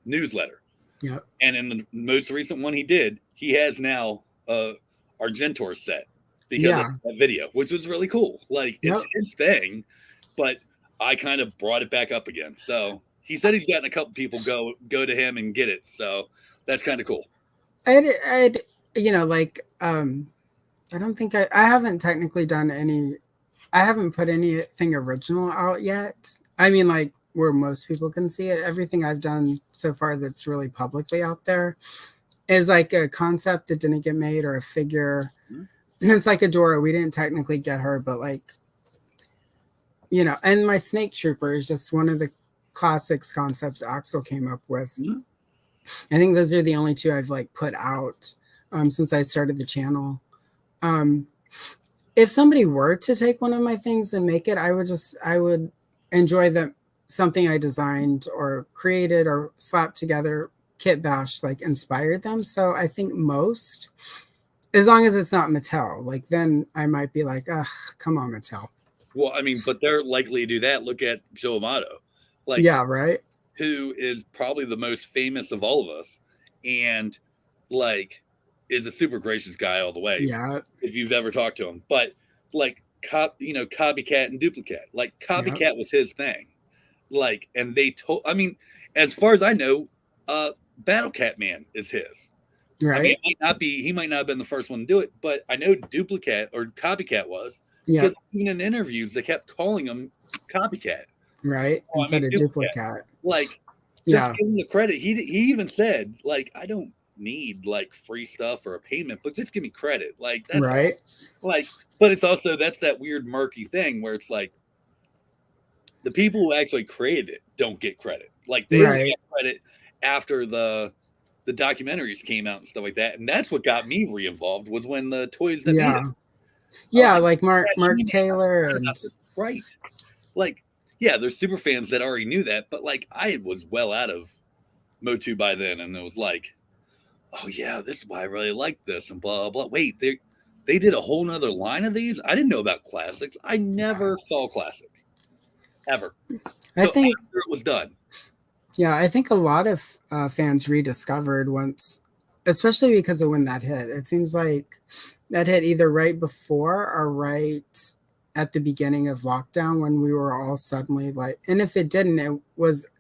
newsletter. Yeah. And in the most recent one he did, he has now Argentor set because of that video, which was really cool. Like, it's his thing, but I kind of brought it back up again. So he said he's gotten a couple people go to him and get it. So that's kind of cool. you know, like I don't think I haven't technically done any. I haven't put anything original out yet. I mean, like where most people can see it. Everything I've done so far that's really publicly out there is like a concept that didn't get made or a figure. And it's like Adora. We didn't technically get her, but like, you know, and my Snake Trooper is just one of the classics concepts Axel came up with. Mm-hmm. I think those are the only two I've like put out since I started the channel. If somebody were to take one of my things and make it, I would enjoy that something I designed or created or slapped together, kit bashed, like inspired them. So I think most, as long as it's not Mattel, like then I might be like, ugh, come on, Mattel. Well, I mean, but they're likely to do that. Look at Joe Amato, like, yeah, right. Who is probably the most famous of all of us, and like is a super gracious guy all the way. Yeah. If you've ever talked to him, but like copycat and duplicate. Like copycat was his thing. Like, and they told. I mean, as far as I know, Battle Cat Man is his. Right. I mean, he might not have been the first one to do it, but I know duplicate or copycat was. Yeah. Because even in interviews, they kept calling him copycat. Right. Instead of duplicate. Like, just give him the credit. He even said, like, I don't need like free stuff or a payment, but just give me credit. Like, that's right. Like, but it's also that's that weird murky thing where it's like the people who actually created it don't get credit. Like they don't get credit after the documentaries came out and stuff like that. And that's what got me re-involved was when the Toys That Made It. Yeah, like Mark Taylor and right. Like, yeah, there's super fans that already knew that, but like I was well out of Motu by then, and it was like, oh yeah, this is why I really like this, and blah blah. Wait, they did a whole nother line of these? I didn't know about classics. I never saw classics. Ever. I think after it was done. Yeah, I think a lot of fans rediscovered once, especially because of when that hit. It seems like that hit either right before or right at the beginning of lockdown when we were all suddenly like, and if it didn't,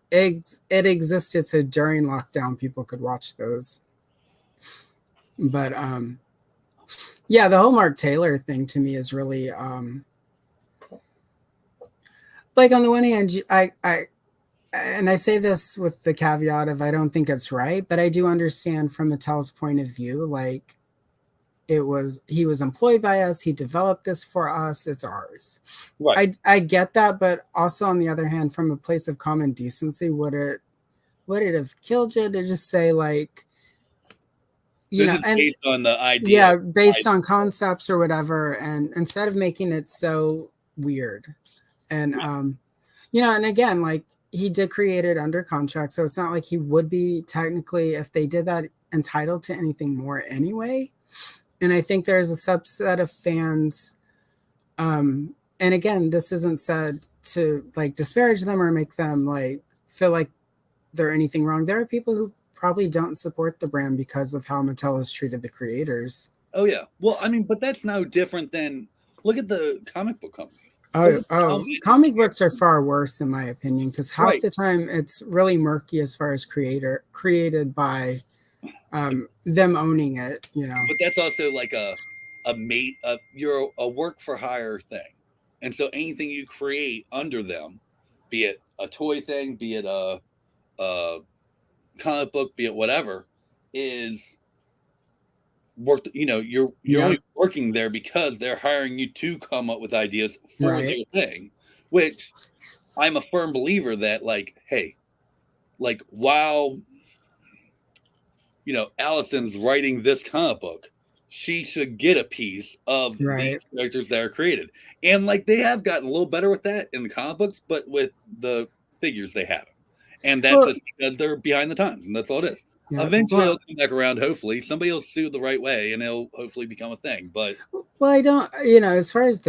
it existed so during lockdown people could watch those. But yeah, the whole Mark Taylor thing to me is really like on the one hand, and I say this with the caveat of I don't think it's right, but I do understand from Mattel's point of view, like he was employed by us, he developed this for us, it's ours. Right. I get that, but also on the other hand, from a place of common decency, would it have killed you to just say like, you know, and based on the idea, yeah, based on concepts or whatever, and instead of making it so weird, and you know, and again, like he did create it under contract, so it's not like he would be technically, if they did that, entitled to anything more anyway. And I think there's a subset of fans, and again, this isn't said to like disparage them or make them like feel like they're anything wrong. There are people who probably don't support the brand because of how Mattel has treated the creators. Oh yeah, well, I mean, but that's no different than look at the comic book companies. Comic books are far worse in my opinion because half the time it's really murky as far as created by them owning it, you know. But that's also like you're a work for hire thing, and so anything you create under them, be it a toy thing, be it a comic book, be it whatever, is worked. You know, you're only working there because they're hiring you to come up with ideas for their thing, which I'm a firm believer that like, hey, like while you know Allison's writing this comic book, she should get a piece of these characters that are created, and like they have gotten a little better with that in the comic books, but with the figures they haven't, and that's just because they're behind the times, and that's all it is. Yeah, eventually it'll come back around. Hopefully somebody will sue the right way and it'll hopefully become a thing. But I don't, you know, as far as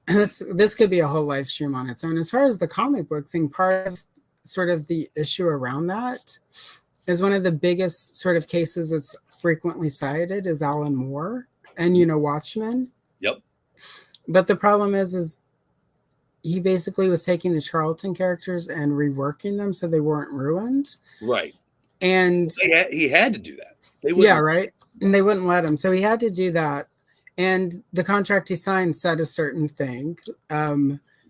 this could be a whole live stream on its own. As far as the comic book thing, part of sort of the issue around that is one of the biggest sort of cases that's frequently cited is Alan Moore and, you know, Watchmen. Yep. But the problem is he basically was taking the Charlton characters and reworking them so they weren't ruined. Right. And he had to do that. Yeah, right. And they wouldn't let him. So he had to do that. And the contract he signed said a certain thing.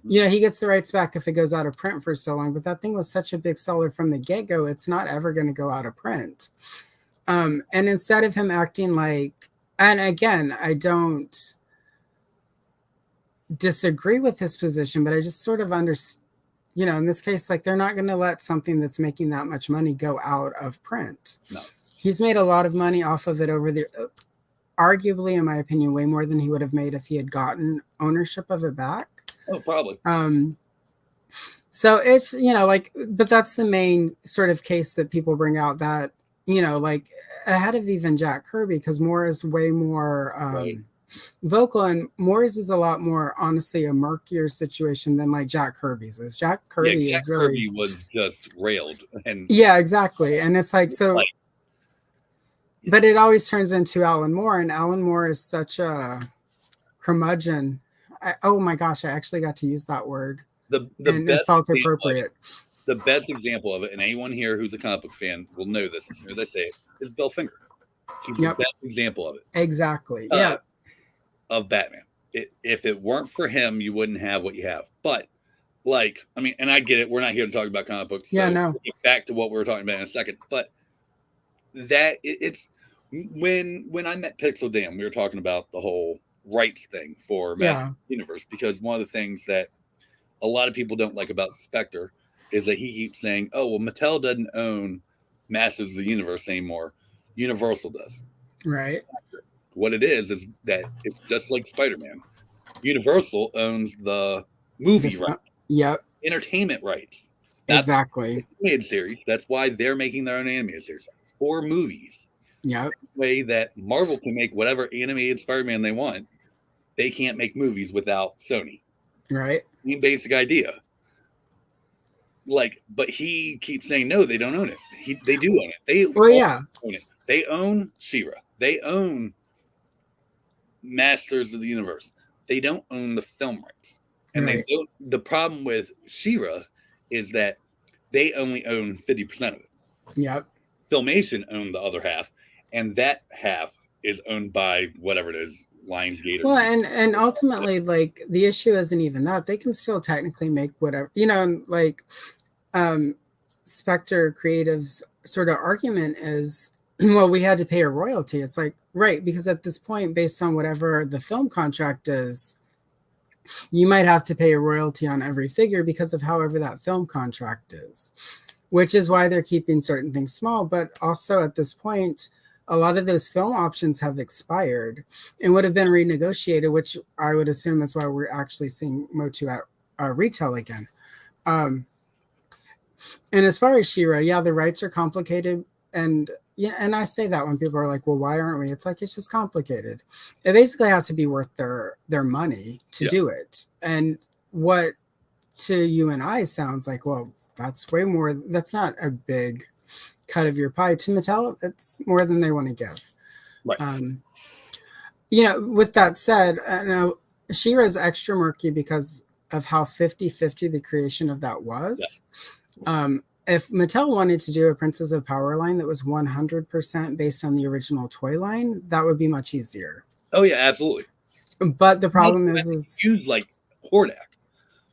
He gets the rights back if it goes out of print for so long. But that thing was such a big seller from the get-go, it's not ever going to go out of print. And instead of him acting like, and again, I don't disagree with his position, but I just sort of understand, in this case, like they're not going to let something that's making that much money go out of print. No. He's made a lot of money off of it over the, arguably, in my opinion, way more than he would have made if he had gotten ownership of it back. Oh, probably. So it's, but that's the main sort of case that people bring out that, like ahead of even Jack Kirby, because Moore is way more vocal, and Moore's is a lot more, honestly, a murkier situation than like Jack Kirby's is. Jack Kirby is really... Kirby was just railed. Yeah, exactly. And it's like, so... But it always turns into Alan Moore, and Alan Moore is such a curmudgeon. Oh my gosh, I actually got to use that word. It felt appropriate. The best example of it, and anyone here who's a comic book fan will know this as soon as I say it, is Bill Finger. He's the best example of it. Exactly. Of Batman. If it weren't for him, you wouldn't have what you have. But, and I get it. We're not here to talk about comic books. So no. We'll get back to what we were talking about in a second. But it's when I met Pixel Dan, we were talking about the whole rights thing for Master Universe, because one of the things that a lot of people don't like about Spectre is that he keeps saying, oh, well, Mattel doesn't own Masters of the Universe anymore. Universal does. Right. What it is that it's just like Spider-Man. Universal owns the movie rights. Yep. Entertainment rights. Exactly. Animated series. That's why they're making their own animated series for movies. Yep. The way that Marvel can make whatever animated Spider-Man they want, they can't make movies without Sony. Right. Basic idea. But he keeps saying no, they don't own it. They do own it. They own it. They own She-Ra. They own Masters of the Universe. They don't own the film rights. And they don't. The problem with She-Ra is that they only own 50% of it. Yep. Filmation owned the other half, and that half is owned by whatever it is, Lionsgate. Well, and ultimately, like, the issue isn't even that. They can still technically make whatever, Spectre Creative's sort of argument is, well, we had to pay a royalty. It's like, right, because at this point, based on whatever the film contract is, you might have to pay a royalty on every figure because of however that film contract is, which is why they're keeping certain things small. But also at this point, a lot of those film options have expired and would have been renegotiated, which I would assume is why we're actually seeing Motu at retail again. And as far as She-Ra, the rights are complicated. And I say that when people are like, well, why aren't we? It's like, it's just complicated. It basically has to be worth their money to do it. And what to you and I sounds like, well, that's way more. That's not a big cut of your pie. To Mattel, it's more than they want to give. Right. With that said, now She-Ra's extra murky because of how 50-50 the creation of that was. Yeah. If Mattel wanted to do a Princess of Power line that was 100% based on the original toy line, that would be much easier. Oh yeah, absolutely. But the problem is use like Hordak.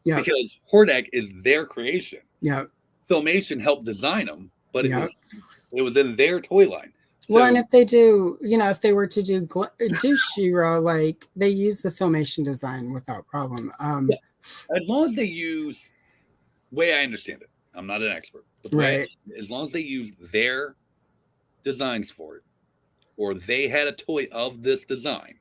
Yeah. Because Hordak is their creation. Yeah. Filmation helped design them, but it was in their toy line. So, well, and if they do, if they were to do She-Ra, like they use the Filmation design without problem. As long as they use, way I understand it, I'm not an expert, but as long as they use their designs for it, or they had a toy of this design,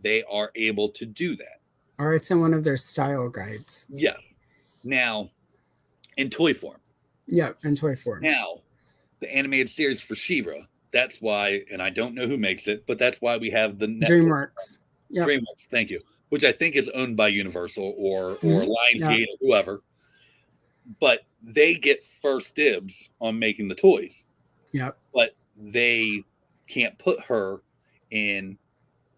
they are able to do that. Or it's in one of their style guides. Yes. Now, in toy form. Yeah, in toy form. Now, the animated series for She-Ra, that's why, and I don't know who makes it, but that's why we have the Netflix. DreamWorks. Yep. DreamWorks, thank you. Which I think is owned by Universal or Lionsgate or whoever. But they get first dibs on making the toys. Yep. But they can't put her in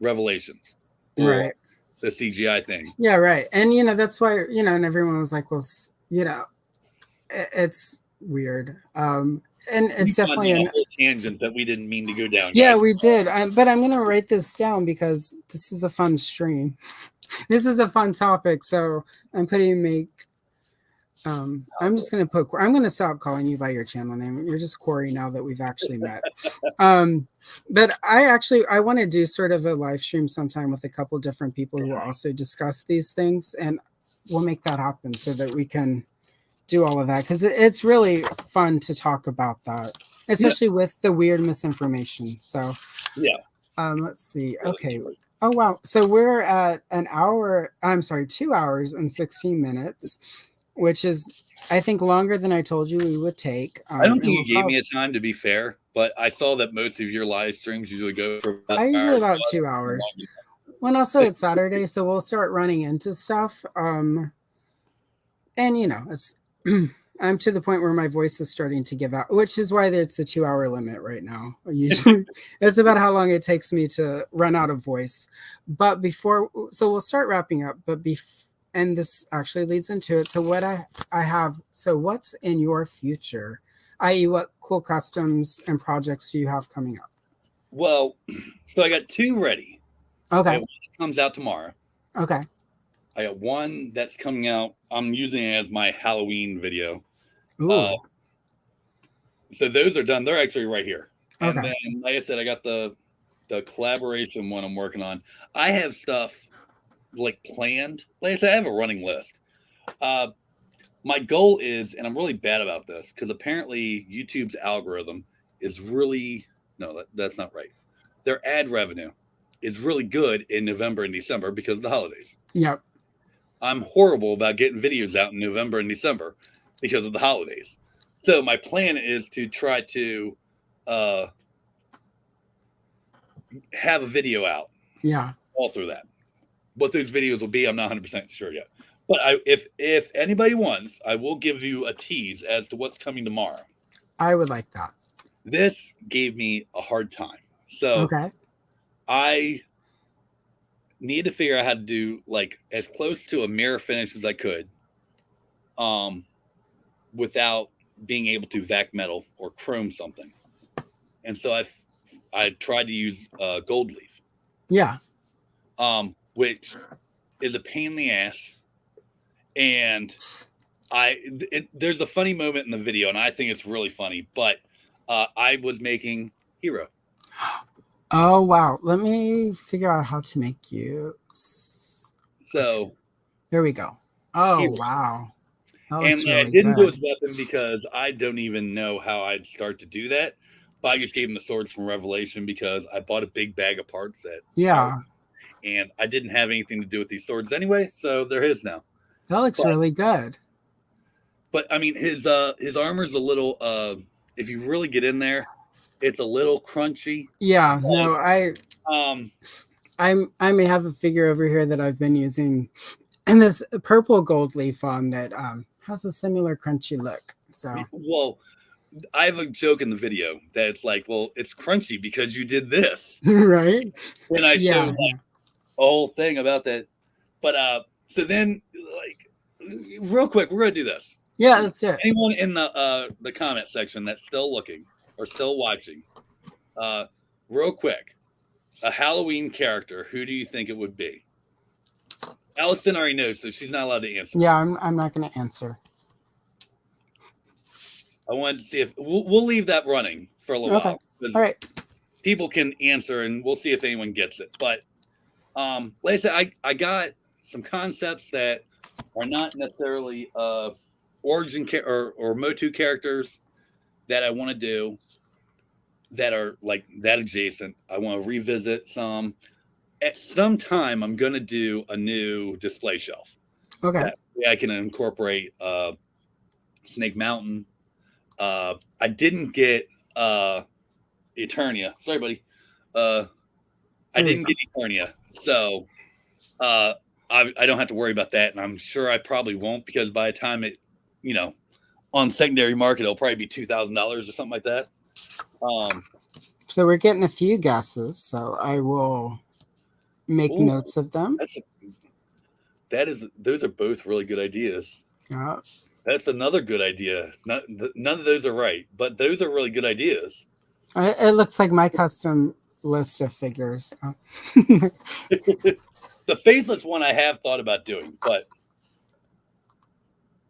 Revelations. Right. The CGI thing. Yeah, right. And, that's why, and everyone was like, well, it's weird. and it's definitely a whole tangent that we didn't mean to go down. Yeah, guys. we did. But I'm gonna write this down because this is a fun stream. This is a fun topic, so I'm putting make. I'm just gonna put. I'm gonna stop calling you by your channel name. You're just Corey now that we've actually met. But I want to do sort of a live stream sometime with a couple different people who will also discuss these things, and we'll make that happen so that we can do all of that because it's really fun to talk about that, especially with the weird misinformation. So yeah. Let's see. Okay. Oh wow. So we're at 2 hours and 16 minutes. Which is, I think, longer than I told you we would take. I don't think you gave me a time, to be fair, but I saw that most of your live streams usually go for about 2 hours. Well, also it's Saturday, so we'll start running into stuff. And it's I'm to the point where my voice is starting to give out, which is why it's a 2 hour limit right now. Usually, that's about how long it takes me to run out of voice. But so we'll start wrapping up. But and this actually leads into it. So what I have, so what's in your future, i.e. what cool customs and projects do you have coming up? Well, so I got 2 ready. Okay. One comes out tomorrow. Okay. I got one that's coming out. I'm using it as my Halloween video. Ooh. So those are done. They're actually right here. And okay. Then, like I said, I got the collaboration one I'm working on. I have stuff like planned. Like I said, I have a running list. My goal is, and I'm really bad about this because apparently YouTube's algorithm is really that's not right. Their ad revenue is really good in November and December because of the holidays. Yep. I'm horrible about getting videos out in November and December because of the holidays. So my plan is to try to have a video out. Yeah. All through that. What those videos will be, I'm not 100% sure yet. But if anybody wants, I will give you a tease as to what's coming tomorrow. I would like that. This gave me a hard time. So I need to figure out how to do like as close to a mirror finish as I could without being able to vac metal or chrome something. And so I tried to use gold leaf. Yeah. Which is a pain in the ass. And there's a funny moment in the video, and I think it's really funny, but I was making Hero. Oh, wow. Let me figure out how to make you. So here we go. Oh, Hero. Wow. And really I didn't good. do his weapon because I don't even know how I'd start to do that. But I just gave him the swords from Revelation because I bought a big bag of parts and I didn't have anything to do with these swords anyway, so they're his now. That looks really good. But I mean, his armor's a little. If you really get in there, it's a little crunchy. Yeah. No, I may have a figure over here that I've been using, and this purple gold leaf on that has a similar crunchy look. So well, I have a joke in the video that it's like, well, it's crunchy because you did this, right? And I showed like a whole thing about that. But so then, like, real quick, we're gonna do this. Yeah, that's it. Anyone in the comment section that's still looking or still watching, real quick, a Halloween character, who do you think it would be? Allison already knows, so she's not allowed to answer. Yeah, I'm not going to answer. I wanted to see if we'll leave that running for a little while. All right. People can answer, and we'll see if anyone gets it. But like I said, I got some concepts that are not necessarily origin or Motu characters that I want to do that are like that adjacent. I want to revisit some. At some time, I'm going to do a new display shelf. Okay. That way I can incorporate Snake Mountain. I didn't get Eternia. Sorry, buddy. I didn't get Eternia. So I don't have to worry about that. And I'm sure I probably won't, because by the time it, on secondary market, it'll probably be $2,000 or something like that. So we're getting a few guesses. So I will make notes of them. Those are both really good ideas. Yeah. That's another good idea. None of those are right, but those are really good ideas. It looks like my custom list of figures. Oh. The faceless one I have thought about doing, but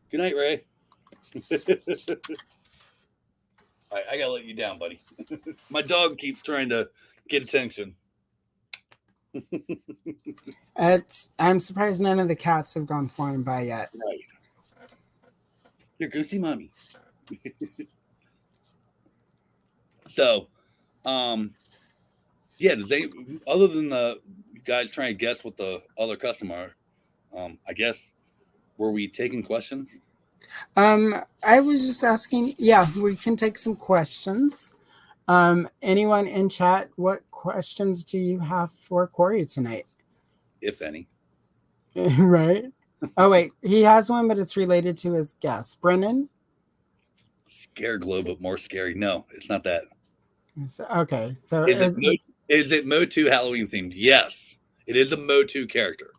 good night, Ray. I gotta let you down, buddy. My dog keeps trying to get attention. I'm surprised none of the cats have gone flying by yet. Right. Here, go see mommy. So, yeah. Does they, other than the guys trying to guess what the other customer are, I guess, were we taking questions? I was just asking. Yeah, we can take some questions. Anyone in chat, what questions do you have for Corey tonight? If any. Right. Oh wait, he has one, but it's related to his guest, Brennan. Scare glow, but more scary. No, it's not that. Okay, so is it Motu Halloween themed? Yes, it is a Motu character.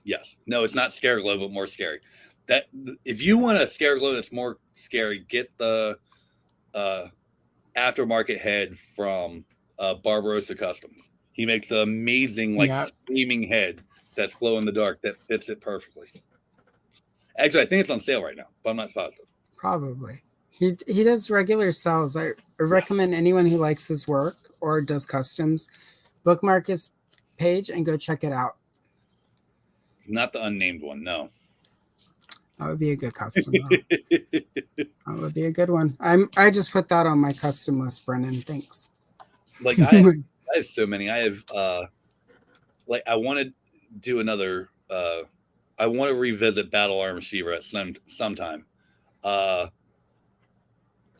Yes. No, it's not Scare Glow, but more scary. That if you want a Scare Glow that's more scary, get the aftermarket head from Barbarossa Customs. He makes an amazing, screaming head that's glow in the dark that fits it perfectly. Actually, I think it's on sale right now, but I'm not positive. Probably. He does regular sales. I recommend anyone who likes his work or does customs, bookmark his page and go check it out. Not the unnamed one, no. That would be a good custom. That would be a good one. I just put that on my custom list, Brennan. Thanks. Like I have so many. I have I want to do another. I want to revisit Battle Armor She-Ra at sometime.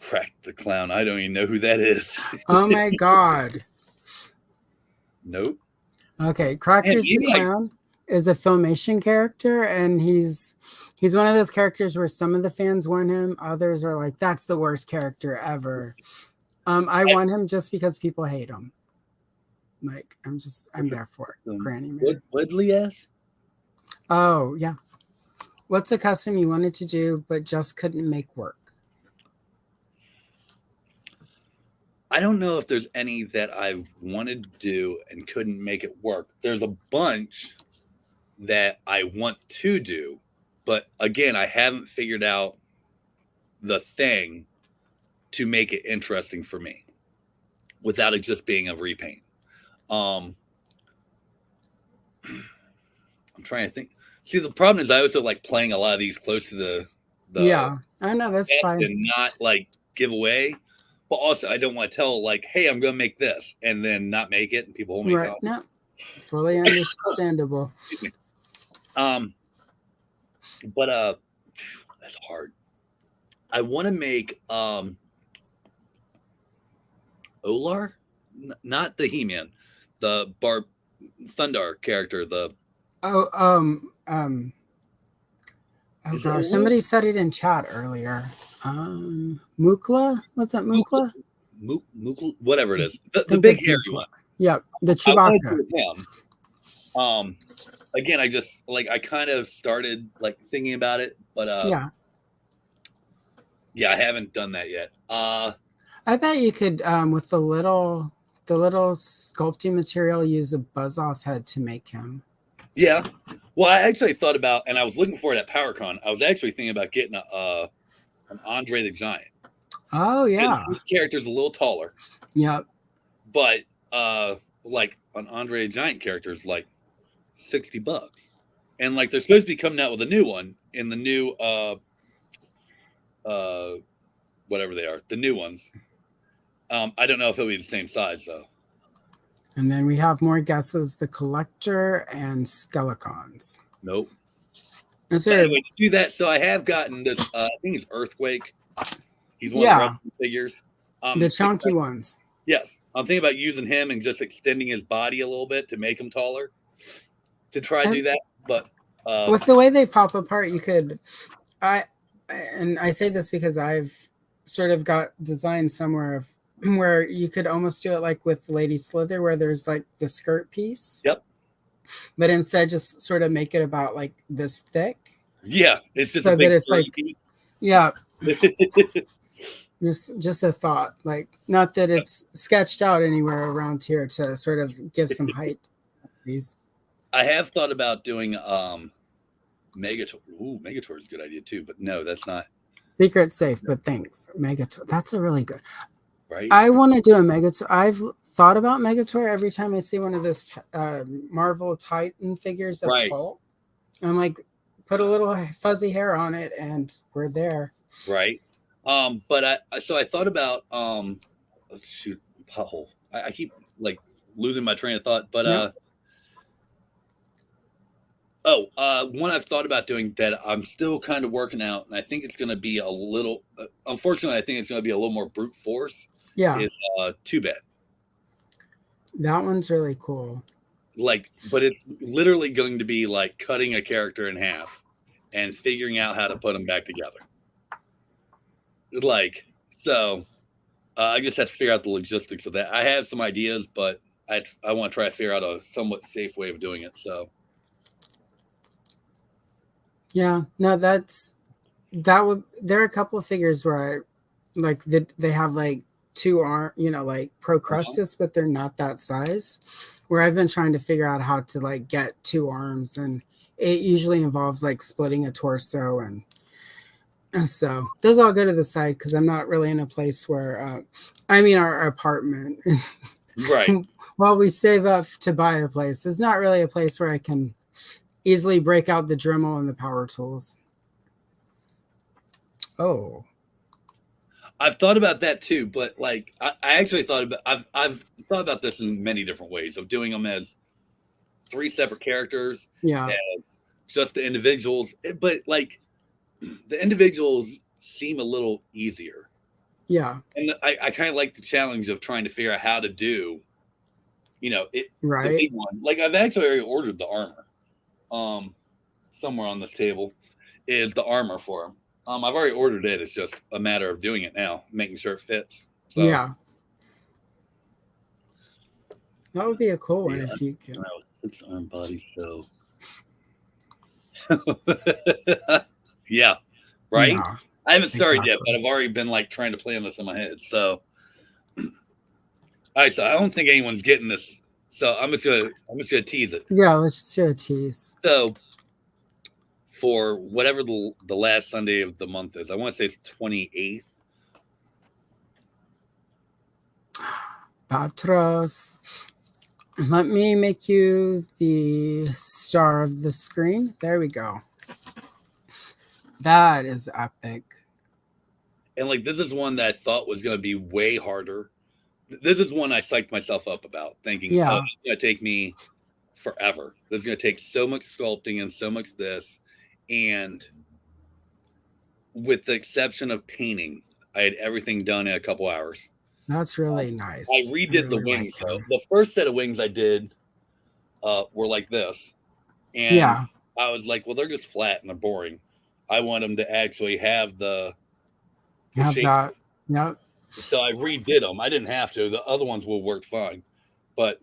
Crack the Clown. I don't even know who that is. Oh my god. Nope. Okay, Crackers the Clown is a Filmation character, and he's one of those characters where some of the fans want him, others are like, that's the worst character ever. I want him just because people hate him. Like, I'm there for it. Granny Man. Woodley ass? Oh, yeah. What's a custom you wanted to do but just couldn't make work? I don't know if there's any that I've wanted to do and couldn't make it work. There's a bunch that I want to do, but again, I haven't figured out the thing to make it interesting for me without it just being a repaint. I'm trying to think. See, the problem is I also like playing a lot of these close to the yeah, I know that's fine. And not like give away. But also, I don't want to tell like, "Hey, I'm going to make this," and then not make it, and people hold me right. No, fully understandable. But that's hard. I want to make Olar, not the He-Man, the Thundar character. Oh gosh, somebody said it in chat earlier. Mukla? What's that, Mukla? Mukla, whatever it is. The big hairy one. Yeah, the Chewbacca. Again, I kind of started like thinking about it, but yeah, I haven't done that yet. I bet you could with the little sculpting material use a buzz-off head to make him. Yeah. Well, I actually thought about, and I was looking for it at PowerCon. I was actually thinking about getting an Andre the Giant. Oh yeah, this character's a little taller. Yep. But like an Andre the Giant character is like $60, and like they're supposed to be coming out with a new one in the new whatever they are, the new ones. I don't know if it'll be the same size though. And then we have more guesses: the Collector and Skelecons. Nope. Anyway, to do that, so I have gotten this. I think it's Earthquake. He's one of the wrestling figures. The chunky ones. Yes, I'm thinking about using him and just extending his body a little bit to make him taller. To try to do that, but with the way they pop apart, you could. And I say this because I've sort of got design somewhere of where you could almost do it like with Lady Slither, where there's like the skirt piece. Yep. But instead, just sort of make it about like this thick. Yeah, it's just so a that big it's like, 30 yeah, feet. just a thought. Like, not that it's sketched out anywhere around here to sort of give some height to these. I have thought about doing Megator. Ooh, Megator is a good idea too, but no, that's not Secret safe, but thanks. Megator. That's a really good. right. I want to do a Megator. I've thought about Megator every time I see one of this Marvel Titan figures of Right, Hulk. I'm like, put a little fuzzy hair on it, and we're there. right. But I thought about shoot, pothole. I keep like losing my train of thought, but Yep. one I've thought about doing that I'm still kind of working out, and I think it's going to be a little. Unfortunately, I think it's going to be a little more brute force. Yeah. Is Too Bad. That one's really cool. Like, but it's literally going to be like cutting a character in half and figuring out how to put them back together. Like, so I just have to figure out the logistics of that. I have some ideas, but I want to try to figure out a somewhat safe way of doing it. So, Yeah. No, that would. There are a couple of figures where I like they have like two arm, like Procrustes, but they're not that size. Where I've been trying to figure out how to like get two arms, and it usually involves like splitting a torso, and so those all go to the side because I'm not really in a place where our apartment is right. while we save up to buy a place, it's not really a place where I can easily break out the Dremel and the power tools. Oh, I've thought about that too, but like I actually thought about I've thought about this in many different ways of doing them as three separate characters, yeah, as just the individuals, but like the individuals seem a little easier. yeah, And I kind of like the challenge of trying to figure out how to do, the right. big one. Like I've actually already ordered the armor. Somewhere on this table is the armor for him. I've already ordered it. It's just a matter of doing it now, making sure it fits. So Yeah, that would be a cool one yeah, if you could. 6-arm body. So yeah, right. Yeah, I haven't started yet, exactly. but I've already been like trying to plan this in my head. So all right, so I don't think anyone's getting this. So I'm just gonna tease it. Yeah, let's do a tease. So for whatever the last Sunday of the month is, I want to say it's 28th. Patros. Let me make you the star of the screen. There we go. That is epic. And like this is one that I thought was going to be way harder. This is one I psyched myself up about, thinking, "Oh, Yeah, it's going to take me forever. This is going to take so much sculpting and so much this." And with the exception of painting, I had everything done in a couple hours. that's really I nice. I redid the really wings like though. him. The first set of wings I did were like this, and Yeah, I was like, "Well, they're just flat and they're boring. I want them to actually have the have shape." that. Yep. So I redid them. I didn't have to. The other ones will work fine, but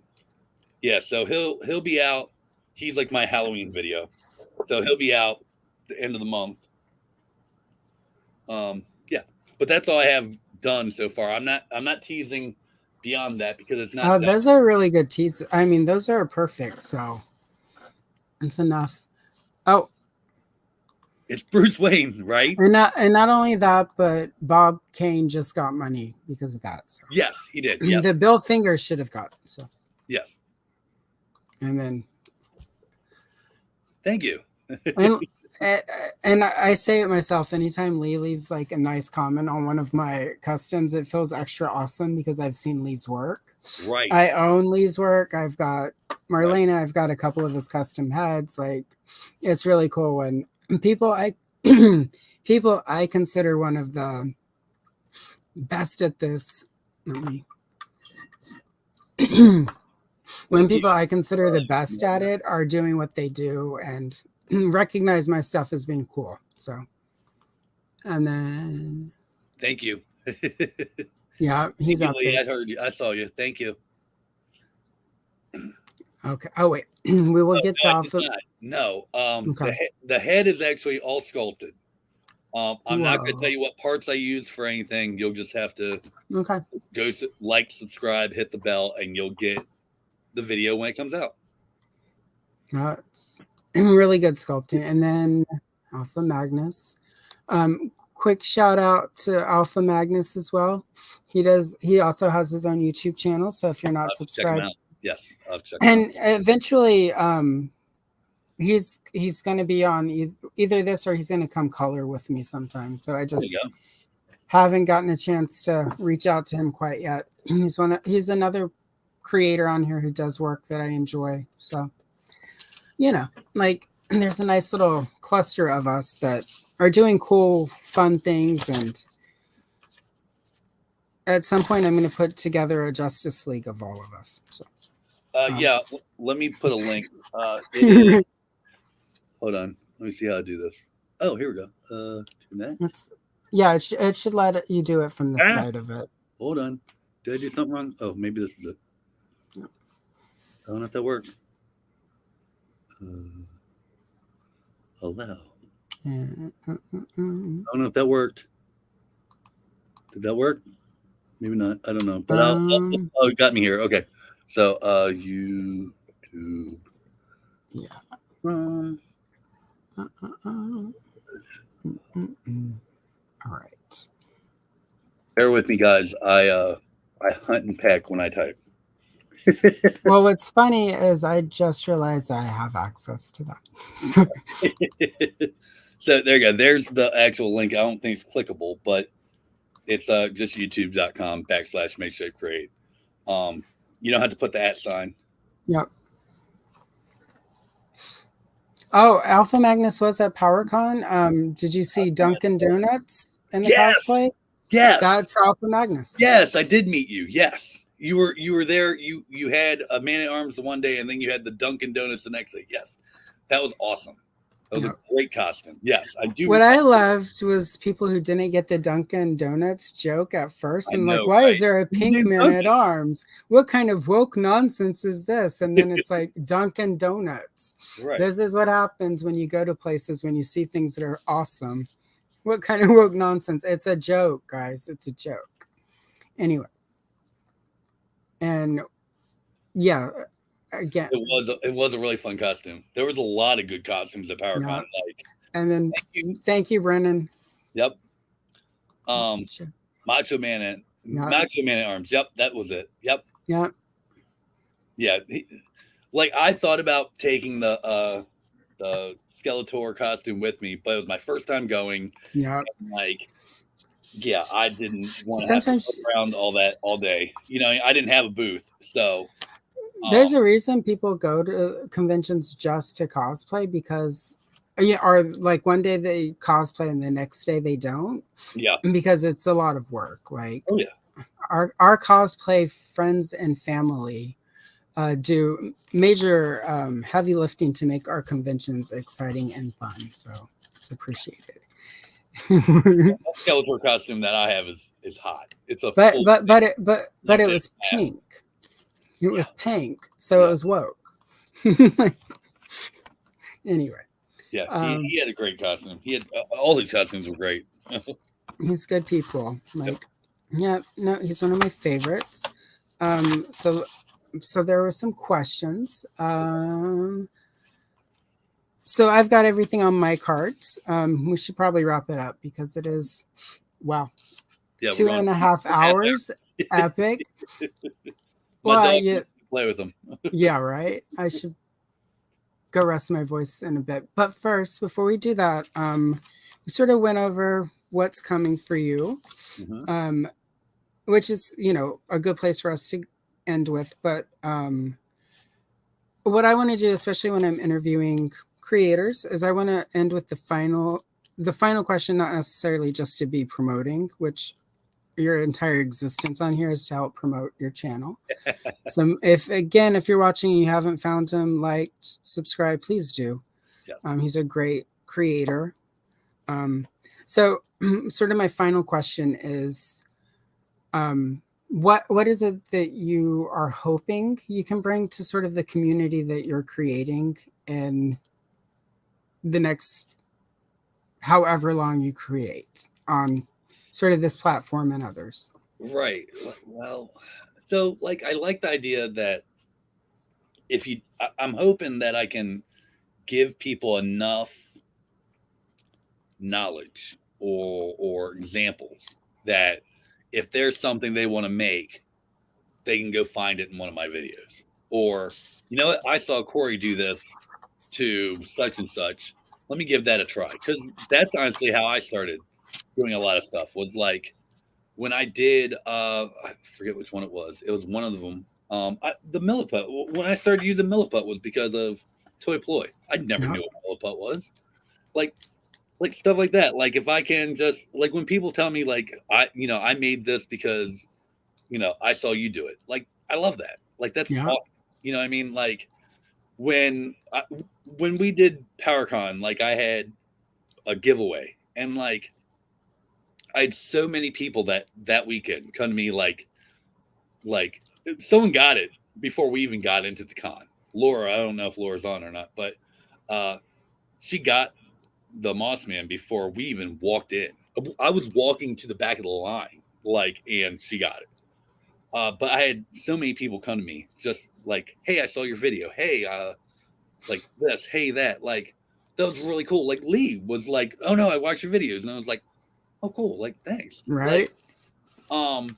yeah. So he'll be out. He's like my Halloween video. So he'll be out the end of the month. Yeah, but that's all I have done so far. I'm not teasing beyond that because it's not Oh, that. those are really good teas. I mean, those are perfect. So it's enough. Oh, It's Bruce Wayne, right? and not only that, but Bob Kane just got money because of that. So Yes, he did. Yeah. the Bill Finger should have got. So Yes. and then Thank you. and and I say it myself. Anytime Lee leaves like a nice comment on one of my customs, it feels extra awesome because I've seen Lee's work. Right. I own Lee's work. I've got Marlena. Right. I've got a couple of his custom heads. Like, it's really cool when people I consider one of the best at this. Let me. When people I consider the best at it are doing what they do and recognize my stuff as being cool. So, and then Thank you. yeah, he's Thank you, Lee. I epic. heard you. I saw you. Thank you. Okay. Oh wait, we will Oh, get no, to I did alpha. not. No, Okay. the head is actually all sculpted. I'm not going to tell Whoa. you what parts I use for anything. You'll just have to Okay. go like, subscribe, hit the bell, and you'll get the video when it comes out. That's really good sculpting. And then Alpha Magnus. Quick shout out to Alpha Magnus as well. He also has his own YouTube channel. So if you're I'll not have to check them subscribed, out. Yes, I'll have to check them out. and eventually, he's going to be on either this or he's going to come color with me sometime. So I There you just go. haven't gotten a chance to reach out to him quite yet. He's another creator on here who does work that I enjoy. So, like there's a nice little cluster of us that are doing cool, fun things. And at some point, I'm going to put together a Justice League of all of us. So, Yeah, let me put a link. It is. Hold on. Let me see how I do this. Oh, here we go. it should let you do it from the side of it. Hold on. Did I do something wrong? Oh, maybe this is it. I don't know if that works. Allow. I don't know if that worked. Did that work? Maybe not. I don't know. But oh, it got me here. Okay. So YouTube. Yeah. All right. Bear with me, guys. I hunt and peck when I type. Well, what's funny is I just realized I have access to that. So there you go. There's the actual link. I don't think it's clickable, but it's just youtube.com/make shape create. You don't have to put the @ sign. Yep. Oh, Alpha Magnus was at PowerCon. Did you see Dunkin' Donuts in the cosplay? Yes. That's Alpha Magnus. Yes, I did meet you. Yes. You were there. You had a Man at Arms one day, and then you had the Dunkin' Donuts the next day. Yes. That was awesome. That was a great costume. Yes, I do. What I loved was people who didn't get the Dunkin' Donuts joke at first. And like, why is there a pink Man at Arms? What kind of woke nonsense is this? And then it's like Dunkin' Donuts. Right. This is what happens when you go to places, when you see things that are awesome. What kind of woke nonsense? It's a joke, guys. It's a joke. Anyway. And yeah, again, it was a really fun costume. There was a lot of good costumes at PowerCon. Yeah. And then thank you, Brennan. Yep. Macho Man at Arms. Yep, that was it. Yep. Yep. Yeah. I thought about taking the Skeletor costume with me, but it was my first time going. Yeah. I didn't want to have to go around all day. I didn't have a booth, so. There's a reason people go to conventions just to cosplay, because or like one day they cosplay and the next day they don't. Yeah. Because it's a lot of work. Like, oh yeah. Our cosplay friends and family do major heavy lifting to make our conventions exciting and fun. So it's appreciated. That Skeletor costume that I have is hot. It's a but it was pink. It was pink, so it was woke. Anyway. Yeah, he had a great costume. He had all his costumes were great. He's good people. He's one of my favorites. So there were some questions. So I've got everything on my cards. We should probably wrap it up because it is 2.5 hours. Epic. Play with them. Yeah, right. I should go rest my voice in a bit. But first, before we do that, we sort of went over what's coming for you, which is, a good place for us to end with. But what I want to do, especially when I'm interviewing creators, is I want to end with the final question, not necessarily just to be promoting, which your entire existence on here is to help promote your channel. So if you're watching and you haven't found him, subscribe, please do. He's a great creator. So sort of my final question is, What is it that you are hoping you can bring to sort of the community that you're creating in the next however long you create on sort of this platform and others? Right. Well, so like I like the idea that I'm hoping that I can give people enough knowledge or examples that if there's something they want to make, they can go find it in one of my videos. Or, you know what, I saw Corey do this to such and such. Let me give that a try. Because that's honestly how I started doing a lot of stuff. Was like when I did I forget which one it was. It was one of them. The milliput. When I started using milliput was because of Toy Ploy. I never Yeah. knew what milliput was. Like stuff like that. Like if I can just like when people tell me like I made this because I saw you do it. Like I love that. Like that's Yeah. awesome. You know what I mean? Like when when we did PowerCon, like I had a giveaway and like I had so many people that weekend come to me like someone got it before we even got into the con. Laura, I don't know if Laura's on or not, but she got the Moss Man before we even walked in. I was walking to the back of the line, like, and she got it. But I had so many people come to me, just like, "Hey, I saw your video. Hey, like this. Hey, that. Like, that was really cool." Like Lee was like, "Oh no, I watched your videos," and I was like, "Oh, cool. Like, thanks." Right. Like, um,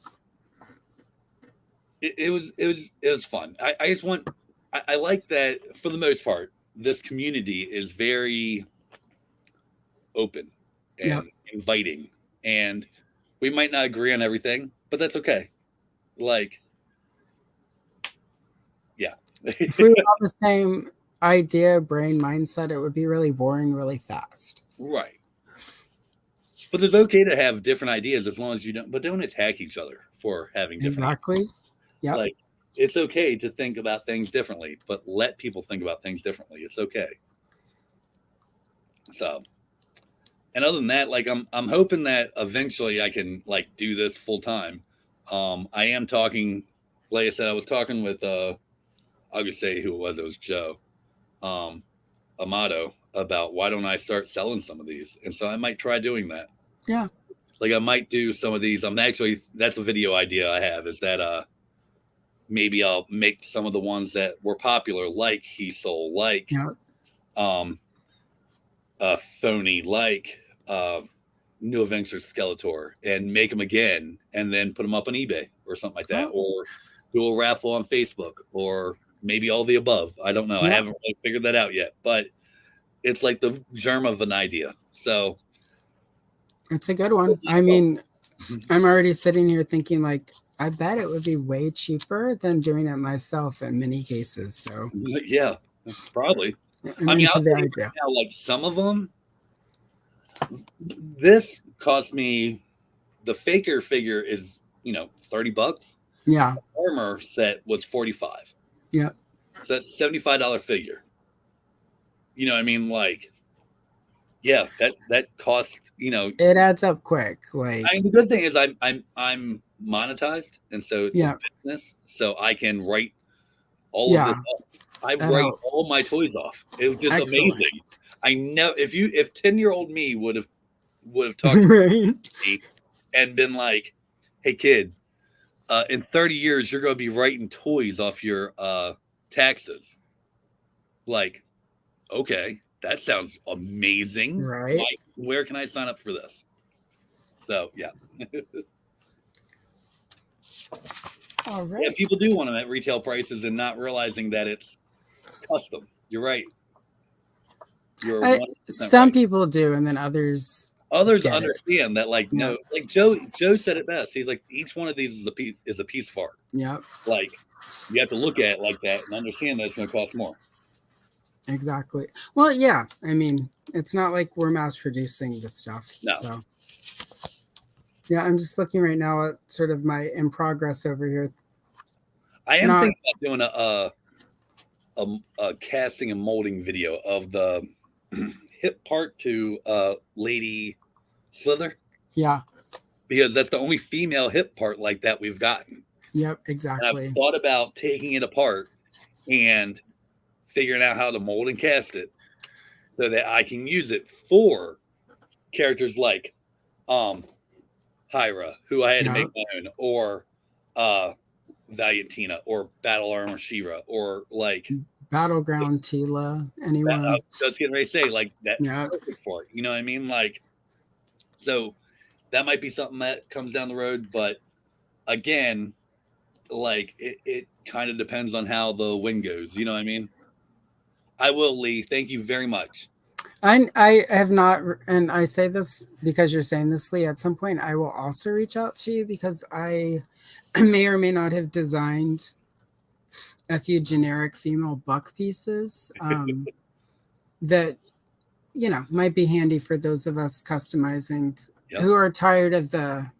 it was fun. I just want. I like that for the most part. This community is very open Yep. and inviting, and we might not agree on everything, but that's okay. Like, yeah. If we were all the same idea, brain, mindset, it would be really boring really fast. Right. But it's okay to have different ideas as long as you don't attack each other for having different ideas. Exactly. Yep. Like it's okay to think about things differently, but let people think about things differently. It's okay. So, and other than that, like I'm hoping that eventually I can like do this full time. I am talking, like I said, I was talking with I'll just say who it was. It was Joe Amato about why don't I start selling some of these, and so I might try doing that. Yeah. Like I might do some of these. I'm actually that's a video idea I have is that maybe I'll make some of the ones that were popular, like He Soul, like Yeah. Phony, like New Adventures Skeletor, and make them again, and then put them up on eBay or something like that, or do a raffle on Facebook, or maybe all the above. I don't know. I haven't really figured that out yet, but it's like the germ of an idea. So it's a good one. I mean, I'm already sitting here thinking like, I bet it would be way cheaper than doing it myself in many cases. So yeah, probably. I'm I mean, into I'll the tell you idea. right now, like some of them, this cost me. The faker figure is $30. Yeah. The armor set was 45. Yeah. So that's $75 figure. You know what I mean? Like, yeah, that cost. It adds up quick. Like, I mean, the good thing is I'm monetized, and so it's a business, so I can write all of this up. I write helps. all my toys off. It was just Excellent. amazing. I know if 10-year-old me would have talked to Right. me and been like, "Hey kid, in 30 years you're going to be writing toys off your taxes." Like, okay, that sounds amazing. Right. Like, where can I sign up for this? So yeah. All right. Yeah, people do want them at retail prices and not realizing that it's custom. You're right. Some right. people do, and then others understand that. Like no, like Joe said it best. He's like, each one of these is a piece of art. Yep. Like you have to look at it like that and understand that it's going to cost more. Exactly. Well, yeah. I mean, it's not like we're mass producing this stuff. No. So yeah, I'm just looking right now at sort of my in progress over here. I am thinking about doing a casting and molding video of the hip part to Lady Slither. Yeah. because that's the only female hip part like that we've gotten. Yep, And exactly. I've thought about taking it apart and figuring out how to mold and cast it so that I can use it for characters like Hyra, who I had to make my own, or Valiantina, or Battle Armor Shira, or like Battleground Tila. Anyone? I was getting ready to say like that's Yeah. perfect for it. You know what I mean? Like, so that might be something that comes down the road, but again, like it kind of depends on how the wind goes. You know what I mean? I will, Lee. Thank you very much. I have not, and I say this because you're saying this, Lee. At some point, I will also reach out to you because I may or may not have designed a few generic female buck pieces that might be handy for those of us customizing who are tired of the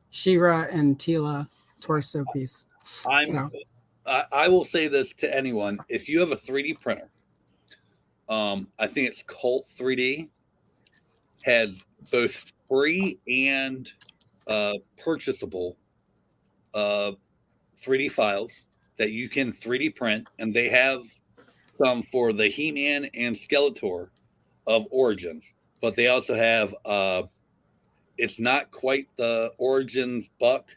Shira and Tila torso piece. I will say this to anyone: if you have a 3D printer, I think it's Cult 3D has both free and purchasable 3D files that you can 3D print, and they have some for the He-Man and Skeletor of Origins, but they also have it's not quite the Origins buck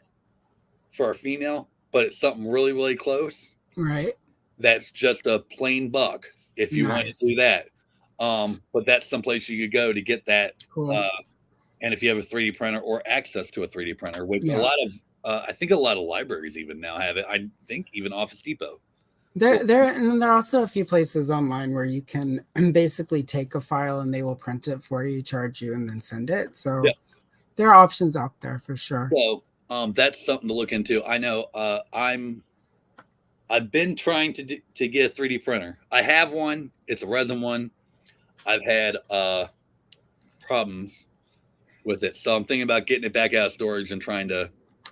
for a female, but it's something really, really close. Right. That's just a plain buck if you want to do that. But that's someplace you could go to get that. Cool. And if you have a 3D printer or access to a 3D printer, which a lot of I think a lot of libraries even now have it. I think even Office Depot. There are also a few places online where you can basically take a file and they will print it for you, charge you, and then send it. So there are options out there for sure. So that's something to look into. I know I've been trying to get a 3D printer. I have one. It's a resin one. I've had problems with it, so I'm thinking about getting it back out of storage and trying to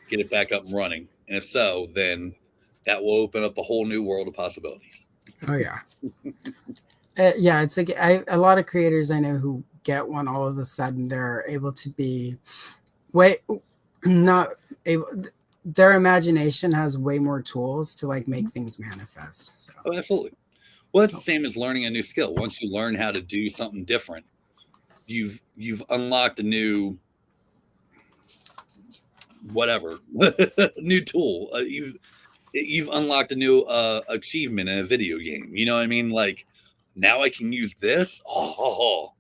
get it back up and running. And if so, then that will open up a whole new world of possibilities. Oh yeah. It's like a lot of creators I know who get one all of a sudden they're able to be not able. Their imagination has way more tools to like make things manifest. So. Oh, absolutely. Well, it's the same as learning a new skill. Once you learn how to do something different, you've unlocked a new whatever new tool. You've unlocked a new achievement in a video game. You know what I mean? Like now I can use this. Oh,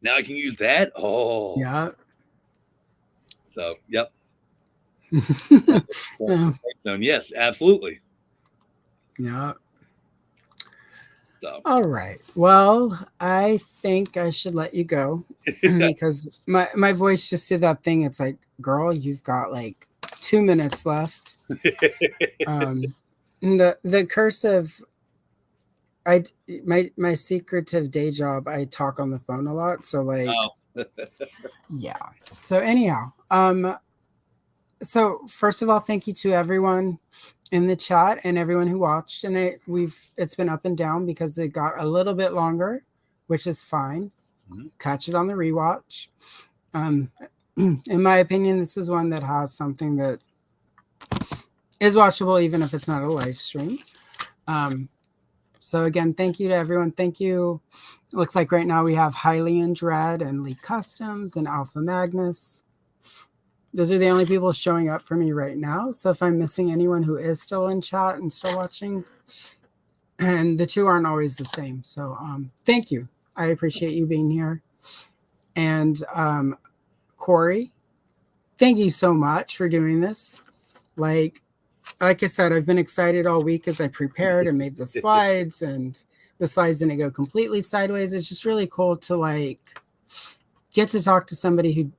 now I can use that. Oh, yeah. So, yep. Yes, absolutely. Yeah. So. All right. Well, I think I should let you go because my voice just did that thing. It's like, girl, you've got like 2 minutes left. The curse of my secretive day job, I talk on the phone a lot. So like, yeah. So anyhow, so first of all, thank you to everyone in the chat and everyone who watched. And it's been up and down because it got a little bit longer, which is fine. Mm-hmm. Catch it on the rewatch. In my opinion, this is one that has something that is watchable, even if it's not a live stream. So again, thank you to everyone. Thank you. It looks like right now we have Hylian Dread and Lee Customs and Alpha Magnus. Those are the only people showing up for me right now. So if I'm missing anyone who is still in chat and still watching, and the two aren't always the same. So thank you. I appreciate you being here. And Corey, thank you so much for doing this. Like I said, I've been excited all week as I prepared and made the slides, and the slides didn't go completely sideways. It's just really cool to like get to talk to somebody who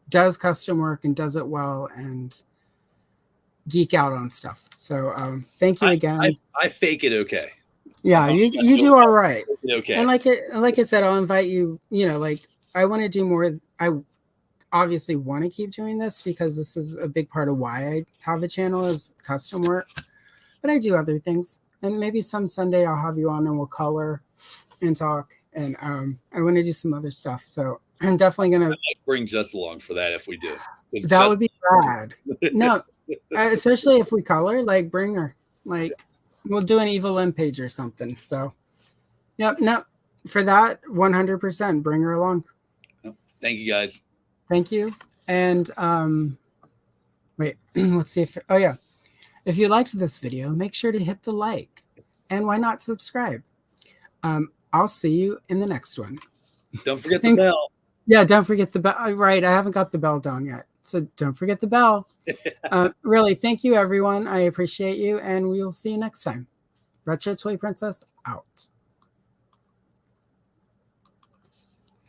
does custom work and does it well and geek out on stuff. So thank you again. I fake it okay. Yeah, you do all right. Okay. And like I said, I'll invite you, like I want to do more. I obviously want to keep doing this because this is a big part of why I have a channel is custom work. But I do other things. And maybe some Sunday I'll have you on and we'll color and talk. And I want to do some other stuff. So I'm definitely going to bring Jess along for that if we do. That would be rad. No, especially if we color, like bring her. Like we'll do an evil limb page or something. So, yep, no, for that 100%, bring her along. Thank you guys. Thank you. And wait, let's see if if you liked this video, make sure to hit the like, and why not subscribe? I'll see you in the next one. Don't forget the bell. Yeah, don't forget the bell. Right, I haven't got the bell down yet. So don't forget the bell. Really, thank you, everyone. I appreciate you, and we will see you next time. Retro Toy Princess out.